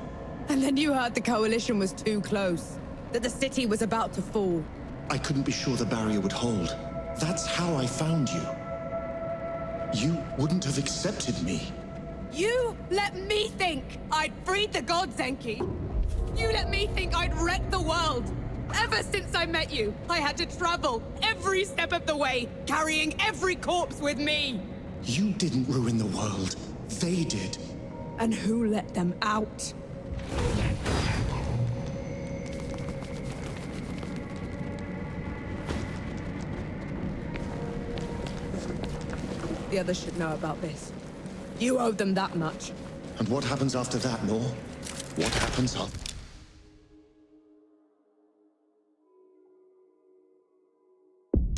And then you heard the Coalition was too close. That the city was about to fall. I couldn't be sure the barrier would hold. That's how I found you. You wouldn't have accepted me. You let me think I'd freed the gods, Enki. You let me think I'd wrecked the world. Ever since I met you, I had to travel every step of the way, carrying every corpse with me. You didn't ruin the world. They did. And who let them out? The others should know about this. You owe them that much. And what happens after that, Nor? What happens after...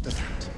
that?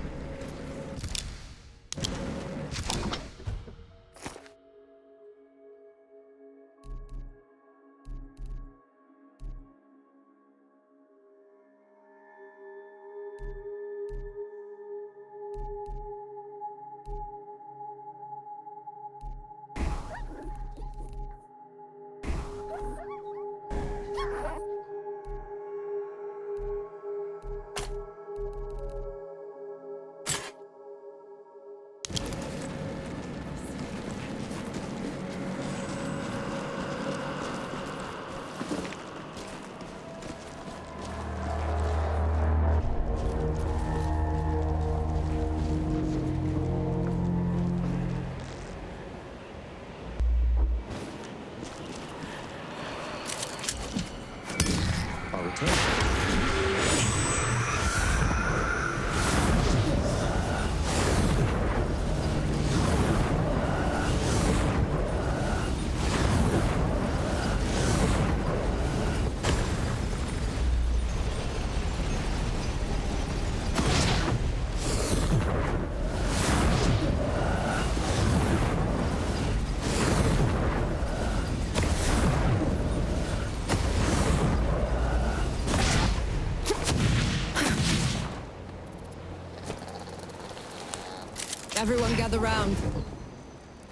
Everyone gather round.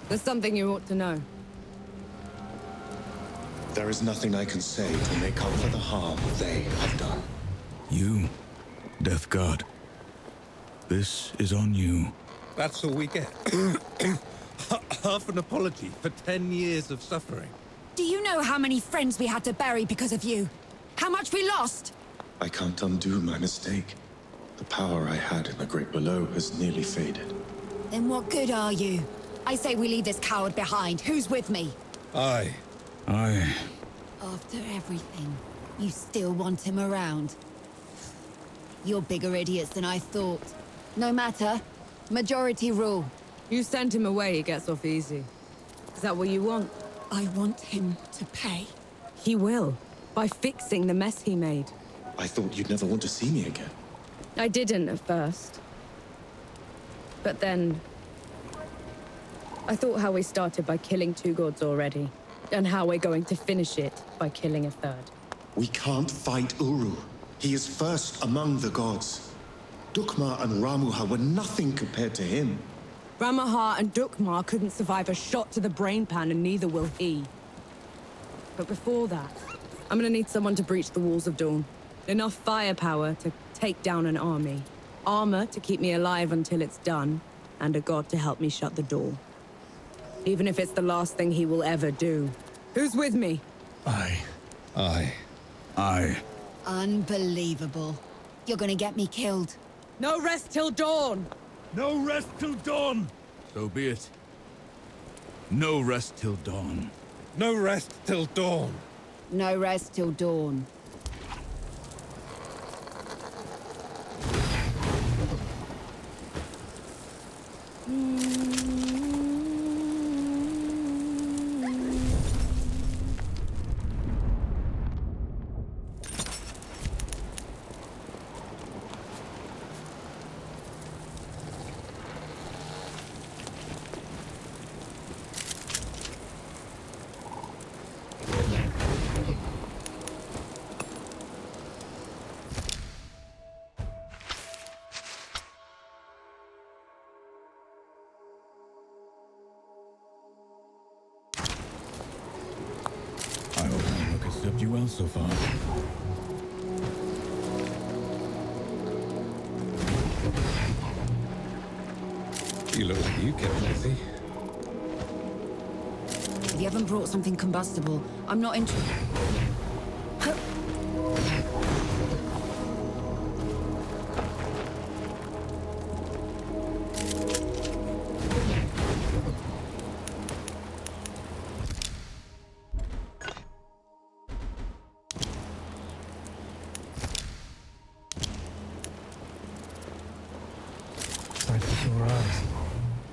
There's something you ought to know. There is nothing I can say to make up for the harm they have done. You, Death God. This is on you. That's all we get. Half an apology for 10 years of suffering. Do you know how many friends we had to bury because of you? How much we lost? I can't undo my mistake. The power I had in the Great Below has nearly faded. Then what good are you? I say we leave this coward behind. Who's with me? Aye. After everything, you still want him around? You're bigger idiots than I thought. No matter. Majority rule. You send him away, he gets off easy. Is that what you want? I want him to pay. He will. By fixing the mess he made. I thought you'd never want to see me again. I didn't at first. But then... I thought how we started by killing 2 gods already. And how we're going to finish it by killing a 3rd. We can't fight Uru. He is first among the gods. Dukmar and Ramuha were nothing compared to him. Gramahar and Dukmar couldn't survive a shot to the brain pan, and neither will he. But before that, I'm gonna need someone to breach the walls of Dawn. Enough firepower to take down an army. Armor to keep me alive until it's done, and a god to help me shut the door. Even if it's the last thing he will ever do. Who's with me? I. Unbelievable. You're gonna get me killed. No rest till dawn! No rest till dawn! So be it. No rest till dawn. No rest till dawn. No rest till dawn. Served you well so far. You look like you kept busy. If you haven't brought something combustible, I'm not interested.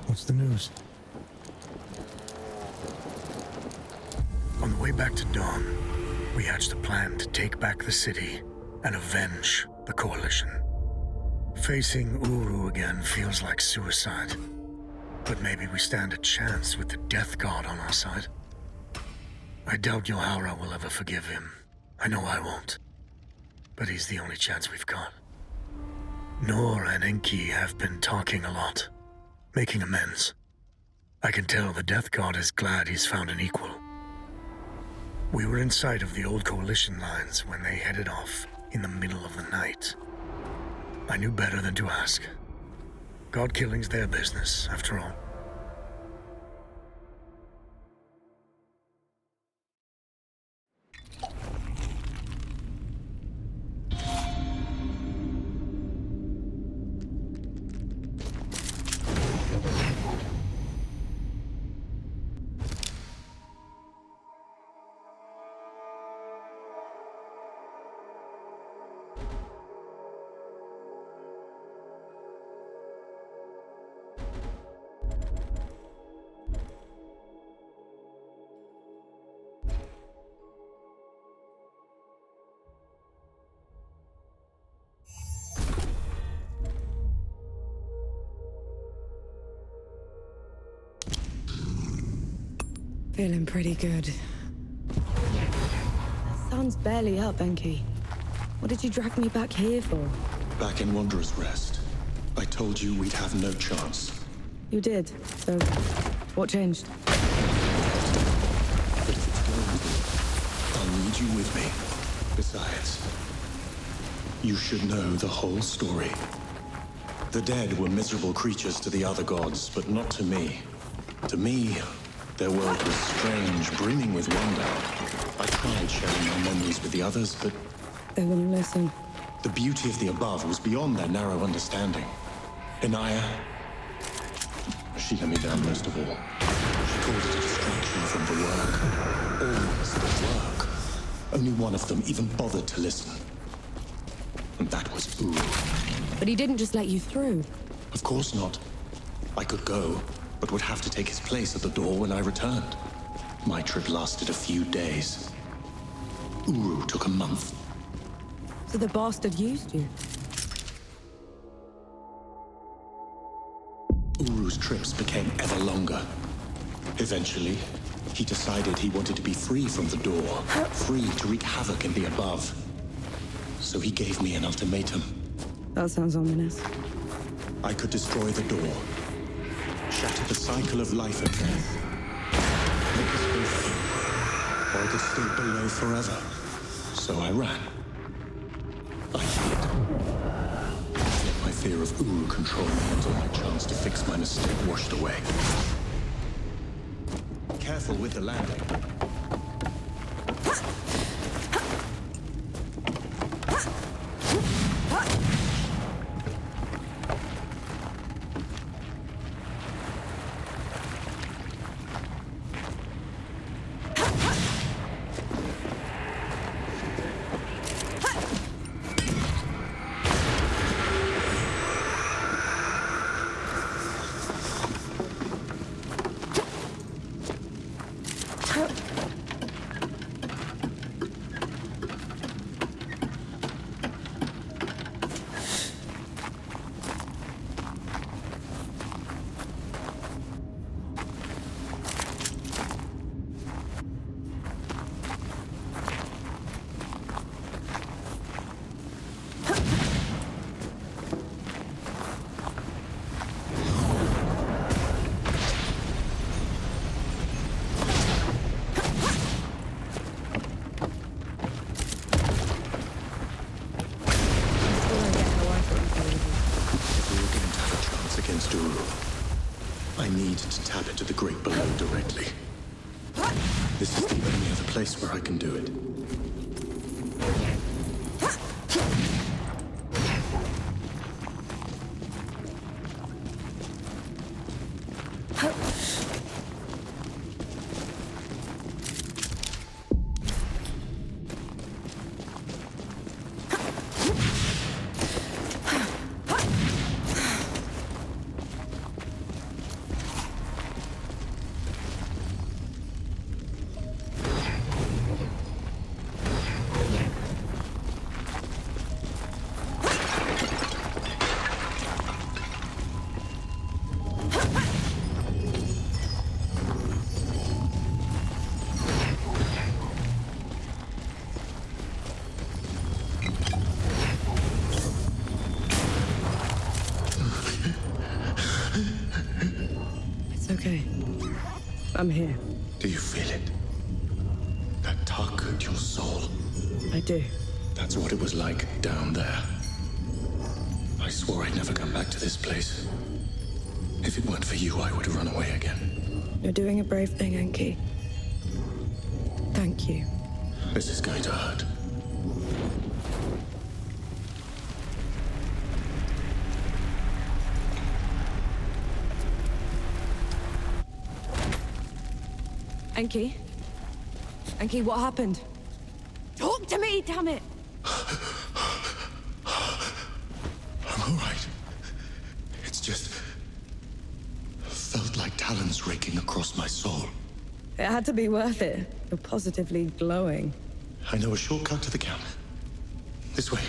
What's the news? On the way back to Dawn, we hatched a plan to take back the city and avenge the Coalition. Facing Uru again feels like suicide, but maybe we stand a chance with the Death God on our side. I doubt Yohara will ever forgive him. I know I won't. But he's the only chance we've got. Nor and Enki have been talking a lot, making amends. I can tell the Death God is glad he's found an equal. We were in sight of the old Coalition lines when they headed off in the middle of the night. I knew better than to ask. God killing's their business, after all. Feeling pretty good. The sun's barely up, Enki. What did you drag me back here for? Back in Wanderer's Rest, I told you we'd have no chance. You did, so what changed? But if it's going to be, I'll need you with me. Besides, you should know the whole story. The dead were miserable creatures to the other gods, but not to me. To me, their world was strange, brimming with wonder. I tried sharing my memories with the others, but they wouldn't listen. The beauty of the above was beyond their narrow understanding. Inaya, she let me down most of all. She called it a distraction from the work. Always the work. Only one of them even bothered to listen. And that was Uru. But he didn't just let you through. Of course not. I could go, but would have to take his place at the door when I returned. My trip lasted a few days. Uru took a month. So the bastard used you? Uru's trips became ever longer. Eventually, he decided he wanted to be free from the door, free to wreak havoc in the above. So he gave me an ultimatum. That sounds ominous. I could destroy the door, shatter the cycle of life and death. Make us go free, or I could stay below forever. So I ran. I hid. Let my fear of Uru control me until my chance to fix my mistake washed away. Careful with the landing. Where I can do it. Okay. I'm here. Do you feel it? That tug at your soul? I do. That's what it was like down there. I swore I'd never come back to this place. If it weren't for you, I would have run away again. You're doing a brave thing, Enki. Thank you. This is going to hurt. Enki? Enki, what happened? Talk to me, damn it! I'm all right. It's just... felt like talons raking across my soul. It had to be worth it. You're positively glowing. I know a shortcut to the camp. This way.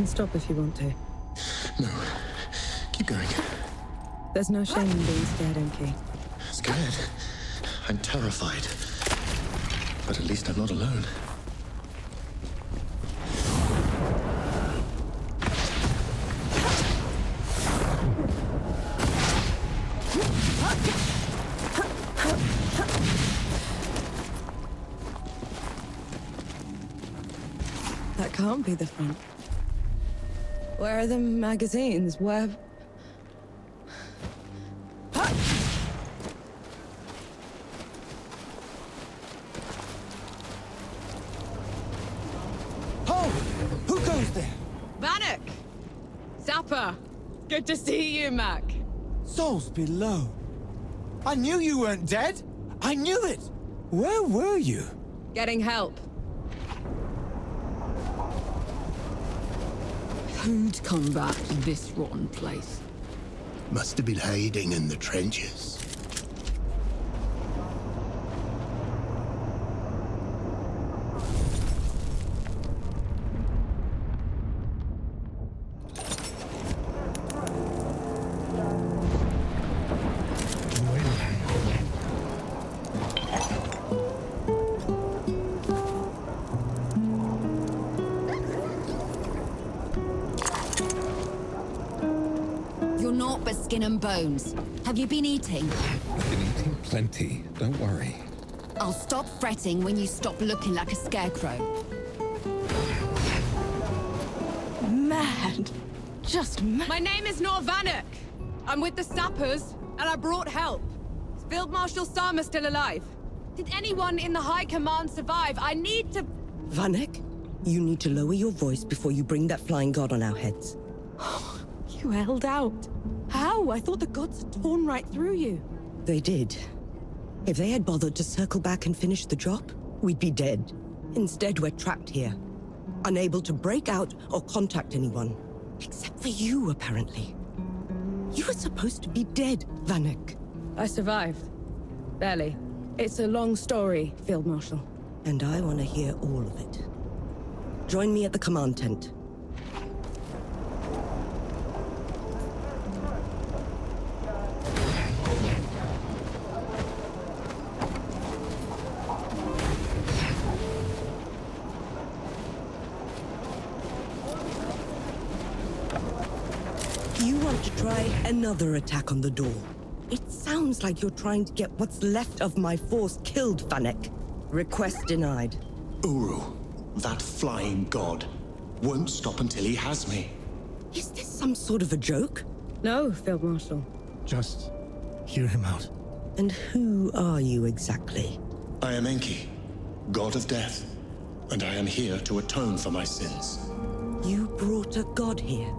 Stop if you want to. No. Keep going. There's no shame in being scared, Enki. Scared? I'm terrified. But at least I'm not alone. That can't be the front. Where are the magazines? Where... Oh! Who goes there? Vanek! Zappa! Good to see you, Mac. Souls below. I knew you weren't dead. I knew it. Where were you? Getting help. Who'd come back to this rotten place? Must have been hiding in the trenches. naught but skin and bones. Have you been eating? I've been eating plenty, don't worry. I'll stop fretting when you stop looking like a scarecrow. Mad. Just mad. My name is Norvanuk. I'm with the sappers, and I brought help. Is Field Marshal Sama still alive? Did anyone in the High Command survive? I need to... Vanek, you need to lower your voice before you bring that flying god on our heads. You held out. How? I thought the gods had torn right through you. They did. If they had bothered to circle back and finish the job, we'd be dead. Instead, we're trapped here. Unable to break out or contact anyone. Except for you, apparently. You were supposed to be dead, Vanek. I survived. Barely. It's a long story, Field Marshal. And I want to hear all of it. Join me at the command tent. You want to try another attack on the door? It sounds like you're trying to get what's left of my force killed, Vanek. Request denied. Uru, that flying god, won't stop until he has me. Is this some sort of a joke? No, Field Marshal. Just hear him out. And who are you exactly? I am Enki, god of death, and I am here to atone for my sins. You brought a god here?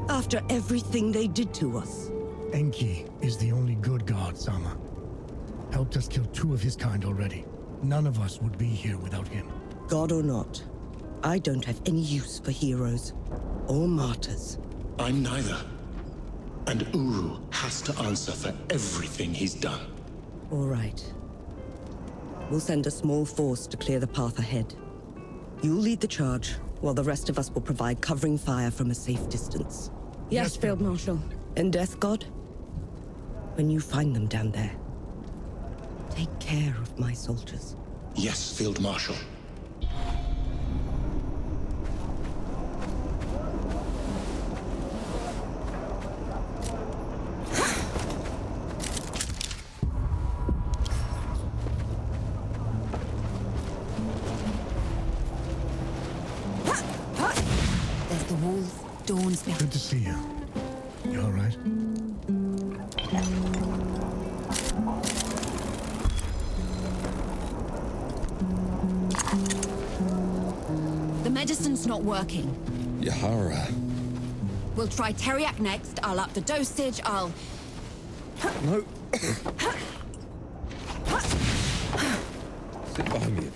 After everything they did to us? Enki is the only good god, Sama. Helped us kill 2 of his kind already. None of us would be here without him. God or not, I don't have any use for heroes. Or martyrs. I'm neither. And Uru has to answer for everything he's done. All right. We'll send a small force to clear the path ahead. You'll lead the charge, while the rest of us will provide covering fire from a safe distance. Yes, Field Marshal. And Death God? When you find them down there, take care of my soldiers. Yes, Field Marshal. There's the walls, Dawn's behind. Good to see you. You all right? The medicine's not working. Yahara. We'll try Teriak next. I'll up the dosage. I'll... No. Sit by me a bit.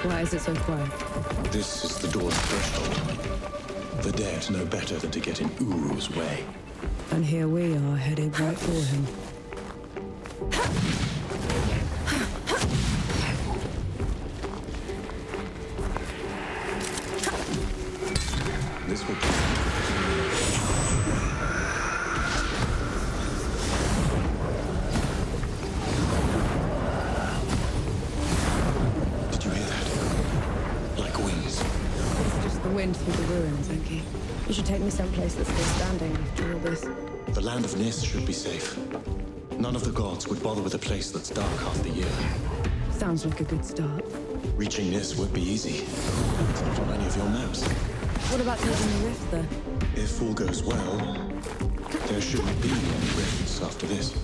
Why is it so quiet? This is the door's threshold. The dead know better than to get in Uru's way. And here we are, headed right for him. This will Did you hear that? Like wings. It's just the wind through the ruins, Enki. You should take me someplace that's still standing after all this. The land of Nis should be safe. None of the gods would bother with a place that's dark half the year. Sounds like a good start. Reaching Nis would be easy. It's not on any of your maps. What about taking the rift, though? If all goes well, there shouldn't be any rifts after this.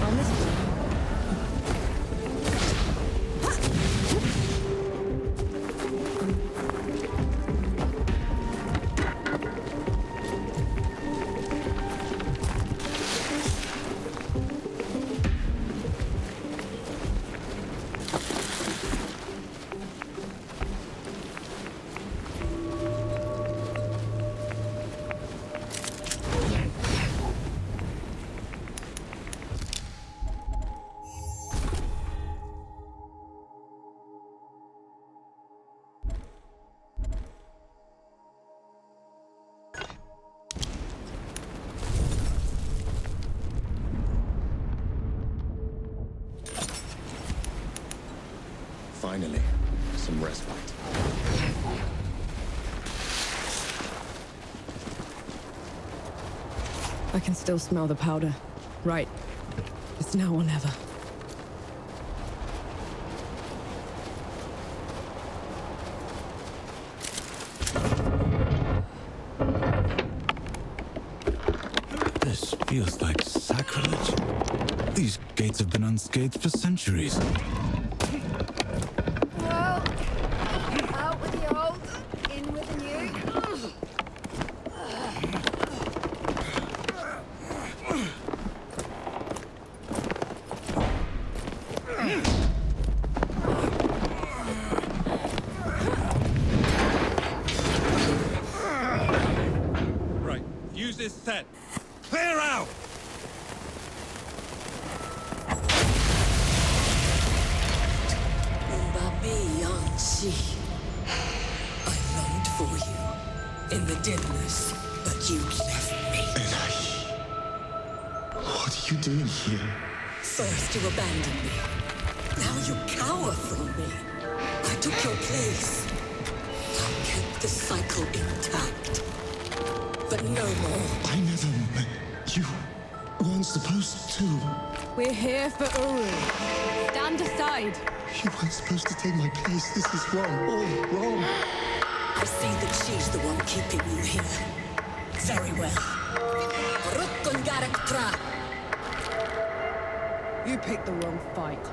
I'll miss it. Finally, some respite. I can still smell the powder. Right. It's now or never. This feels like sacrilege. These gates have been unscathed for centuries. Well, out with the old, in with the new. Right, fuse is set. Clear out! I longed for you in the dimness, but you left me. What are you doing here? First you abandoned me. Now you cower from me. I took your place. I kept the cycle intact. But no more. I never... You weren't supposed to. We're here for Uru. Stand aside. You weren't supposed to take my place. This is wrong. All wrong. I see that she's the one keeping you here. Very well. You picked the wrong fight.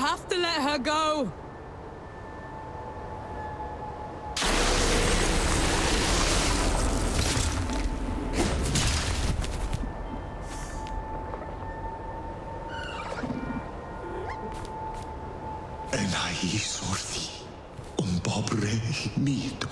have to let her go! Enai sorthi, pobre mito.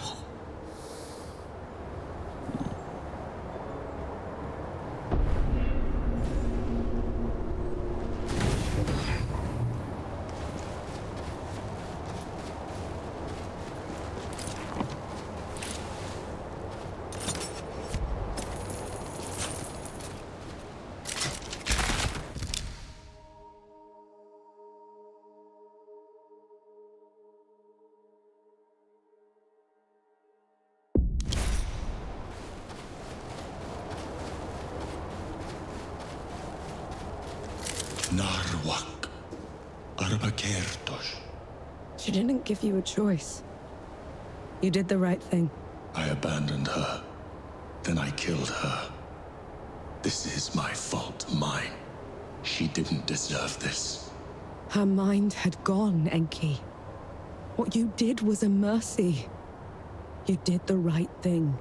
Narwak Arbakertos. She didn't give you a choice. You did the right thing. I abandoned her. Then I killed her. This is my fault, mine. She didn't deserve this. Her mind had gone, Enki. What you did was a mercy. You did the right thing.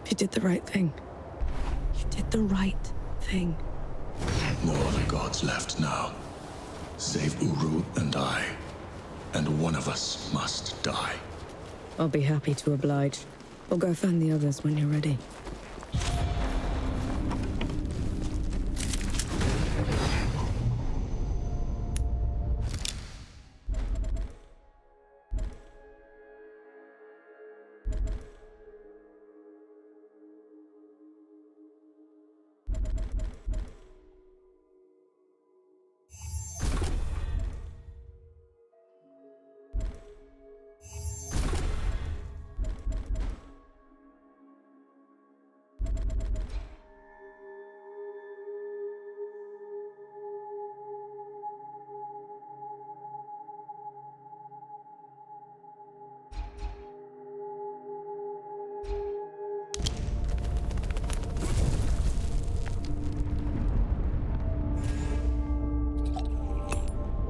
You did the right thing. You did the right thing. No other gods left now. Save Uru and I. And one of us must die. I'll be happy to oblige. We'll go find the others when you're ready.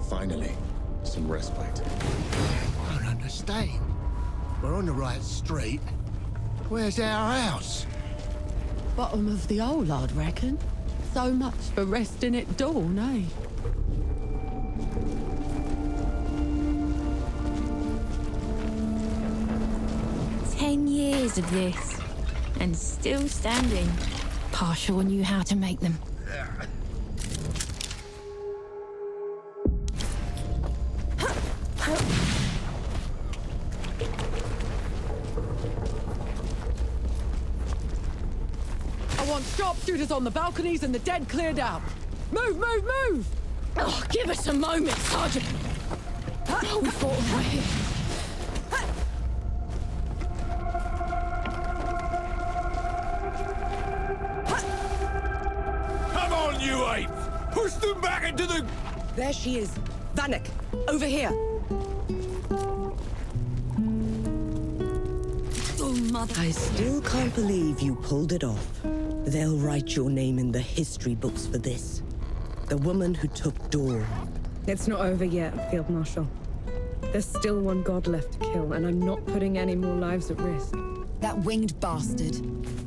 Finally, some respite. I don't understand. We're on the right street. Where's our house? Bottom of the hole, I'd reckon. So much for resting at dawn, eh? Years of this, and still standing. Partial knew how to make them. I want sharpshooters on the balconies and the dead cleared out. Move, move, move! Oh, give us a moment, Sergeant. We fought away. Come on, you apes! Push them back into the... There she is. Vanek, over here. Oh, mother. I still can't believe you pulled it off. They'll write your name in the history books for this. The woman who took Dawn. It's not over yet, Field Marshal. There's still one god left to kill, and I'm not putting any more lives at risk. That winged bastard.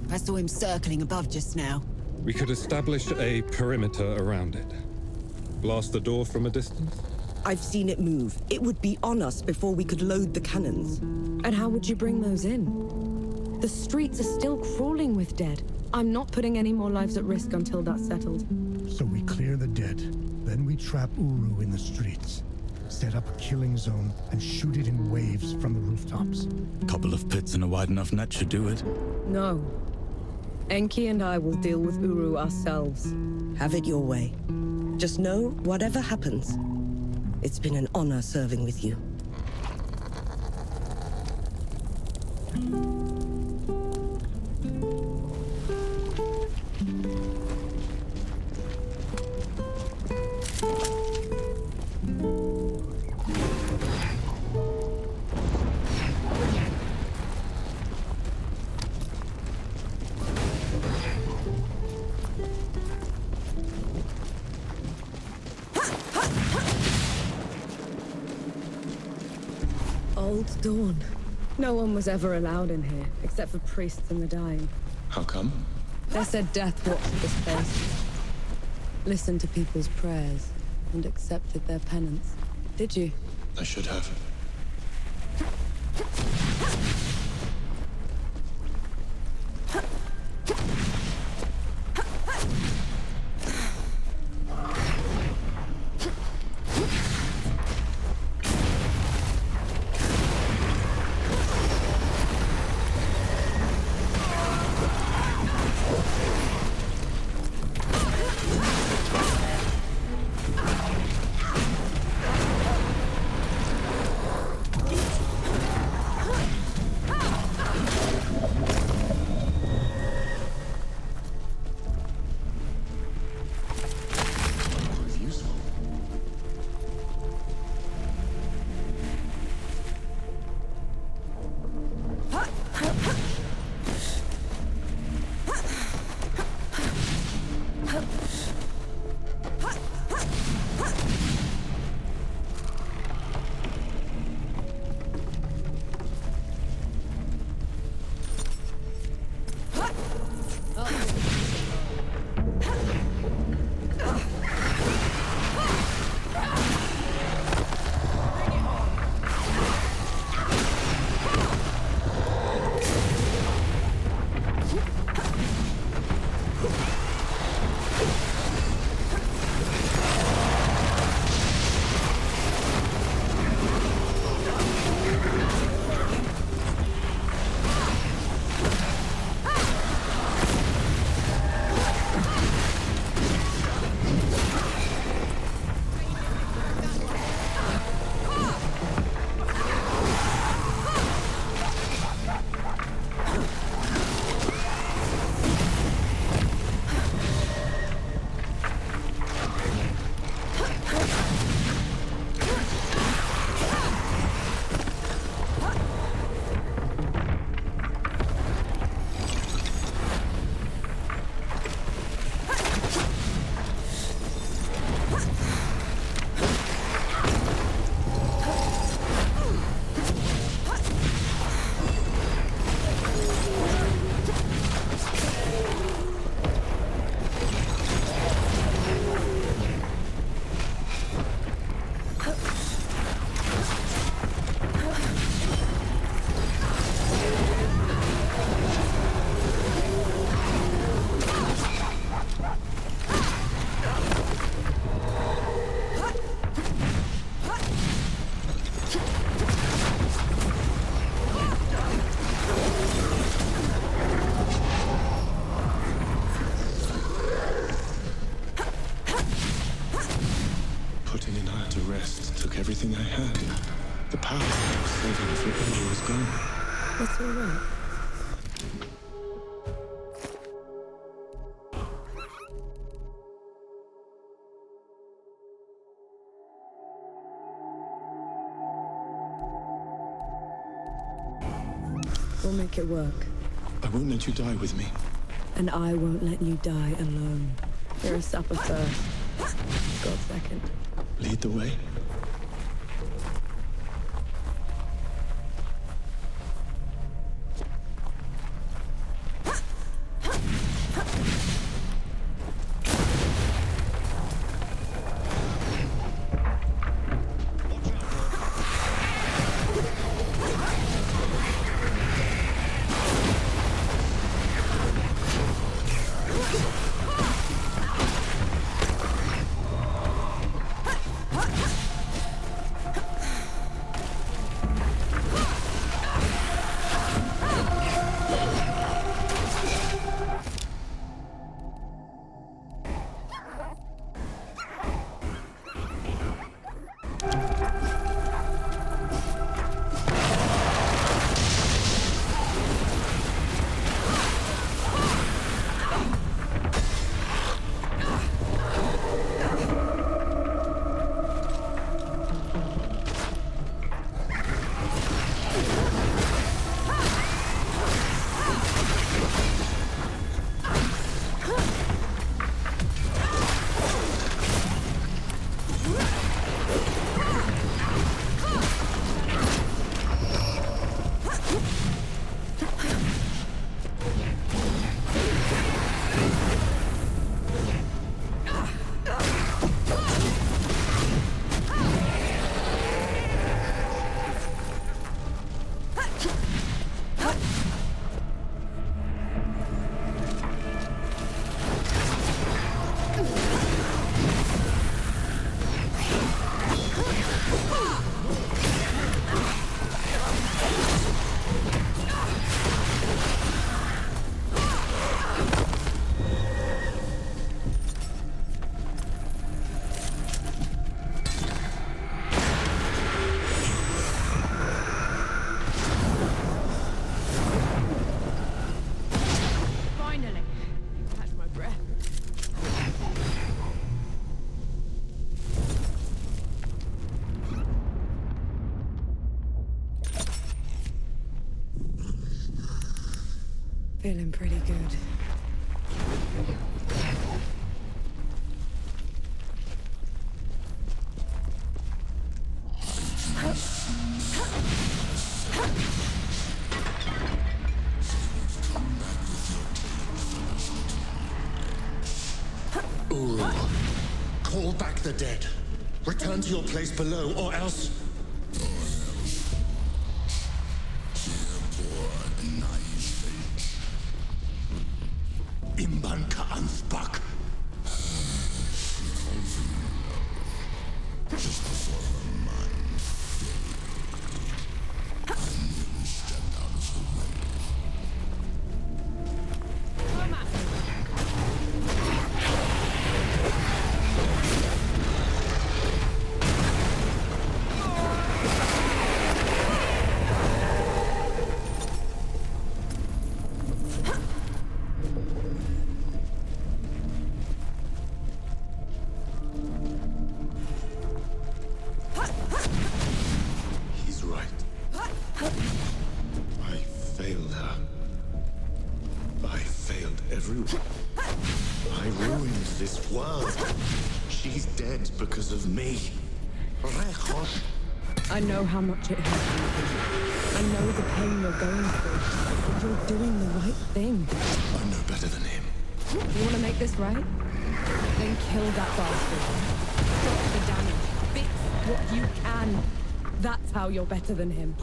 I saw him circling above just now. We could establish a perimeter around it. Blast the door from a distance? I've seen it move. It would be on us before we could load the cannons. And how would you bring those in? The streets are still crawling with dead. I'm not putting any more lives at risk until that's settled. So we clear the dead. Then we trap Uru in the streets. Set up a killing zone and shoot it in waves from the rooftops. Couple of pits and a wide enough net should do it. No. Enki and I will deal with Uru ourselves. Have it your way. Just know, whatever happens, it's been an honor serving with you. Old Dawn. No one was ever allowed in here, except for priests and the dying. How come? They said death watched this place. Listened to people's prayers and accepted their penance. Did you? I should have. everything I had. The power I was saving for Uru was gone. That's all right. We'll make it work. I won't let you die with me. And I won't let you die alone. You're a supper first. God second. Lead the way. Feeling pretty good. Uru, call back the dead. Return to your place below, or else... Imbanka Ansbak. Just before her mind I nearly stepped out of the way. He's right. I failed her. I failed everyone. I ruined this world. She's dead because of me. I know how much it hurts. I know the pain you're going through. But you're doing the right thing. I'm no better than him. You want to make this right? Then kill that bastard. Stop the damage. Fix what you can. That's how you're better than him.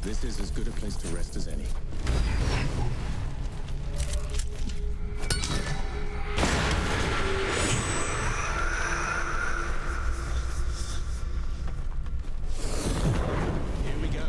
This is as good a place to rest as any. Here we go.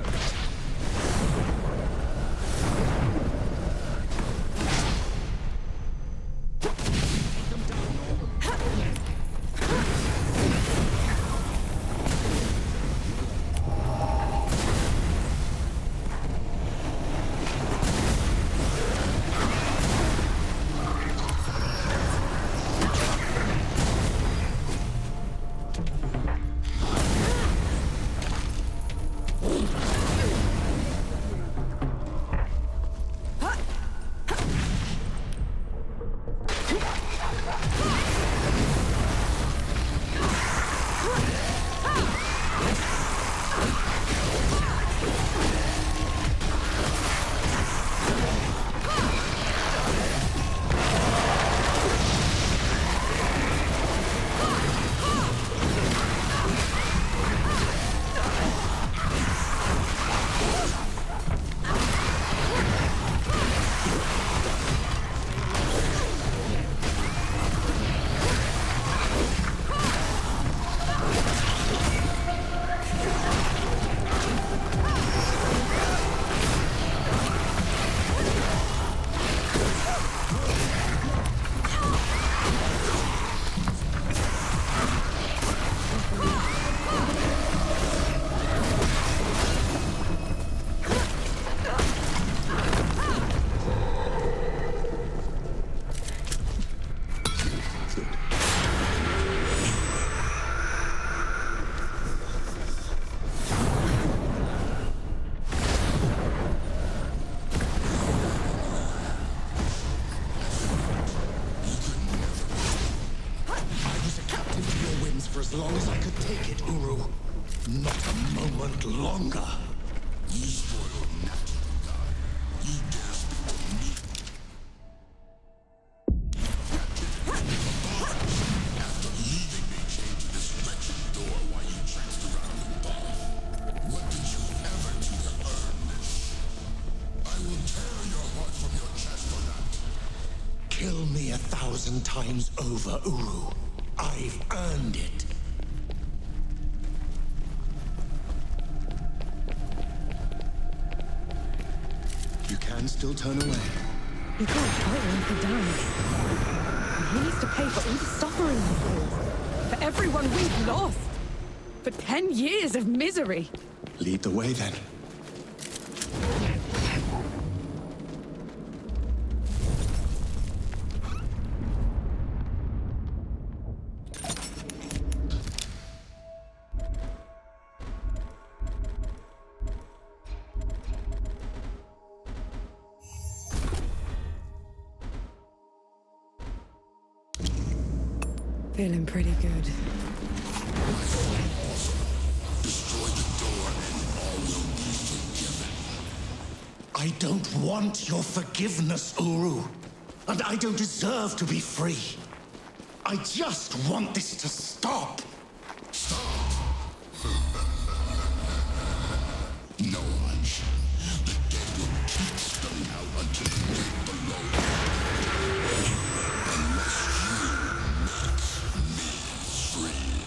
As long as I could take it, Uru. Not a moment longer. You spoiled natural God. You dare speak 1,000 times over, Uru. I've earned it. You can still turn away. You can't fight him for damage. He needs to pay for all the suffering he's caused. For everyone we've lost. For 10 years of misery. Lead the way, then. Feeling pretty good. I don't want your forgiveness, Uru. And I don't deserve to be free. I just want this to stop. No much. The dead will keep spilling out until the great below. Unless you make me free.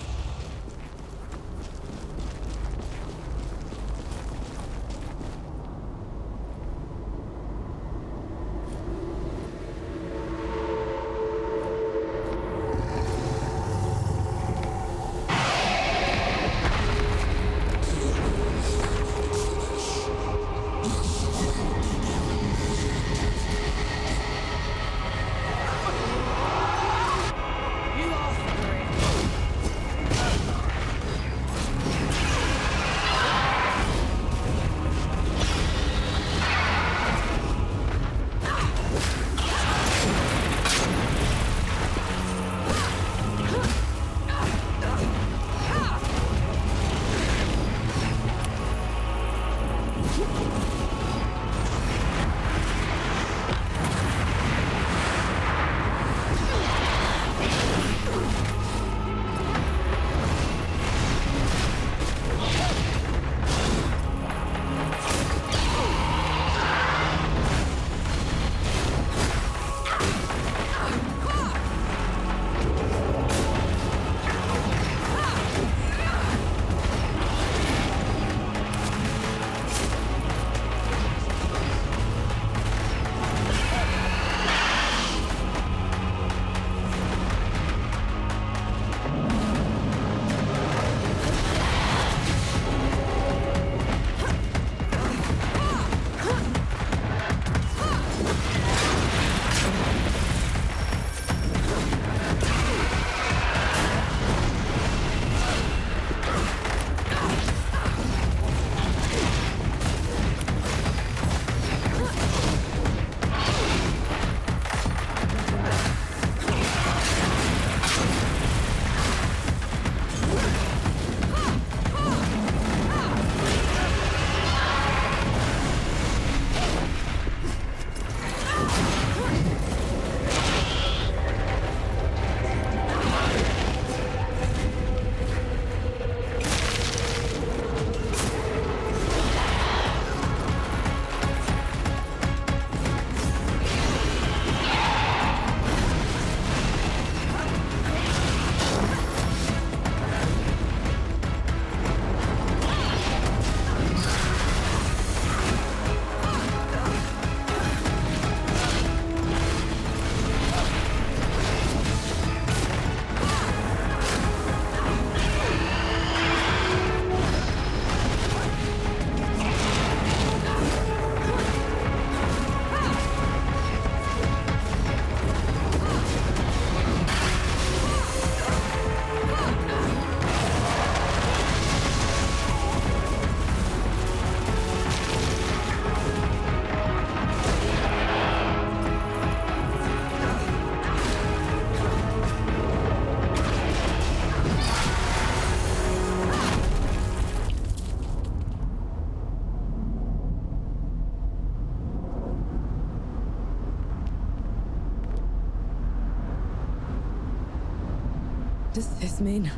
Does this mean?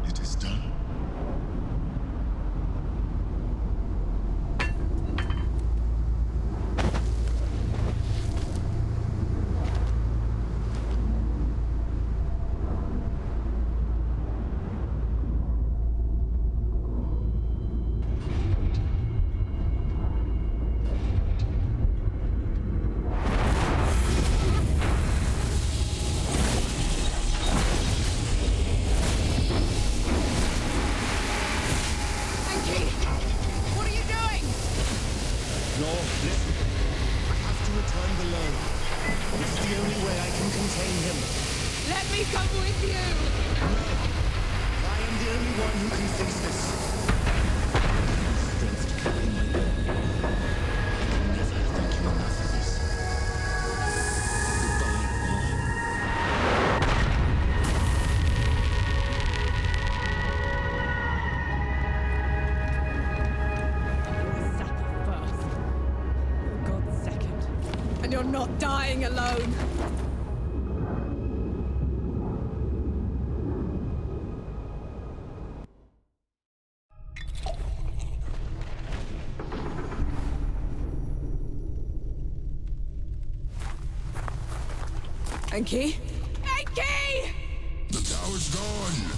It is done. return below. It's the only way I can contain him. Let me come with you! I am the only one who can fix this. Strength to carry my burden. I can never thank you enough for this. Goodbye, God's second. And you're not dying alone. Enki? Enki! The tower's gone.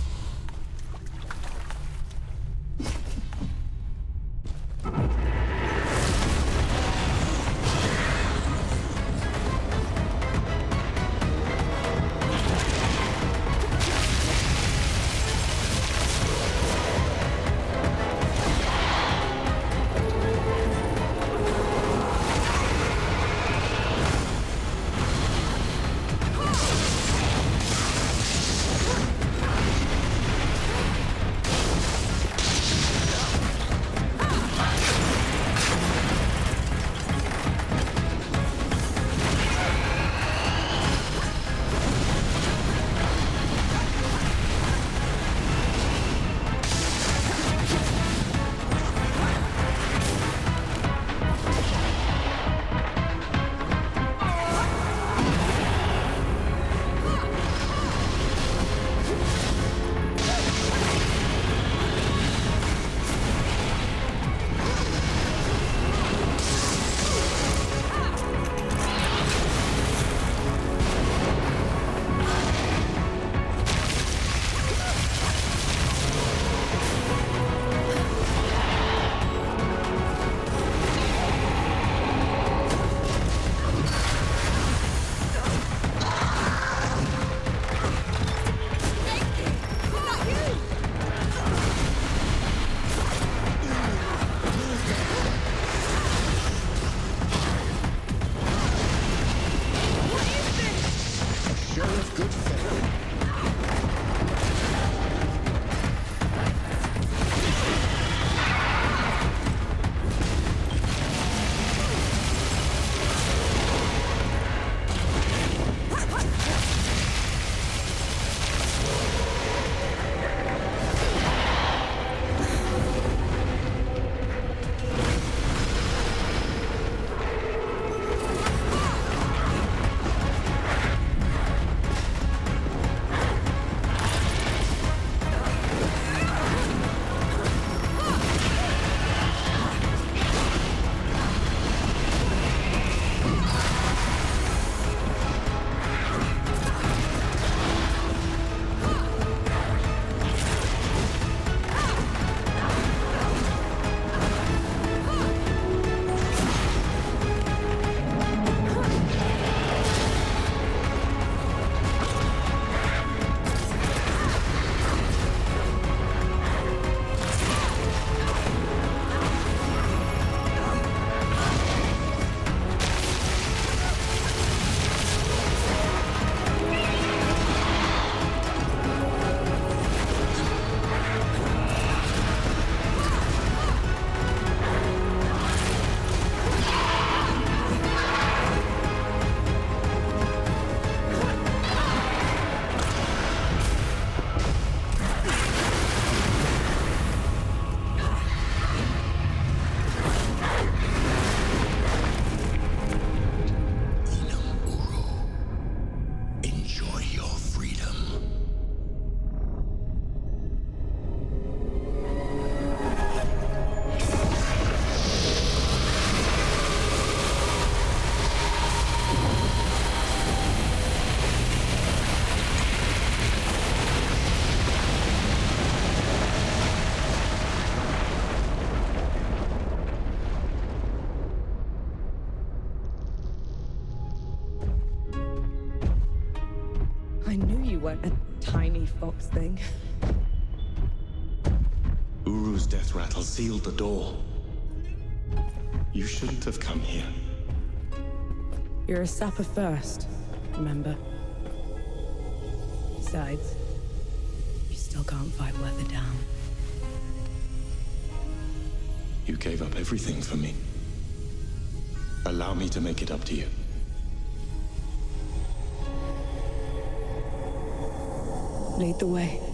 You weren't a tiny fox thing. Uru's death rattle sealed the door. You shouldn't have come here. You're a sapper first, remember? Besides, you still can't fight Weather down. You gave up everything for me. Allow me to make it up to you. Lead the way.